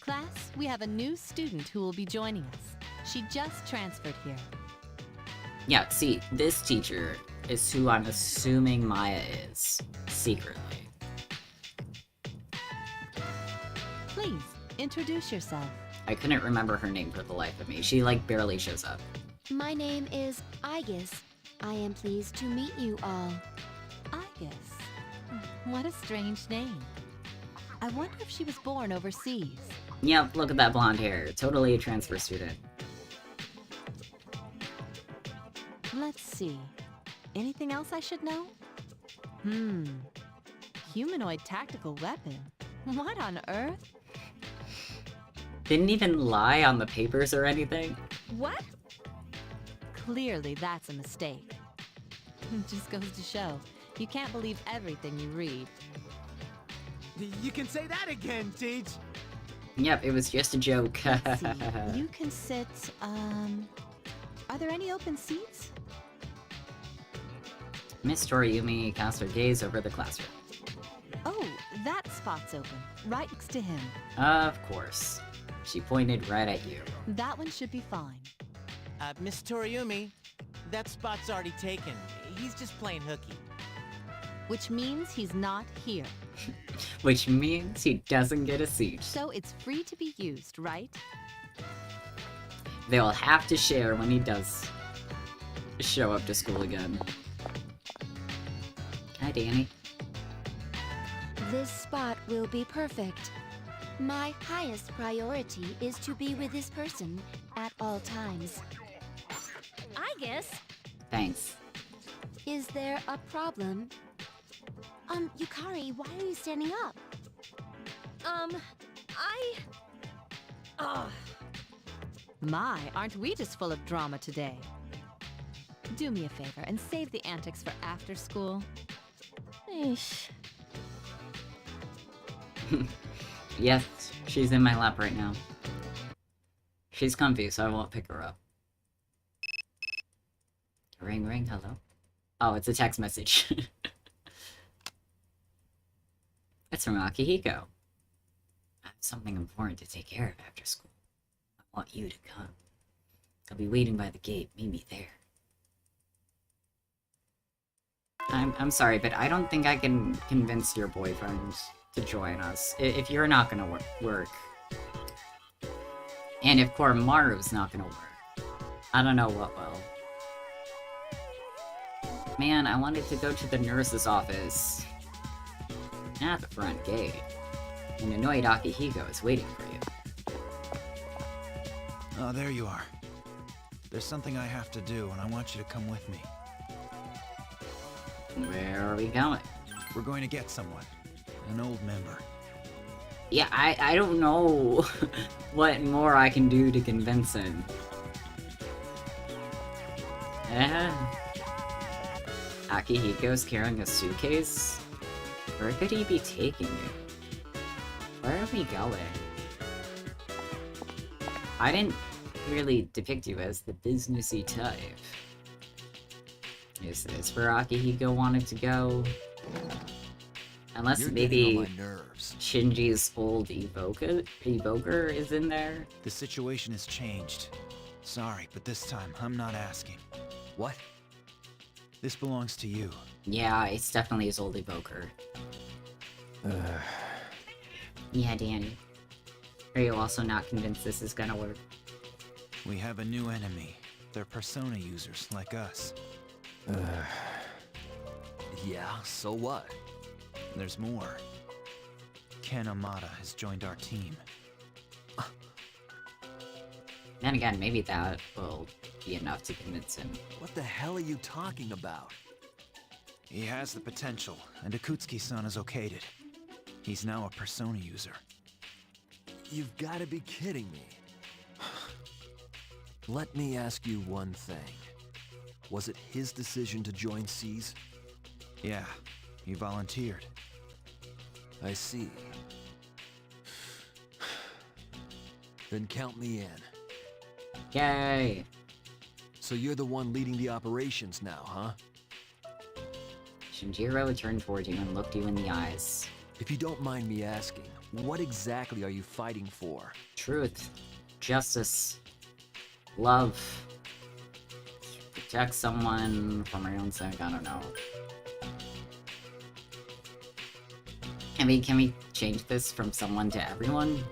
Class, we have a new student who will be joining us. She just transferred here. Yeah, see, this teacher is who I'm assuming Maya is, secretly. Please, introduce yourself. I couldn't remember her name for the life of me. She, like, barely shows up. My name is Aegis. I am pleased to meet you all. Aegis. What a strange name. I wonder if she was born overseas. Yep, look at that blonde hair. Totally a transfer student. Let's see. Anything else I should know? Humanoid tactical weapon. What on earth? Didn't even lie on the papers or anything. What? Clearly that's a mistake. Just goes to show, you can't believe everything you read. You can say that again, Teach. Yep, it was just a joke. Let's see. You can sit, are there any open seats? Miss Toriumi cast her gaze over the classroom. Oh, that spot's open, right next to him. Of course. She pointed right at you. That one should be fine. Miss Toriumi, that spot's already taken. He's just playing hooky. Which means he's not here. Which means he doesn't get a seat. So it's free to be used, right? They'll have to share when he does show up to school again. Hi, Danny. This spot will be perfect. My highest priority is to be with this person at all times. I guess. Thanks. Is there a problem? Yukari, why are you standing up? My, aren't we just full of drama today? Do me a favor and save the antics for after school. Eesh. Yes, she's in my lap right now. She's comfy, so I won't pick her up. Ring, ring, hello? Oh, it's a text message. It's from Akihiko. I have something important to take care of after school. I want you to come. I'll be waiting by the gate. Meet me there. I'm sorry, but I don't think I can convince your boyfriend to join us. If you're not gonna work. And if Koromaru's not gonna work. I don't know what will. Man, I wanted to go to the nurse's office. At the front gate. An annoyed Akihiko is waiting for you. Oh, there you are. There's something I have to do, and I want you to come with me. Where are we going? We're going to get someone. An old member. Yeah, I don't know what more I can do to convince him. Akihiko's carrying a suitcase? Where could he be taking you? Where are we going? I didn't really depict you as the businessy type. Is this where Akihiko wanted to go? Unless You're maybe getting on my nerves. Shinji's old evoker is in there? The situation has changed. Sorry, but this time, I'm not asking. What? This belongs to you. Yeah, it's definitely his old evoker. Yeah, Danny. Are you also not convinced this is gonna work? We have a new enemy. They're persona users like us. Yeah, so what? There's more. Ken Amada has joined our team. Then again, maybe that will be enough to convince him. What the hell are you talking about? He has the potential, and Akutsuki-san has okayed it. He's now a persona user. You've got to be kidding me. Let me ask you one thing. Was it his decision to join C's? Yeah, he volunteered. I see. Then count me in. Yay! So you're the one leading the operations now, huh? Shinjiro turned toward you and looked you in the eyes. If you don't mind me asking, what exactly are you fighting for? Truth. Justice. Love. Protect someone for my own sake, I don't know. Can we change this from someone to everyone?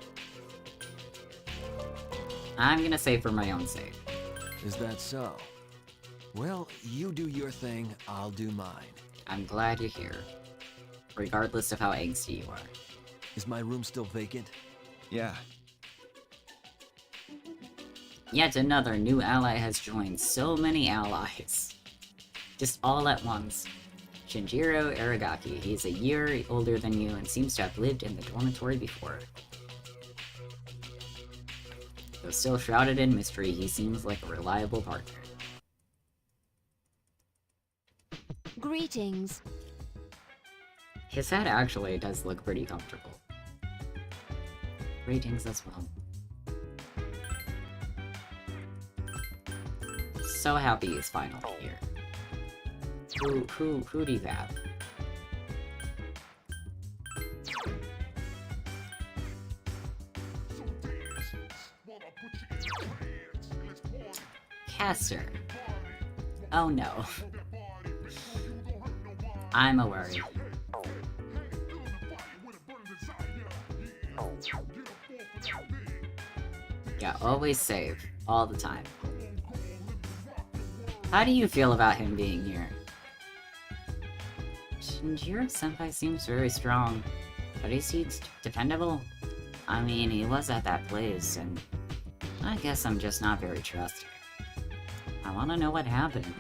I'm gonna say for my own sake. Is that so? Well, you do your thing, I'll do mine. I'm glad you're here. Regardless of how angsty you are. Is my room still vacant? Yeah. Yet another new ally has joined. So many allies. Just all at once. Shinjiro Aragaki. He's a year older than you and seems to have lived in the dormitory before. Though still shrouded in mystery, he seems like a reliable partner. Greetings. His head actually does look pretty comfortable. Ratings as well. So happy he's finally here. Who do you have? Caster. Oh no. I'm a worry. Yeah, always save. All the time. How do you feel about him being here? Shinjiro-senpai seems very strong, but is he dependable? I mean, he was at that place, and I guess I'm just not very trusting. I wanna know what happened.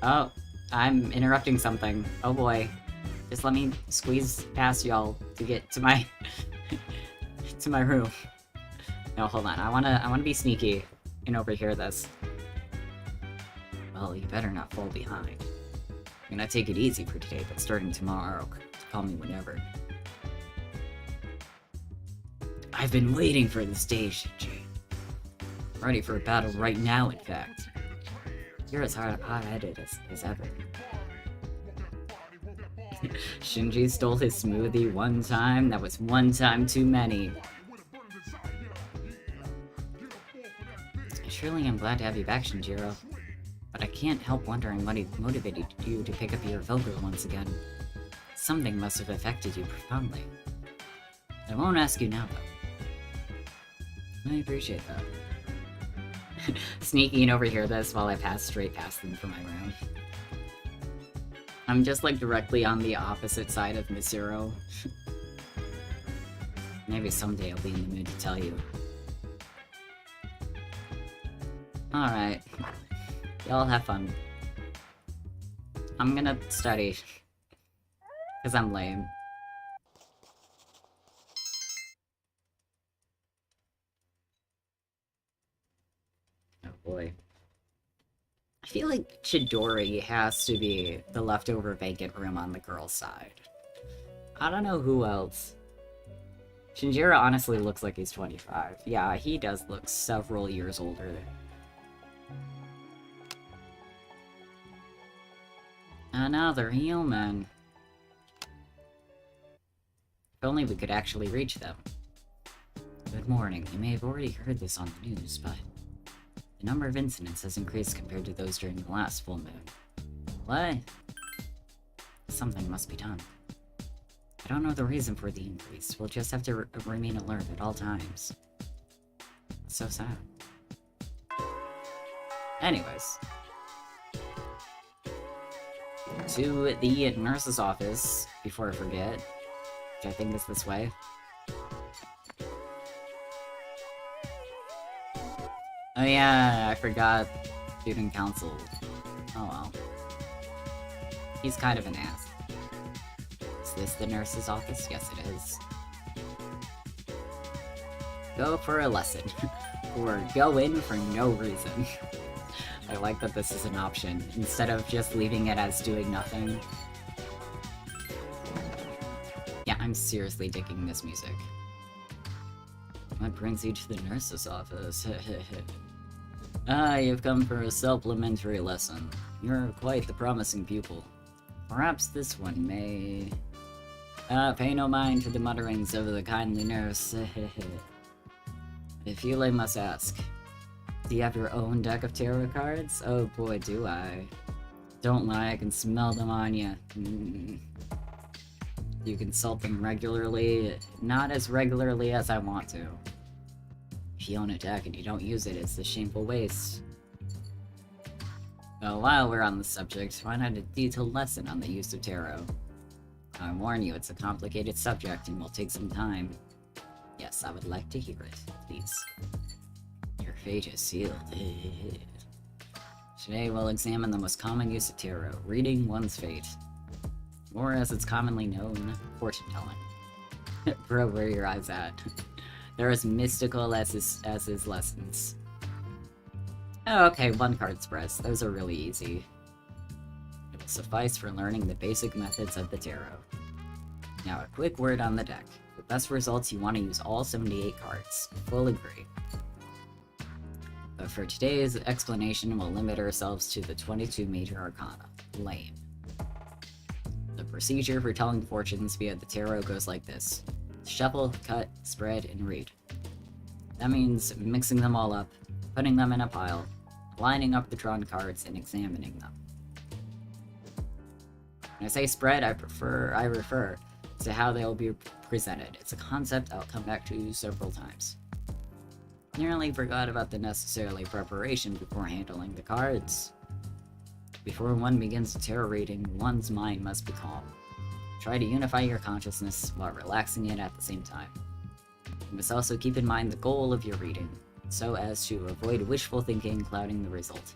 Oh, I'm interrupting something. Oh boy. Just let me squeeze past y'all to get to my to my room. No, hold on. I wanna be sneaky and overhear this. Well, you better not fall behind. I'm gonna take it easy for today, but starting tomorrow, call me whenever. I've been waiting for this day, Shinji. Ready for a battle right now, in fact. You're as hot-headed as ever. Shinji stole his smoothie one time. That was one time too many. I surely am glad to have you back, Shinjiro. But I can't help wondering what motivated you to pick up your Vulgar once again. Something must have affected you profoundly. I won't ask you now, though. I appreciate that. Sneaking over here this while I pass straight past them for my room. I'm just like directly on the opposite side of Mitsuru. Maybe someday I'll be in the mood to tell you. Alright. Y'all have fun. I'm gonna study. Cause I'm lame. Oh boy. I feel like Chidori has to be the leftover vacant room on the girl's side. I don't know who else. Shinjiro honestly looks like he's 25. Yeah, he does look several years older. Another human. If only we could actually reach them. Good morning. You may have already heard this on the news, but the number of incidents has increased compared to those during the last full moon. What? Something must be done. I don't know the reason for the increase. We'll just have to remain alert at all times. It's so sad. Anyways. To the nurse's office, before I forget. Which I think is this way. Oh yeah, I forgot student council. Oh well. He's kind of an ass. Is this the nurse's office? Yes, it is. Go for a lesson. Or go in for no reason. I like that this is an option, instead of just leaving it as doing nothing. Yeah, I'm seriously digging this music. What brings you to the nurse's office? Ah, you've come for a supplementary lesson. You're quite the promising pupil. Perhaps this one may... pay no mind to the mutterings of the kindly nurse. If you must ask, do you have your own deck of tarot cards? Oh boy, do I. Don't lie, I can smell them on you. You consult them regularly, not as regularly as I want to. If you own a deck and you don't use it, it's a shameful waste. Well, while we're on the subject, why not a detailed lesson on the use of tarot? I warn you, it's a complicated subject and will take some time. Yes, I would like to hear it, please. Your fate is sealed. Today we'll examine the most common use of tarot, reading one's fate. Or as it's commonly known, fortune-telling. Bro, where are your eyes at? They're as mystical as his lessons. Oh, okay, one card spreads. Those are really easy. It will suffice for learning the basic methods of the tarot. Now, a quick word on the deck. For best results, you want to use all 78 cards. Full agree. But for today's explanation, we'll limit ourselves to the 22 major arcana. Lame. The procedure for telling fortunes via the tarot goes like this. Shuffle, cut, spread, and read. That means mixing them all up, putting them in a pile, lining up the drawn cards, and examining them. When I say spread, I refer to how they will be presented. It's a concept I'll come back to several times. Nearly forgot about the necessary preparation before handling the cards. Before one begins a tarot reading, one's mind must be calm. Try to unify your consciousness while relaxing it at the same time. You must also keep in mind the goal of your reading, so as to avoid wishful thinking clouding the result.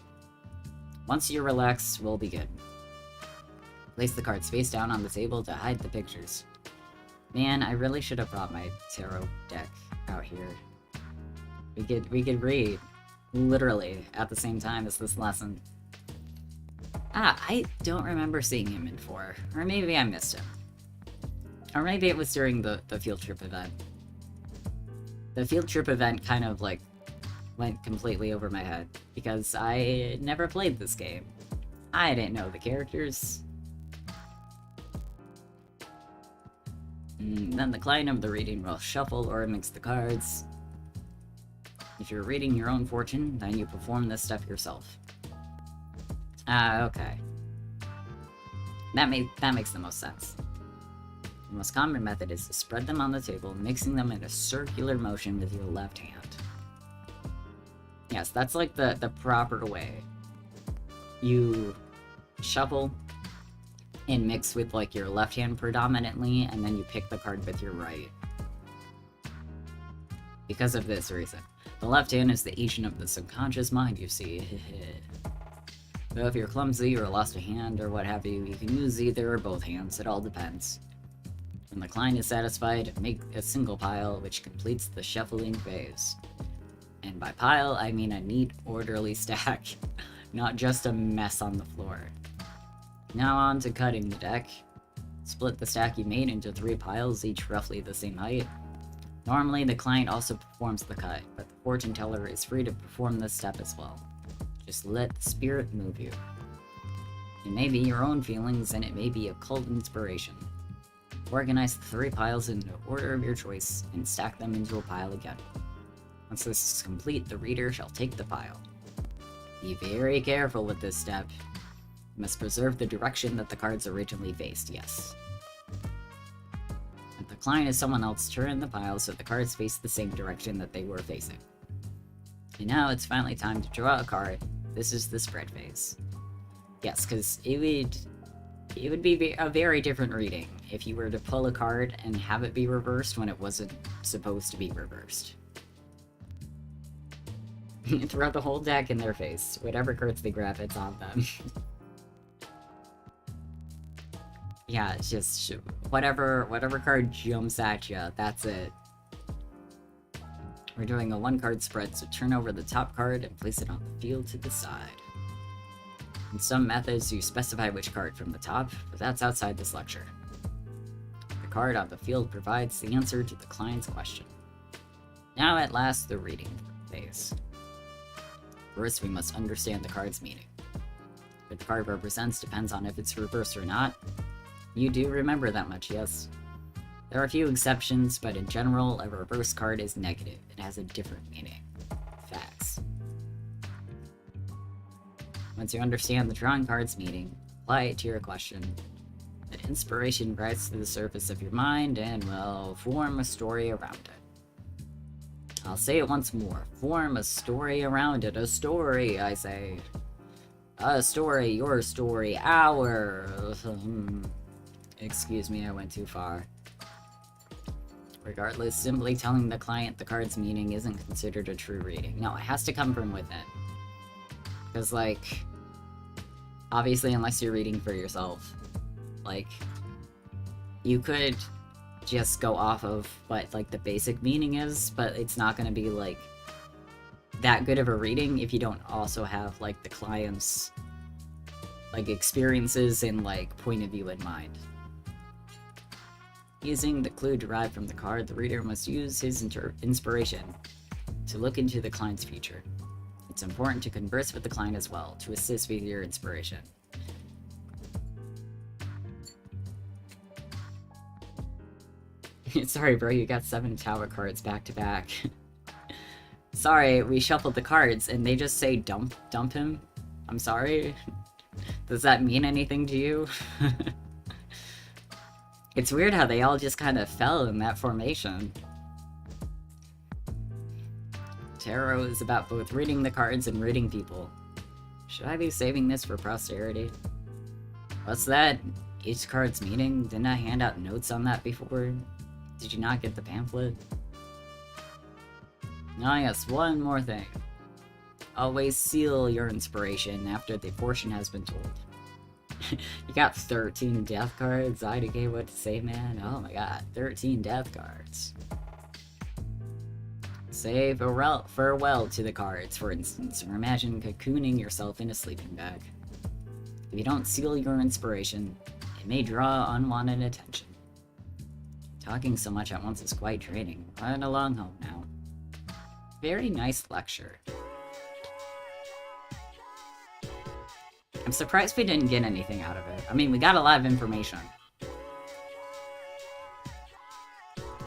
Once you're relaxed, we'll begin. Place the cards face down on the table to hide the pictures. Man, I really should have brought my tarot deck out here. We could read, literally, at the same time as this lesson. I don't remember seeing him in 4, or maybe I missed him. Or maybe it was during the field trip event. The field trip event kind of, like, went completely over my head, because I never played this game. I didn't know the characters. Then the client of the reading will shuffle or mix the cards. If you're reading your own fortune, then you perform this step yourself. Okay. That makes the most sense. The most common method is to spread them on the table, mixing them in a circular motion with your left hand. Yes, that's like the proper way. You shuffle and mix with like your left hand predominantly, and then you pick the card with your right. Because of this reason. The left hand is the agent of the subconscious mind, you see. So if you're clumsy or lost a hand or what have you, you can use either or both hands, it all depends. When the client is satisfied, make a single pile, which completes the shuffling phase. And by pile, I mean a neat, orderly stack, not just a mess on the floor. Now on to cutting the deck. Split the stack you made into 3 piles, each roughly the same height. Normally, the client also performs the cut, but the fortune teller is free to perform this step as well. Just let the spirit move you. It may be your own feelings, and it may be occult inspiration. Organize the 3 piles in the order of your choice, and stack them into a pile again. Once this is complete, the reader shall take the pile. Be very careful with this step. You must preserve the direction that the cards originally faced, yes. If the client is someone else, turn the pile so the cards face the same direction that they were facing. And now it's finally time to draw a card. This is the spread phase. Yes, because it would be a very different reading if you were to pull a card and have it be reversed when it wasn't supposed to be reversed. Throw the whole deck in their face. Whatever cards they grab, it's on them. Yeah, it's just whatever card jumps at you, that's it. We're doing a 1-card spread, so turn over the top card and place it on the field to the side. In some methods, you specify which card from the top, but that's outside this lecture. The card on the field provides the answer to the client's question. Now at last, the reading phase. First, we must understand the card's meaning. what the card represents depends on if it's reversed or not. You do remember that much, yes. There are a few exceptions, but in general, a reverse card is negative. It has a different meaning. Facts. Once you understand the drawing card's meaning, apply it to your question. An inspiration rises to the surface of your mind and will form a story around it. I'll say it once more. Form a story around it. A story, I say. A story, your story, our... Excuse me, I went too far. Regardless, simply telling the client the card's meaning isn't considered a true reading. No, it has to come from within. Because, like, obviously, unless you're reading for yourself, like, you could just go off of what, like, the basic meaning is, but it's not going to be, like, that good of a reading if you don't also have, like, the client's, like, experiences and, like, point of view in mind. Using the clue derived from the card, the reader must use his inspiration to look into the client's future. It's important to converse with the client as well, to assist with your inspiration. Sorry bro, you got 7 tower cards back to back. Sorry, we shuffled the cards and they just say dump him. I'm sorry. Does that mean anything to you? It's weird how they all just kind of fell in that formation. Tarot is about both reading the cards and reading people. Should I be saving this for posterity? What's that? Each card's meaning? Didn't I hand out notes on that before? Did you not get the pamphlet? Ah yes, one more thing. Always seal your inspiration after the portion has been told. You got 13 death cards? IDK, what to say, man? Oh my god, 13 death cards. Say farewell to the cards, for instance, or imagine cocooning yourself in a sleeping bag. If you don't seal your inspiration, it may draw unwanted attention. Talking so much at once is quite draining. Run along home now. Very nice lecture. I'm surprised we didn't get anything out of it. I mean, we got a lot of information.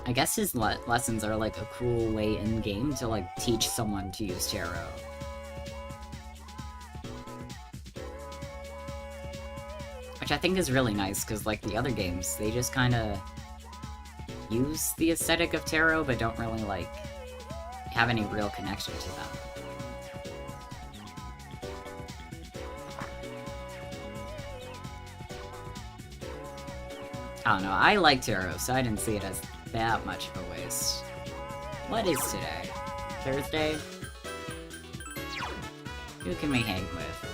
I guess his lessons are like a cool way in-game to like teach someone to use tarot. Which I think is really nice, because like the other games, they just kind of use the aesthetic of tarot, but don't really like have any real connection to them. I don't know, I like tarot, so I didn't see it as that much of a waste. What is today? Thursday? Who can we hang with?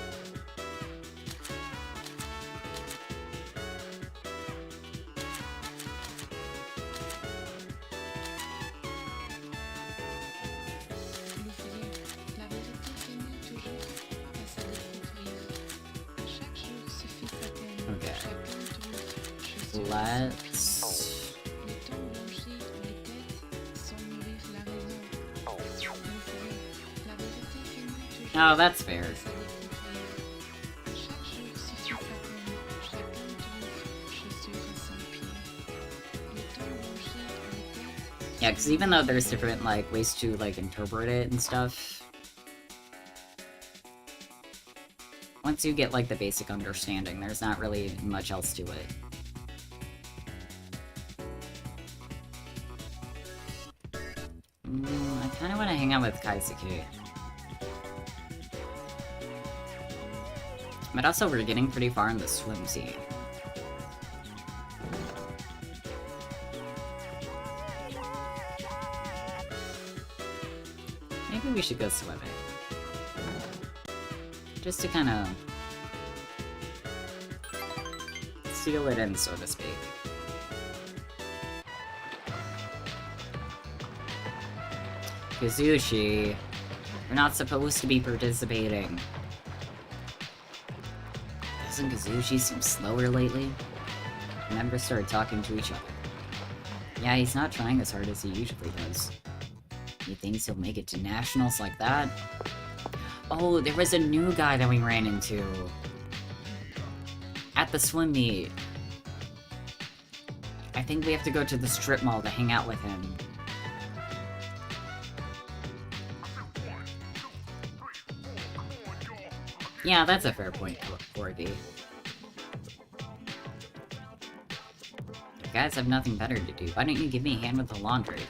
Let's... Oh, that's fair. Yeah, because even though there's different, like, ways to, like, interpret it and stuff, once you get, like, the basic understanding, there's not really much else to it. I kind of want to hang out with Kaisuke. But also, we're getting pretty far in the swim scene. Maybe we should go swimming. Just to kind of seal it in, so to speak. Kazushi, we're not supposed to be participating. Doesn't Kazushi seem slower lately? Members started talking to each other. Yeah, he's not trying as hard as he usually does. He thinks he'll make it to nationals like that? Oh, there was a new guy that we ran into. at the swim meet. I think we have to go to the strip mall to hang out with him. Yeah, that's a fair point, 4D. You guys have nothing better to do. Why don't you give me a hand with the laundry?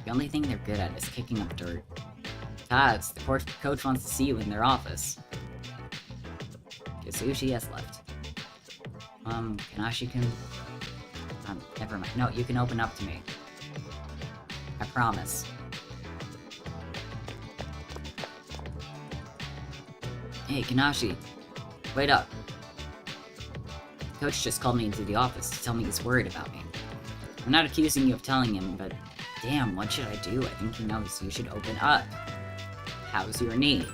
The only thing they're good at is kicking up dirt. Taz, the coach wants to see you in their office. Kazushi has left. Kanashi-kun? Never mind. No, you can open up to me. I promise. Hey, Kanashi. Wait up. Coach just called me into the office to tell me he's worried about me. I'm not accusing you of telling him, but damn, what should I do? I think he knows you should open up. How's your knee?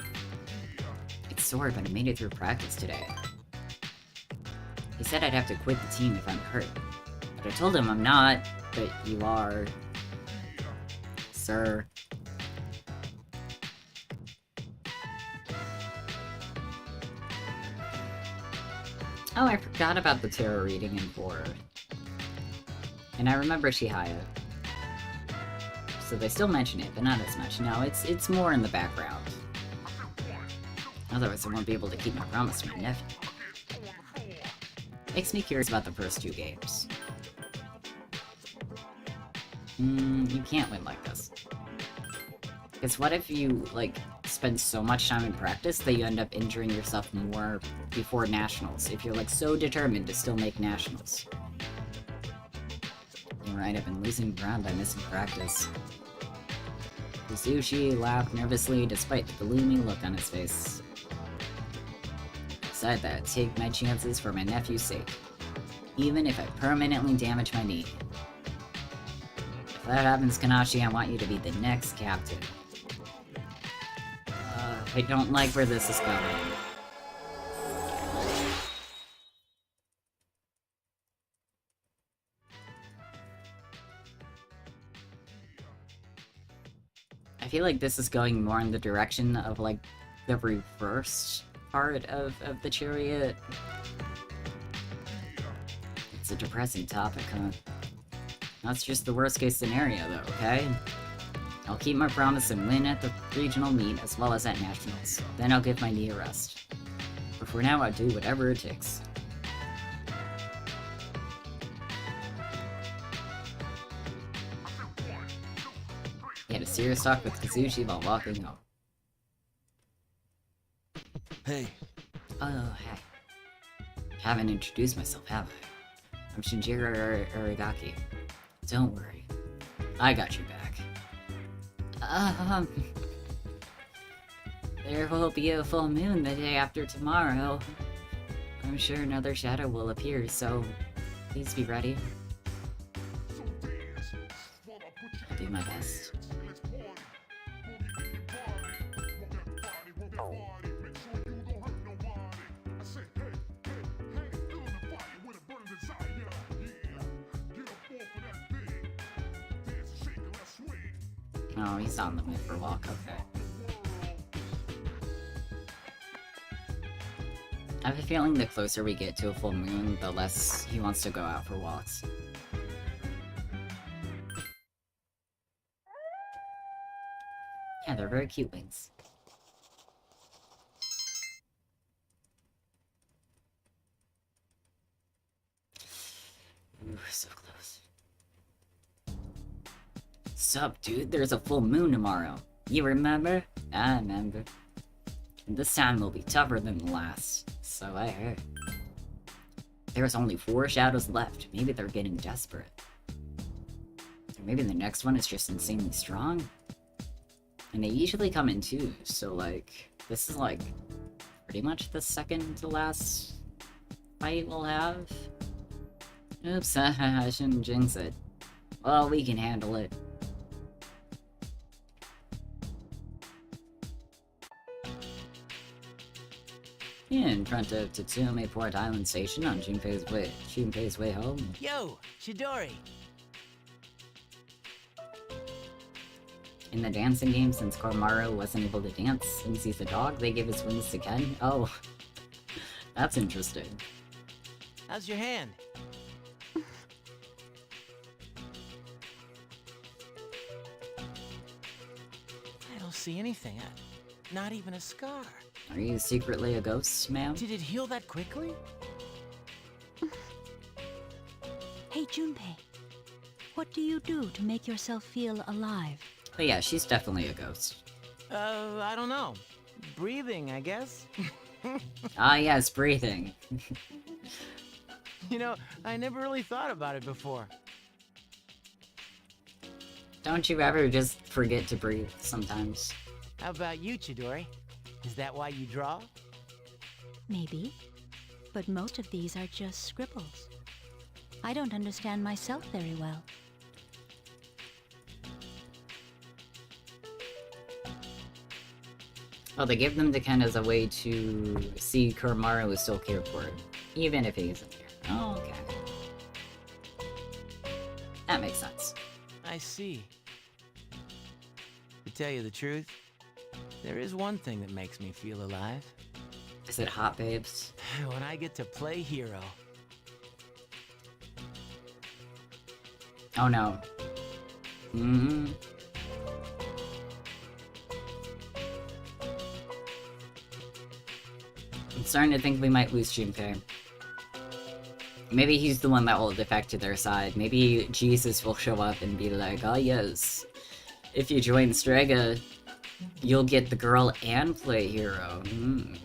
It's sore, but I made it through practice today. He said I'd have to quit the team if I'm hurt. But I told him I'm not, but you are. Sir. Oh, I forgot about the tarot reading in 4. And I remember Shihaya. So they still mention it, but not as much. No, it's more in the background. Otherwise I won't be able to keep my promise to my nephew. Makes me curious about the first 2 games. You can't win like this. Because what if you, like, spend so much time in practice that you end up injuring yourself more before nationals, if you're, like, so determined to still make nationals? You're right, I've been losing ground by missing practice. Kazushi laughed nervously despite the gloomy look on his face. Besides that, take my chances for my nephew's sake, even if I permanently damage my knee. If that happens, Kanashi, I want you to be the next captain. I don't like where this is going. I feel like this is going more in the direction of, like, the reversed part of the chariot. It's a depressing topic, huh? That's just the worst case scenario, though, okay? I'll keep my promise and win at the regional meet as well as at nationals. Then I'll give my knee a rest. But for now, I'll do whatever it takes. He had a serious talk with Kazushi while walking home. Hey. Oh, hey. Haven't introduced myself, have I? I'm Shinjiro Arigaki. Don't worry. I got your back. There will be a full moon the day after tomorrow. I'm sure another shadow will appear, so please be ready. I'll do my best. Oh, he's on the mood for a walk, okay. I have a feeling the closer we get to a full moon, the less he wants to go out for walks. Yeah, they're very cute wings. Ooh, so close. Sup, dude? There's a full moon tomorrow. You remember? I remember. And this time will be tougher than the last. So I heard. There's only 4 shadows left. Maybe they're getting desperate. Or maybe the next one is just insanely strong. And they usually come in 2s, so like, this is like, pretty much the second to last fight we'll have. Oops, I shouldn't jinx it. Well, we can handle it. In front of Tatsume Port Island Station on Junpei's way home. Yo, Chidori! In the dancing game, since Koromaru wasn't able to dance since he's a dog, they gave his wings to Ken. Oh. That's interesting. How's your hand? I don't see anything. Not even a scar. Are you secretly a ghost, ma'am? Did it heal that quickly? Hey, Junpei. What do you do to make yourself feel alive? But yeah, she's definitely a ghost. I don't know. Breathing, I guess. Ah, yes, breathing. You know, I never really thought about it before. Don't you ever just forget to breathe sometimes? How about you, Chidori? Is that why you draw? Maybe. But most of these are just scribbles. I don't understand myself very well. Oh, they give them to Ken as a way to see Kuramaru is still cared for, even if he isn't here. Oh, okay. That makes sense. I see. To tell you the truth, there is one thing that makes me feel alive. Is it hot babes? When I get to play hero. Oh no. Mm-hmm. I'm starting to think we might lose Junpei. Maybe he's the one that will defect to their side. Maybe Jesus will show up and be like, oh yes, if you join Strega, you'll get the girl and play hero.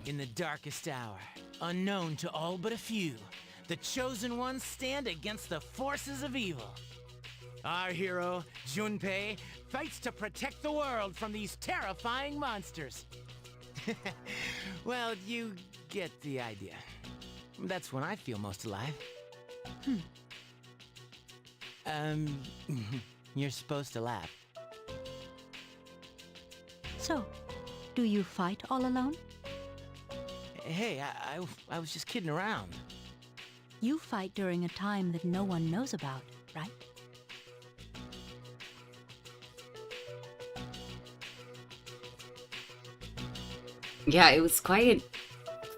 In the darkest hour, unknown to all but a few, the chosen ones stand against the forces of evil. Our hero, Junpei, fights to protect the world from these terrifying monsters. Well, you get the idea. That's when I feel most alive. You're supposed to laugh. So, do you fight all alone? Hey, I was just kidding around. You fight during a time that no one knows about, right? Yeah, it was quite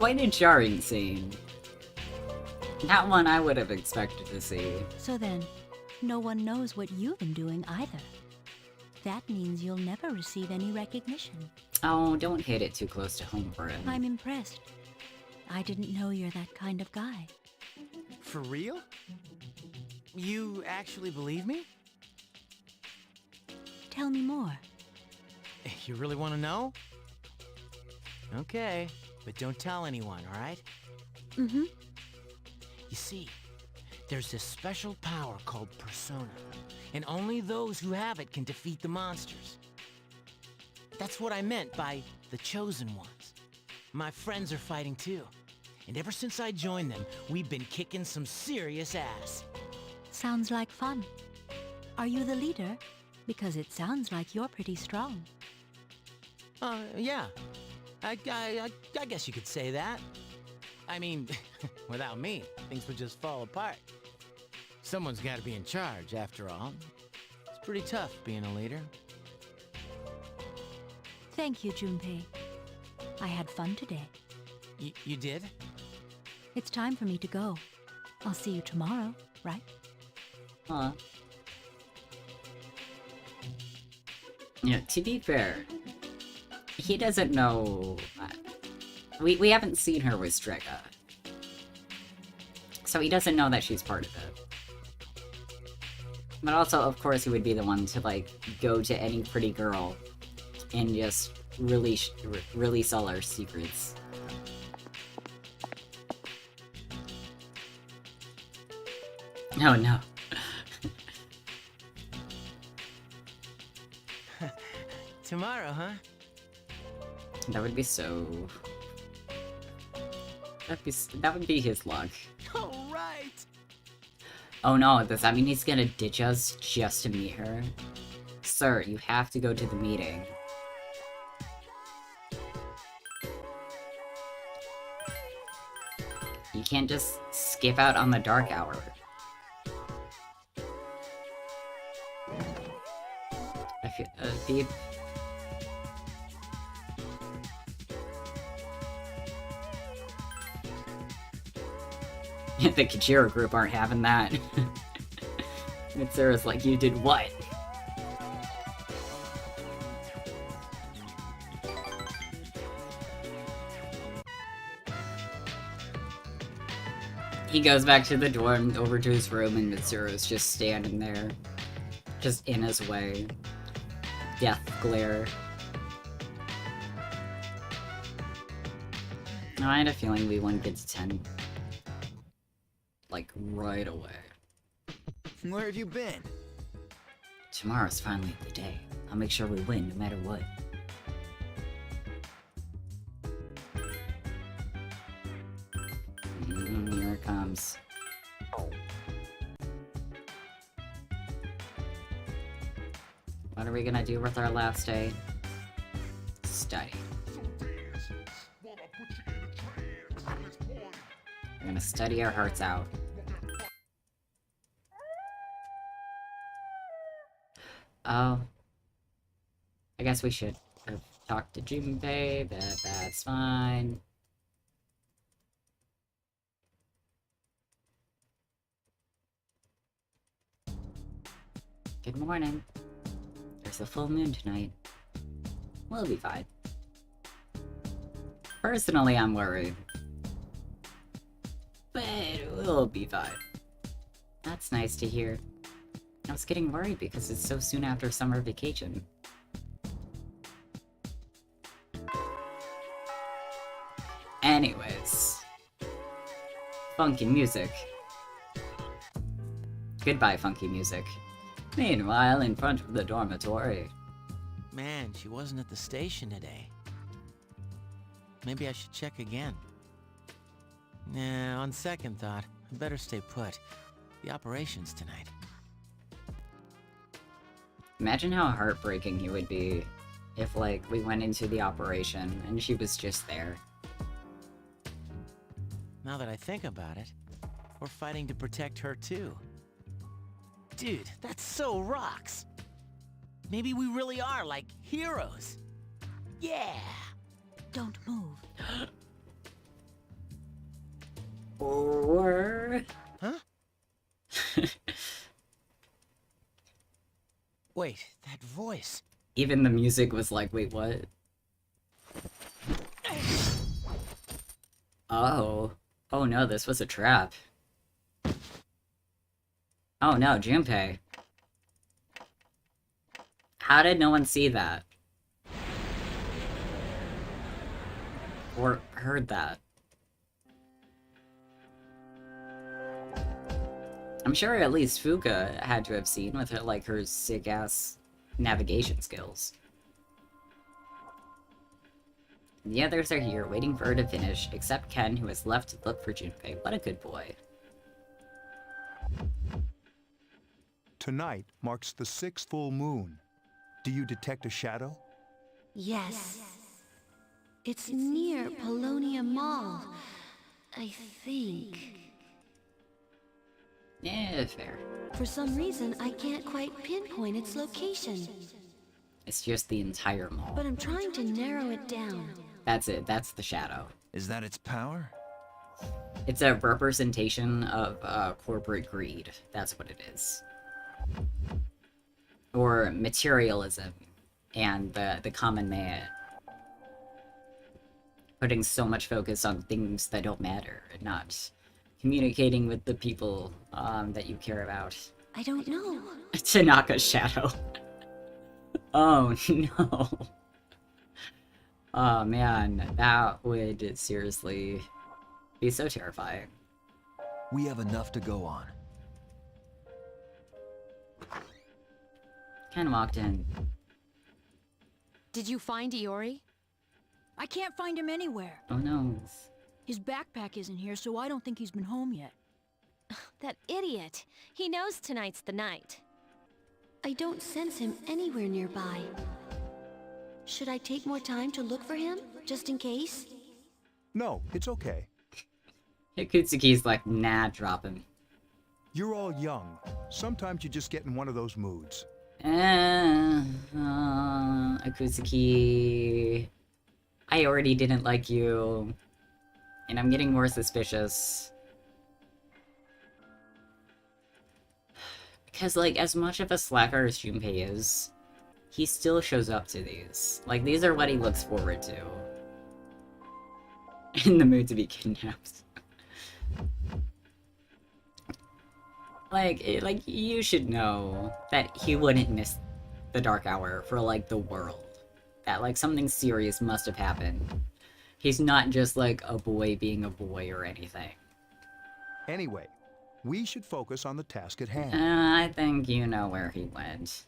a jarring scene. Not one I would have expected to see. So then, no one knows what you've been doing either. That means you'll never receive any recognition. Oh, don't hit it too close to home for him. I'm impressed. I didn't know you're that kind of guy. For real? You actually believe me? Tell me more. You really want to know? Okay, but don't tell anyone, alright? Mm-hmm. You see, there's this special power called Persona, and only those who have it can defeat the monsters. That's what I meant by the chosen ones. My friends are fighting too, and ever since I joined them, we've been kicking some serious ass. Sounds like fun. Are you the leader? Because it sounds like you're pretty strong. Yeah. I guess you could say that. I mean, without me, things would just fall apart. Someone's got to be in charge, after all. It's pretty tough being a leader. Thank you, Junpei. I had fun today. You did? It's time for me to go. I'll see you tomorrow, right? Huh. Yeah, to be fair, he doesn't know... We haven't seen her with Strega. So he doesn't know that she's part of it. But also, of course, he would be the one to, like, go to any pretty girl and just really sell our secrets. No, no. Tomorrow, huh? That would be so... That would be his luck. All right. Oh no, does that mean he's gonna ditch us just to meet her? Sir, you have to go to the meeting. You can't just skip out on the dark hour. I feel, Phoebe... The Kajira group aren't having that. Mitsura's like, you did what? He goes back to the dorm, over to his room, and Mitsura's just standing there. Just in his way. Death glare. I had a feeling we wouldn't get to 10. Like, right away. Where have you been? Tomorrow's finally the day. I'll make sure we win no matter what. Here it comes. What are we gonna do with our last day? Study. We're gonna study our hearts out. Oh. I guess we should have talked to Junpei, but that's fine. Good morning. There's a full moon tonight. We'll be fine. Personally, I'm worried. But we'll be fine. That's nice to hear. I was getting worried because it's so soon after summer vacation. Anyways. Funky music. Goodbye, funky music. Meanwhile, in front of the dormitory. Man, she wasn't at the station today. Maybe I should check again. Nah, on second thought, I better stay put. The operation's tonight. Imagine how heartbreaking he would be if, like, we went into the operation and she was just there. Now that I think about it, we're fighting to protect her too. Dude, that's so rocks! Maybe we really are, like, heroes. Yeah! Don't move. Or... Huh? Wait, that voice. Even the music was like, wait, what? Oh. Oh no, this was a trap. Oh no, Junpei. How did no one see that? Or heard that? I'm sure at least Fuka had to have seen with her, like, her sick-ass navigation skills. The others are here, waiting for her to finish, except Ken, who is left to look for Junpei. What a good boy. Tonight marks the 6th full moon. Do you detect a shadow? Yes. It's near Polonia Mall, I think. Yeah, fair. For some reason, I can't quite pinpoint its location. It's just the entire mall. But I'm trying to narrow it down. That's it, that's the shadow. Is that its power? It's a representation of corporate greed. That's what it is. Or materialism and the common man. Putting so much focus on things that don't matter and not communicating with the people that you care about. I don't know. Tanaka's shadow. Oh no. Oh man, that would seriously be so terrifying. We have enough to go on. Ken walked in. Did you find Iori? I can't find him anywhere. Oh no. His backpack isn't here, so I don't think he's been home yet. That idiot. He knows tonight's the night. I don't sense him anywhere nearby. Should I take more time to look for him, just in case? No, it's okay. Akutsuki's like, nah, drop him. You're all young. Sometimes you just get in one of those moods. Akutsuki... I already didn't like you. And I'm getting more suspicious. Because, like, as much of a slacker as Junpei is, he still shows up to these. Like, these are what he looks forward to. In the mood to be kidnapped. Like, you should know that he wouldn't miss the dark hour for, like, the world. That, like, something serious must have happened. He's not just, like, a boy being a boy or anything. Anyway, we should focus on the task at hand. I think you know where he went.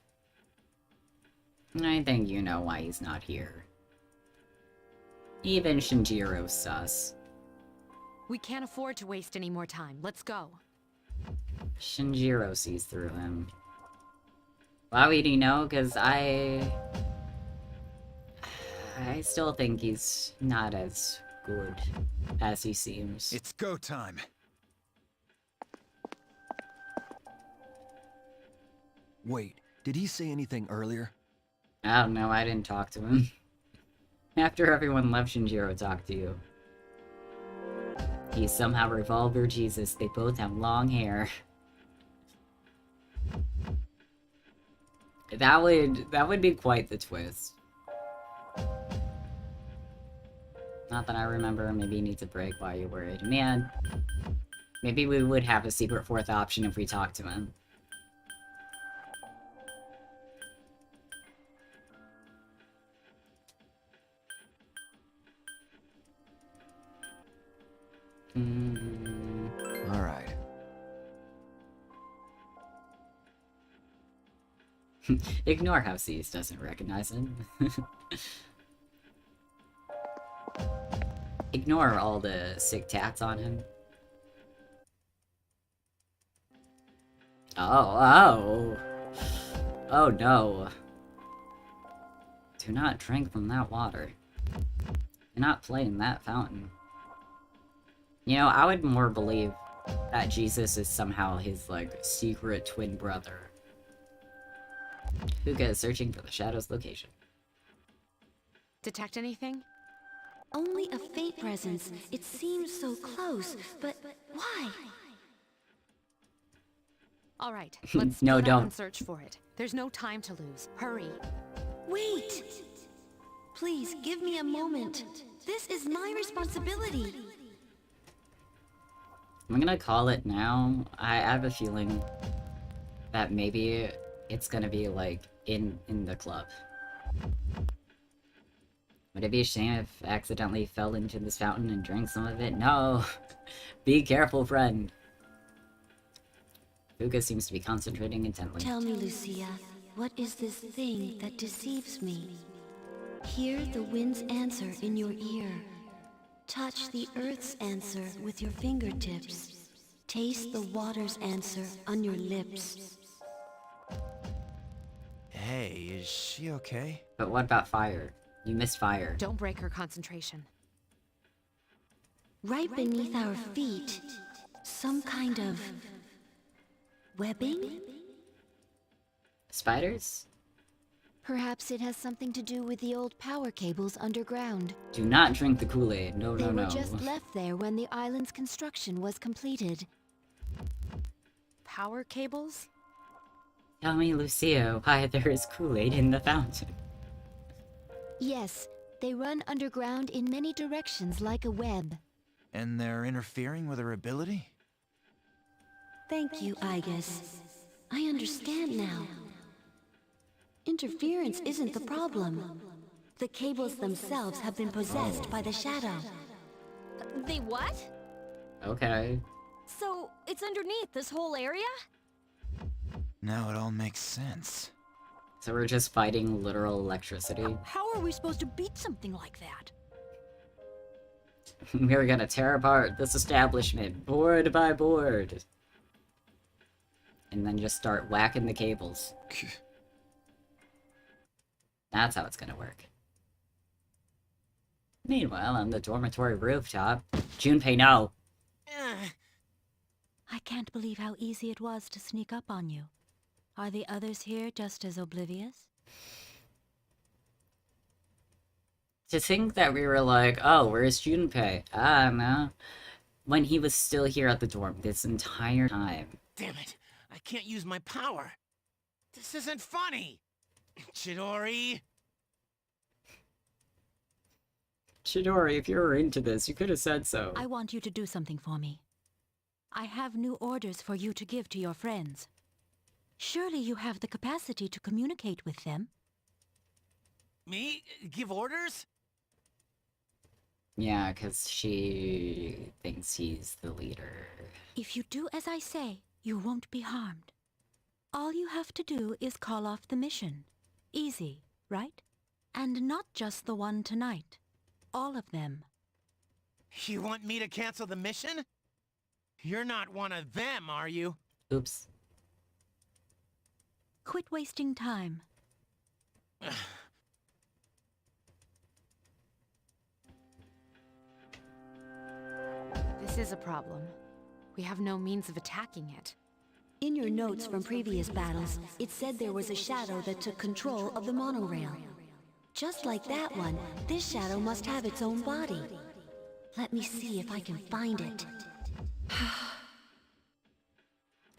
I think you know why he's not here. Even Shinjiro's sus. We can't afford to waste any more time. Let's go. Shinjiro sees through him. Why would he know? Because I still think he's not as good as he seems. It's go time. Wait, did he say anything earlier? I don't know, I didn't talk to him. After everyone left, Shinjiro talked to you. He's somehow Revolver Jesus. They both have long hair. That would be quite the twist. Not that I remember. Maybe he needs a break. Why are you worried? Man, maybe we would have a secret fourth option if we talked to him. All right. Ignore how Cease doesn't recognize him. Ignore all the sick tats on him. Oh no. Do not drink from that water. Do not play in that fountain. You know, I would more believe that Jesus is somehow his, like, secret twin brother. Fuga is searching for the Shadow's location. Detect anything? Only a faint presence. It seems so close, but why? All right, let's No, split up don't. and search for it. There's no time to lose. Hurry. Wait! Please, give me a moment. This is my responsibility. I'm gonna call it now. I have a feeling that maybe it's gonna be, like, in the club. Would it be a shame if I accidentally fell into this fountain and drank some of it? No! Be careful, friend! Fuga seems to be concentrating intently. Tell me, Lucia, what is this thing that deceives me? Hear the wind's answer in your ear. Touch the earth's answer with your fingertips. Taste the water's answer on your lips. Hey, is she okay? But what about fire? You missed fire. Don't break her concentration. Right beneath our feet, some kind of webbing? Spiders? Perhaps it has something to do with the old power cables underground. Do not drink the Kool-Aid. No, They no, were no. just left there when the island's construction was completed. Power cables? Tell me, Lucio, why there is Kool-Aid in the fountain. Yes, they run underground in many directions like a web. And they're interfering with her ability? Thank you, Igus. I understand now. Interference isn't the problem. The cables themselves have been possessed by the Shadow. They what? Okay. So, it's underneath this whole area? Now it all makes sense. So we're just fighting literal electricity. How are we supposed to beat something like that? We're gonna tear apart this establishment, board by board. And then just start whacking the cables. That's how it's gonna work. Meanwhile, on the dormitory rooftop, Junpei, no! I can't believe how easy it was to sneak up on you. Are the others here just as oblivious? To think that we were like, oh, where's Junpei? I don't know. When he was still here at the dorm this entire time. Damn it! I can't use my power. This isn't funny. Chidori. Chidori, if you were into this, you could have said so. I want you to do something for me. I have new orders for you to give to your friends. Surely you have the capacity to communicate with them. Me? Give orders? Yeah, because she thinks he's the leader. If you do as I say, you won't be harmed. All you have to do is call off the mission. Easy, right? And not just the one tonight. All of them. You want me to cancel the mission? You're not one of them, are you? Oops. Quit wasting time. This is a problem. We have no means of attacking it. In your notes from previous battles, it said there was a shadow that took control of the monorail. Just like that one, this shadow must have its own body. Let me see if I can find it.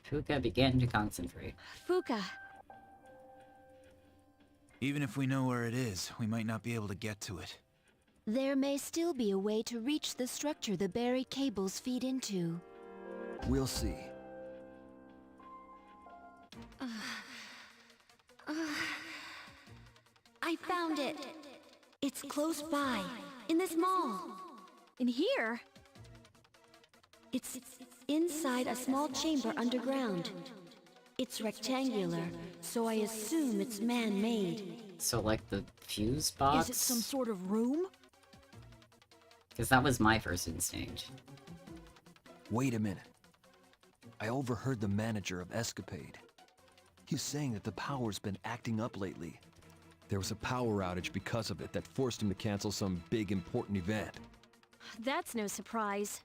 Fuka began to concentrate. Fuka. Even if we know where it is, we might not be able to get to it. There may still be a way to reach the structure the buried cables feed into. We'll see. I found it! It's close by, in this mall. In here? It's inside a small chamber underground. It's rectangular, so I assume it's man-made. So like the fuse box? Is it some sort of room? Because that was my first instinct. Wait a minute. I overheard the manager of Escapade. He's saying that the power's been acting up lately. There was a power outage because of it that forced him to cancel some big important event. That's no surprise.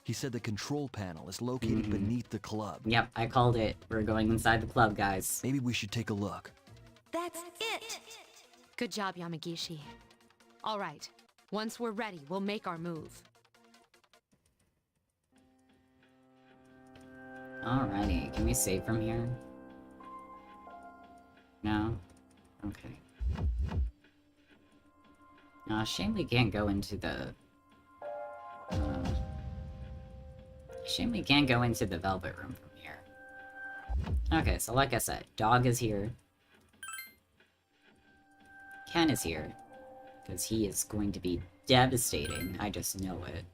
He said the control panel is located beneath the club. Yep, I called it. We're going inside the club, guys. Maybe we should take a look. That's it! Good job, Yamagishi. All right. Once we're ready, we'll make our move. Alrighty, can we save from here? No? Okay. Shame we can't go into the... shame we can't go into the Velvet Room from here. Okay, so like I said, Dog is here. Ken is here. Because he is going to be devastating, I just know it.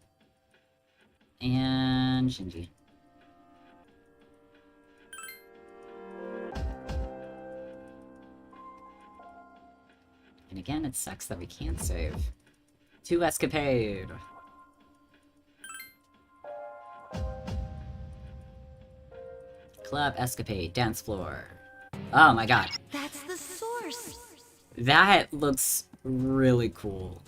And Shinji. And again, it sucks that we can't save. To Escapade! Club Escapade, dance floor. Oh my god. That's the source! That looks really cool.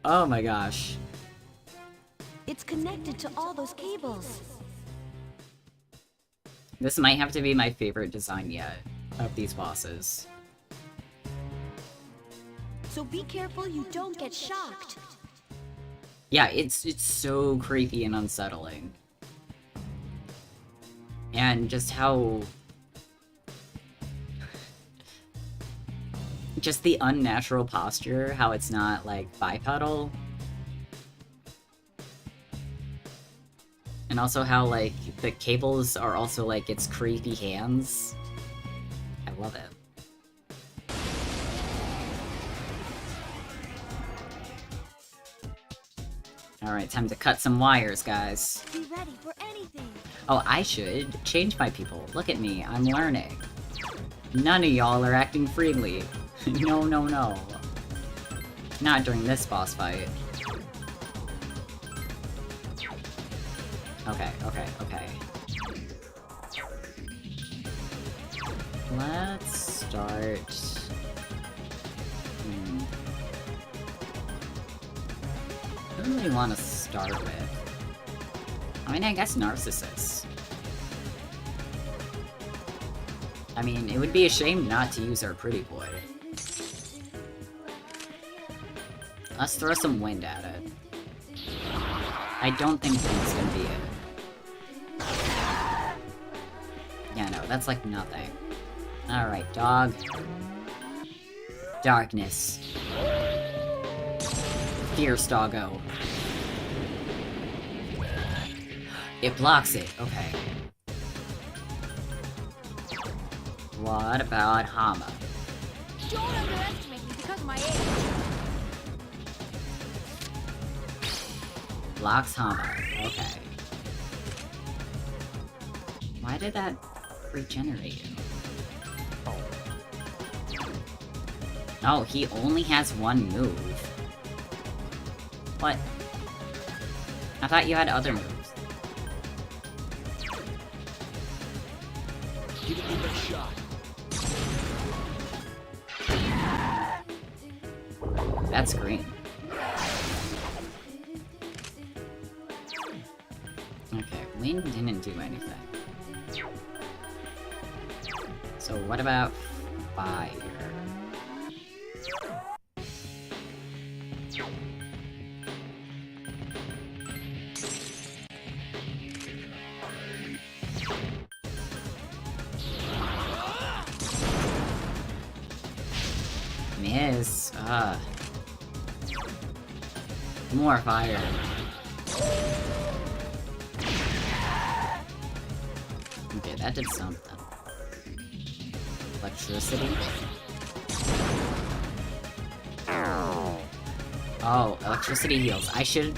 Oh my gosh. It's connected to all those cables. This might have to be my favorite design yet of these bosses. So be careful you don't get shocked. Yeah, it's so creepy and unsettling. And just how... just the unnatural posture, how it's not, like, bipedal. And also how, like, the cables are also, like, its creepy hands. I love it. Alright, time to cut some wires, guys. Be ready for anything. Oh, I should change my people. Look at me, I'm learning. None of y'all are acting freely. No, no, no. Not during this boss fight. Okay, okay, okay. Let's start... I don't really want to start with. I mean, I guess Narcissus. I mean, it would be a shame not to use our pretty boy. Let's throw some wind at it. I don't think wind's gonna be it. Yeah, no, that's like nothing. Alright, dog. Darkness. Fierce doggo. It blocks it, okay. What about Hama? Don't underestimate me because of my age. Blocks Hama, okay. Why did that regenerate you? Oh, he only has one move. What? I thought you had other moves. Give it your best shot. That's green. Okay, wind didn't do anything. So what about fire? Miss. More fire. Okay, that did something. Electricity. Oh, electricity heals. I should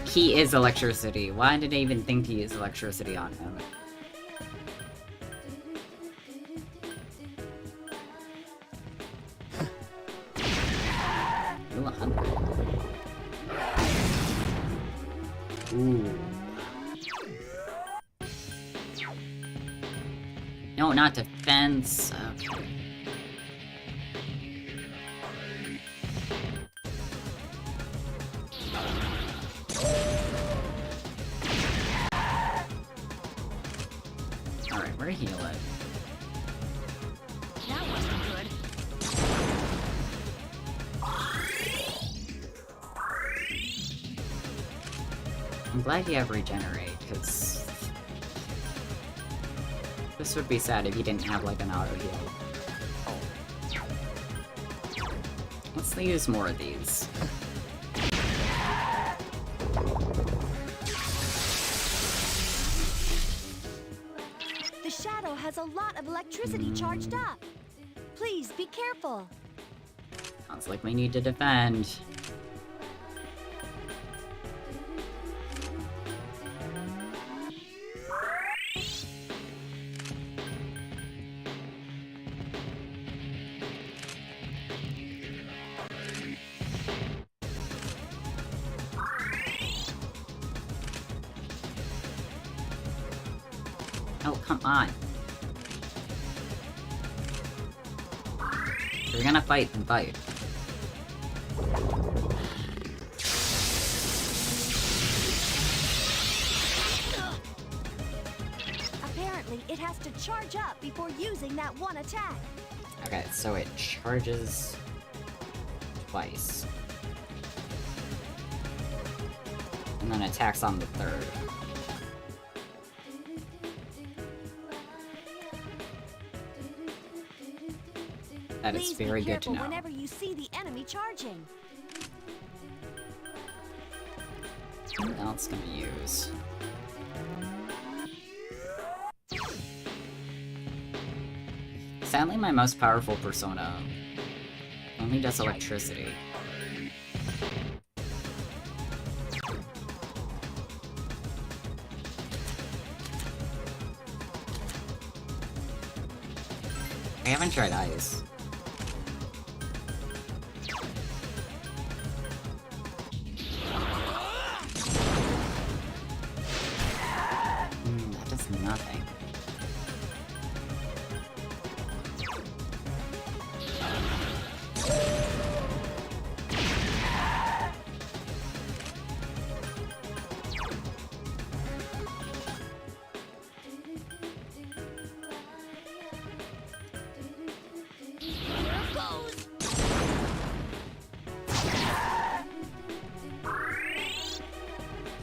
He is electricity. Why did I even think to use electricity on him? Ooh, 100. Ooh. No, not defense. Okay. Alright, we're heal it. That wasn't good. I'm glad you have regenerate, because this would be sad if you didn't have like an auto heal. Let's use more of these. The shadow has a lot of electricity charged up. Please be careful. Sounds like we need to defend. Oh, come on. If you're gonna fight, then fight. Apparently, it has to charge up before using that one attack. Okay, so it charges twice. And then attacks on the third. That is Please very be good to careful know. whenever you see the enemy charging. What else can we use? Sadly, my most powerful persona only does electricity. I haven't tried ice. That does nothing.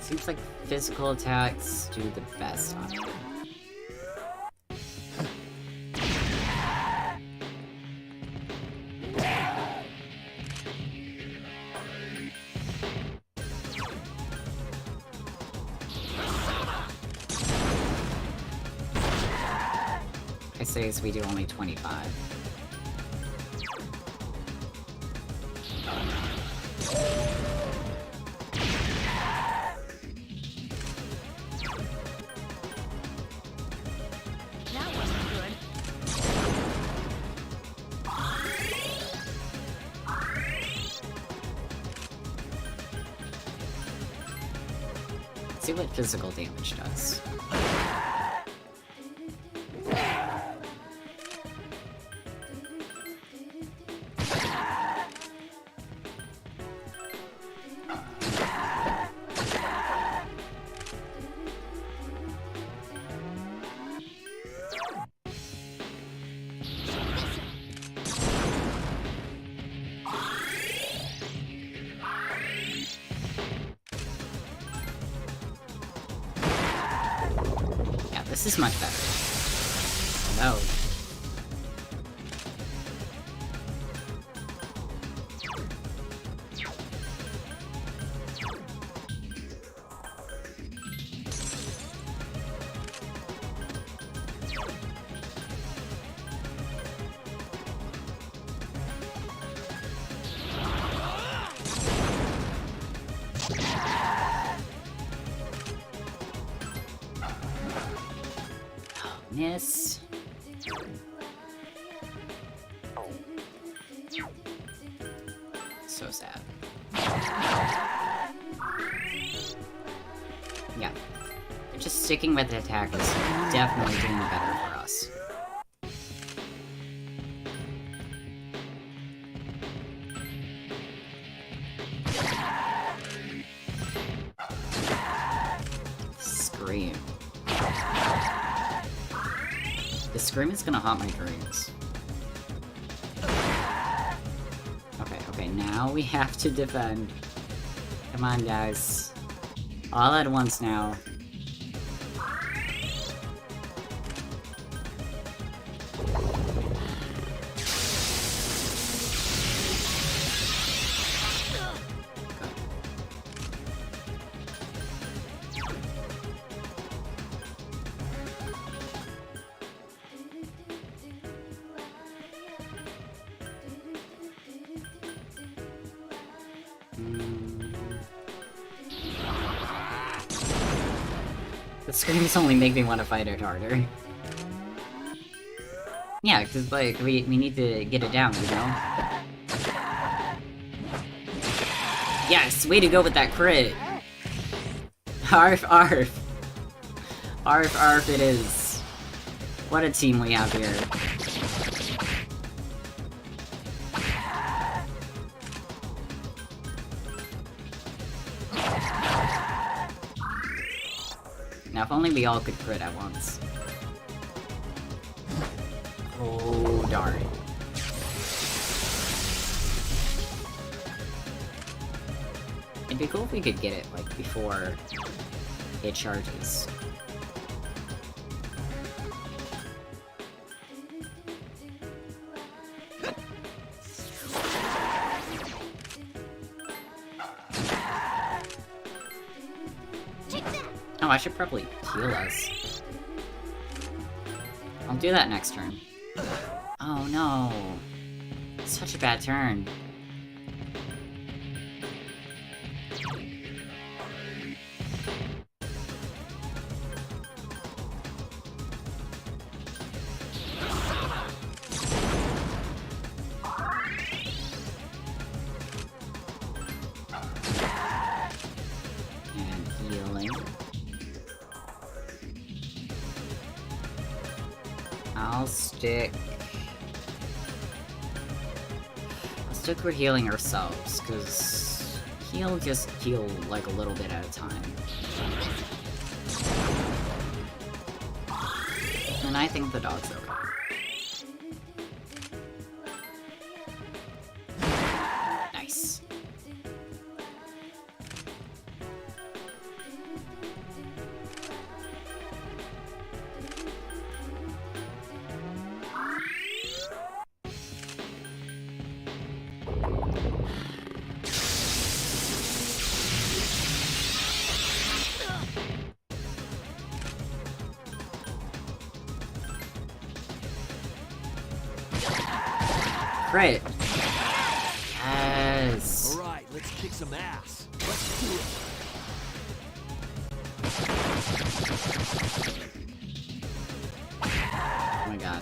Seems like physical attacks do the best on him. I say as we do only 25. That wasn't good. Let's see what physical damage does. This is much better. No. Miss. So sad. Yeah. Just sticking with the attack is definitely doing better for us. Scream. The scream is gonna haunt my dreams. Okay, now we have to defend. Come on, guys. All at once now. The screams only make me want to fight it harder. Yeah, because, like, we need to get it down, you know? Yes, way to go with that crit! Arf, arf! Arf, arf it is. What a team we have here. Now, if only we all could crit at once. Oh, darn. It'd be cool if we could get it, like, before it charges. Oh, I should probably heal us. I'll do that next turn. Oh no. Such a bad turn. And healing. I'll stick with healing ourselves, because he'll just heal like a little bit at a time. And I think the dog's okay. Nice. crit! Yes! Alright, let's kick some ass. Let's do it. Oh my god.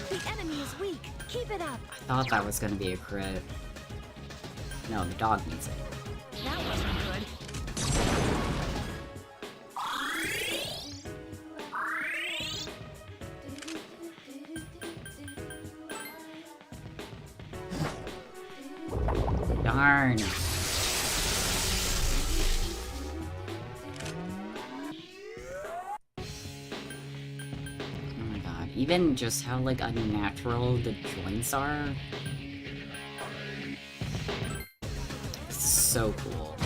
The enemy is weak. Keep it up. I thought that was gonna be a crit. No, the dog needs it. That wasn't good. Darn. Oh my god. Even just how, like, unnatural the joints are. It's so cool.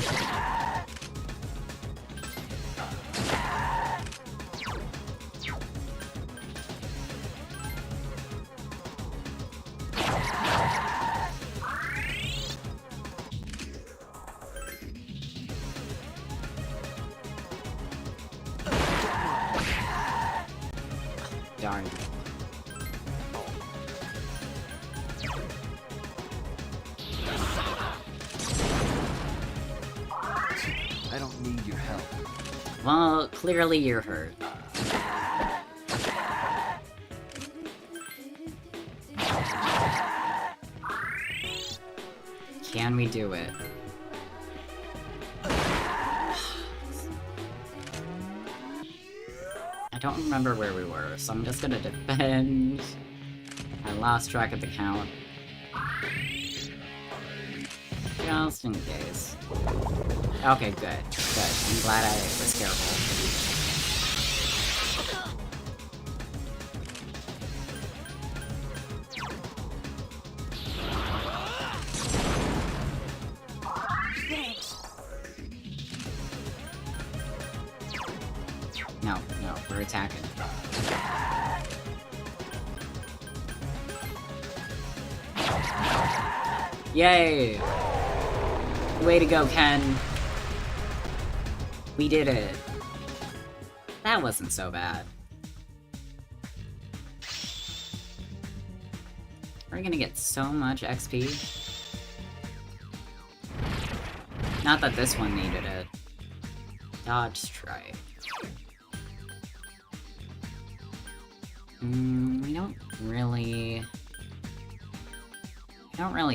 Darn. I don't need your help. Well, clearly you're hurt. Can we do it? I don't remember where we were, so I'm just gonna defend. I lost track of the count. Just in case. Okay, good. Good. I'm glad I was careful. No, no, we're attacking. Yay! Way to go, Ken. We did it. That wasn't so bad. We're gonna get so much XP. Not that this one needed it. Dodge strike. We don't really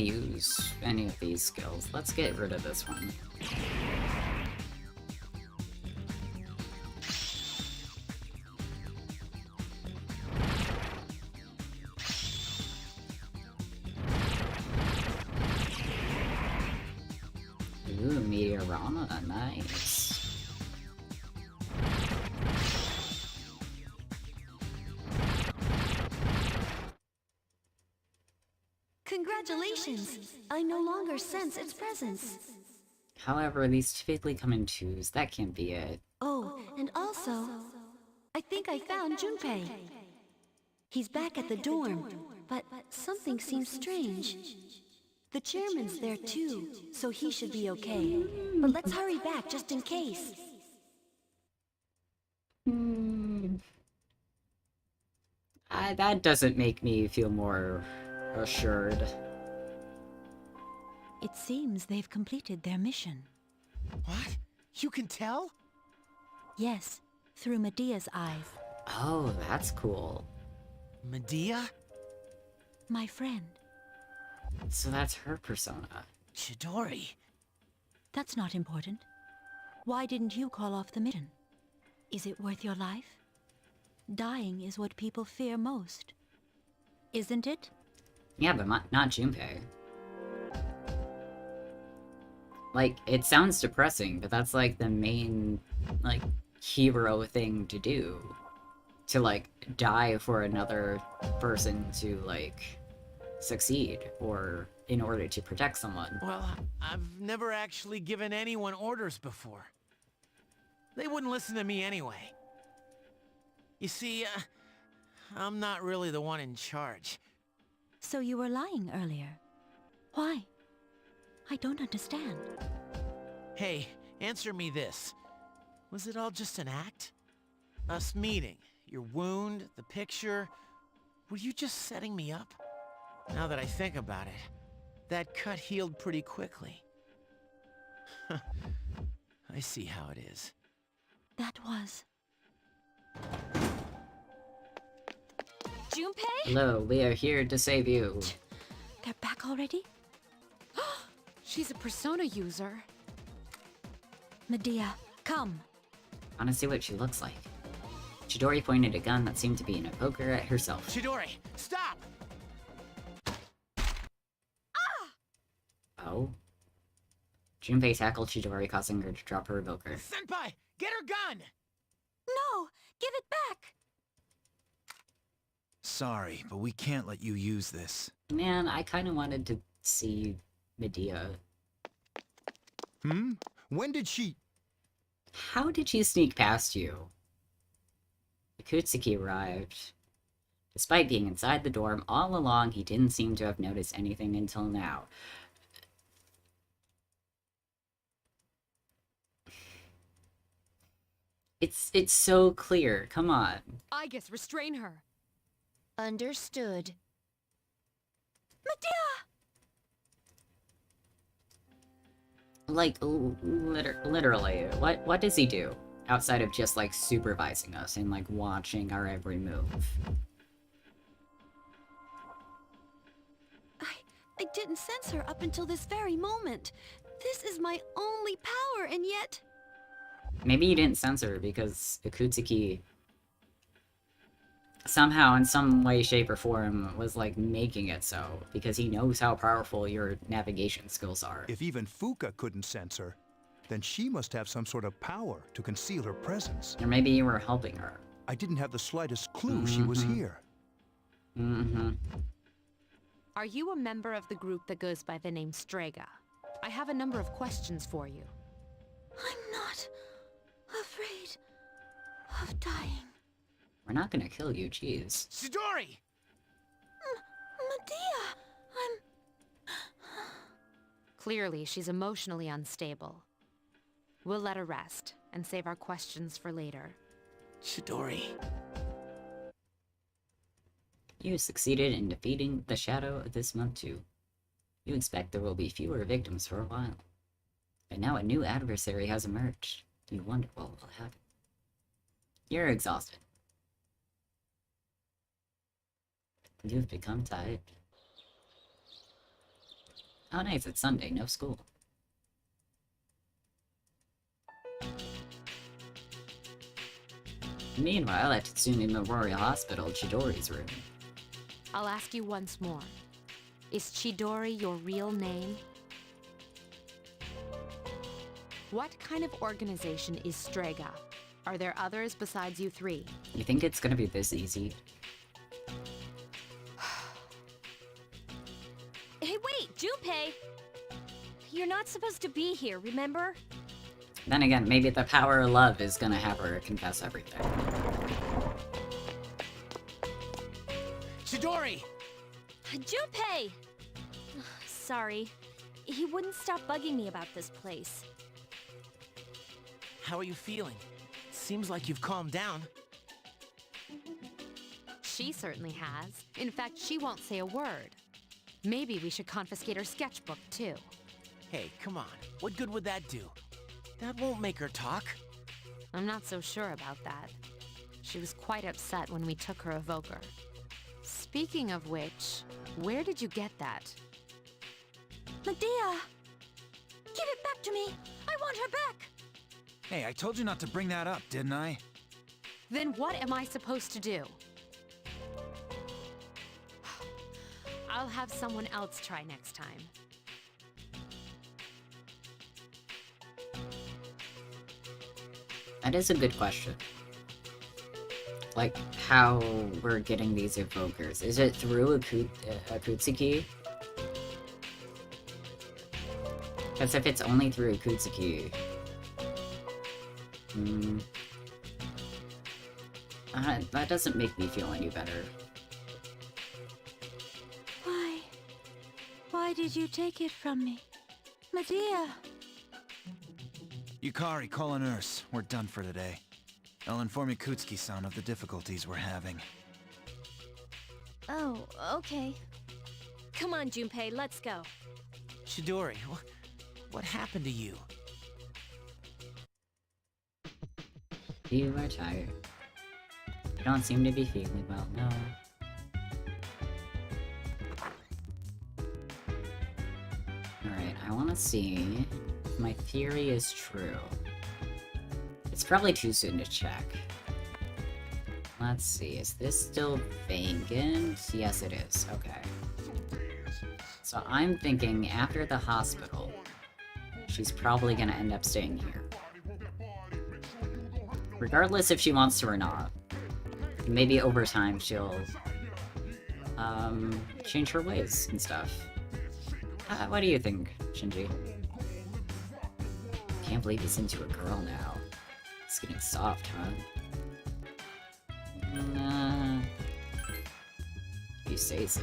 use any of these skills. Let's get rid of this one. Ooh, Meteorama, nice. Congratulations! I no longer sense its presence. However, these typically come in twos. That can't be it. Oh, and also, I think I found Junpei. He's back at the dorm, but something seems strange. The chairman's there too, so he should be okay. But let's hurry back just in case. That doesn't make me feel more assured. It seems they've completed their mission. What? You can tell? Yes, through Medea's eyes. Oh, that's cool. Medea? My friend. So that's her persona. Chidori. That's not important. Why didn't you call off the mission? Is it worth your life? Dying is what people fear most. Isn't it? Yeah, but not Junpei. Like, it sounds depressing, but that's like the main, like, hero thing to do. To, like, die for another person to, like, succeed, or in order to protect someone. Well, I've never actually given anyone orders before. They wouldn't listen to me anyway. You see, I'm not really the one in charge. So you were lying earlier. Why? I don't understand. Hey, answer me this. Was it all just an act? Us meeting, your wound, the picture. Were you just setting me up? Now that I think about it, that cut healed pretty quickly. I see how it is. That was. Junpei? Hello, we are here to save you. They're back already? She's a persona user. Medea, come. I want to see what she looks like. Chidori pointed a gun that seemed to be an evoker at herself. Chidori, stop! Oh? Junpei tackled Chidori, causing her to drop her evoker. Senpai, get her gun! No! Give it back! Sorry, but we can't let you use this. Man, I kind of wanted to see Medea. Hmm? When did she... How did she sneak past you? Akutsuki arrived. Despite being inside the dorm all along, he didn't seem to have noticed anything until now. It's so clear. Come on. I guess restrain her. Understood. Medea! Like, literally, what does he do? Outside of just, like, supervising us and, like, watching our every move. I didn't sense her up until this very moment. This is my only power, and yet... Maybe you didn't sense her because Akutsuki somehow, in some way, shape, or form, was, like, making it so. Because he knows how powerful your navigation skills are. If even Fuka couldn't sense her, then she must have some sort of power to conceal her presence. Or maybe you were helping her. I didn't have the slightest clue she was here. Mm-hmm. Are you a member of the group that goes by the name Strega? I have a number of questions for you. I'm not afraid of dying. We're not gonna kill you, jeez. Chidori! Medea! I'm... Clearly, she's emotionally unstable. We'll let her rest and save our questions for later. Chidori. You succeeded in defeating the Shadow this month too. You expect there will be fewer victims for a while. But now a new adversary has emerged. You wonder what will happen. You're exhausted. You've become tired. Oh nice, it's Sunday, no school. Meanwhile, at Tsumi Memorial Hospital, Chidori's room. I'll ask you once more. Is Chidori your real name? What kind of organization is Strega? Are there others besides you three? You think it's gonna be this easy? Hey, wait, Junpei! You're not supposed to be here, remember? Then again, maybe the power of love is gonna have her confess everything. Chidori! Junpei! Sorry. He wouldn't stop bugging me about this place. How are you feeling? Seems like you've calmed down. She certainly has. In fact, she won't say a word. Maybe we should confiscate her sketchbook, too. Hey, come on. What good would that do? That won't make her talk. I'm not so sure about that. She was quite upset when we took her evoker. Speaking of which, where did you get that? Medea! Give it back to me! I want her back! Hey, I told you not to bring that up, didn't I? Then what am I supposed to do? I'll have someone else try next time. That is a good question. Like, how we're getting these evokers. Is it through Akutsuki? Because if it's only through Akutsuki... that doesn't make me feel any better. Why did you take it from me? Medea! Yukari, call a nurse. We're done for today. I'll inform Yakutsuki-san of the difficulties we're having. Oh, okay. Come on, Junpei, let's go. Chidori, what happened to you? You are tired. You don't seem to be feeling well, no. Alright, I want to see if my theory is true. It's probably too soon to check. Let's see, is this still vacant? Yes, it is. Okay. So I'm thinking after the hospital, she's probably gonna end up staying here. Regardless if she wants to or not. Maybe over time she'll change her ways and stuff. What do you think, Shinji? Can't believe he's into a girl now. It's getting soft, huh? You say so.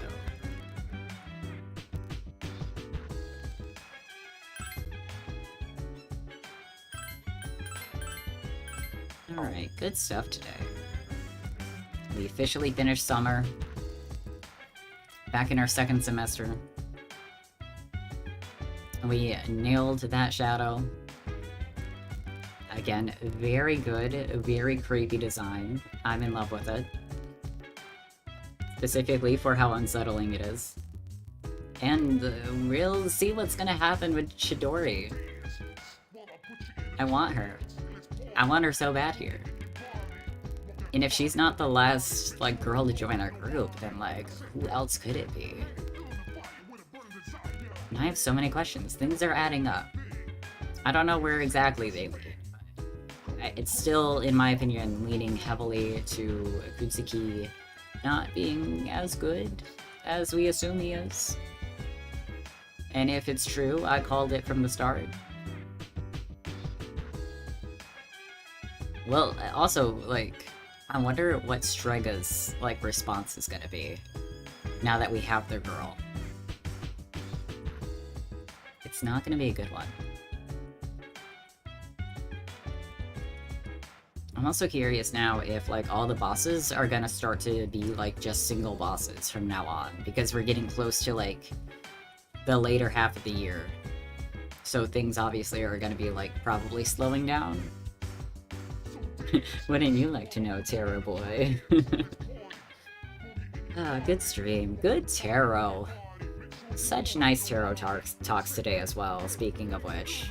Alright, good stuff today. We officially finished summer. Back in our second semester. We nailed that shadow. Again, very good, very creepy design. I'm in love with it. Specifically for how unsettling it is. And we'll see what's gonna happen with Chidori. I want her. I want her so bad here. And if she's not the last, like, girl to join our group, then, like, who else could it be? And I have so many questions. Things are adding up. I don't know where exactly they lead. It's still, in my opinion, leaning heavily to Kutsuki not being as good as we assume he is. And if it's true, I called it from the start. Well, also, like, I wonder what Strega's, like, response is gonna be, now that we have the girl. It's not gonna be a good one. I'm also curious now if, like, all the bosses are gonna start to be, like, just single bosses from now on, because we're getting close to, like, the later half of the year. So things obviously are gonna be, like, probably slowing down. Wouldn't you like to know, Tarot Boy? Good stream. Good tarot. Such nice tarot talks today as well, speaking of which.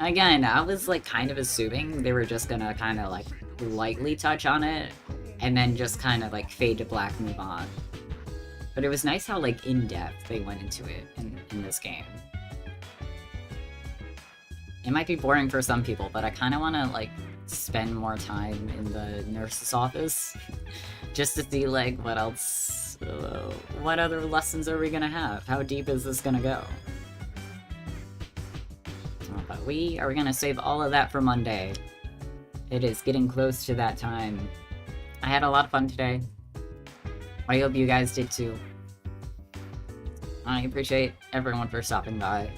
Again, I was, like, kind of assuming they were just gonna kind of, like, lightly touch on it, and then just kind of, like, fade to black, move on. But it was nice how, like, in-depth they went into it in this game. It might be boring for some people, but I kind of want to, like, spend more time in the nurse's office. Just to see, like, what else... what other lessons are we gonna have? How deep is this gonna go? Oh, but we are gonna save all of that for Monday. It is getting close to that time. I had a lot of fun today. I hope you guys did too. I appreciate everyone for stopping by.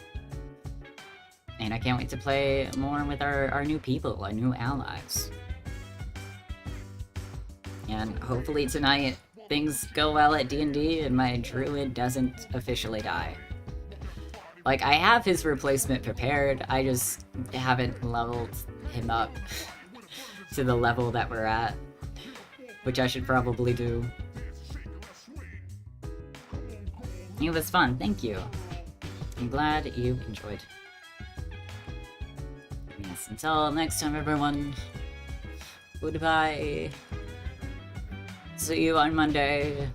And I can't wait to play more with our new people, our new allies. And hopefully tonight things go well at D&D and my druid doesn't officially die. Like, I have his replacement prepared, I just haven't leveled him up to the level that we're at. Which I should probably do. It was fun, thank you. I'm glad you enjoyed. Yes, until next time, everyone. Goodbye. See you on Monday.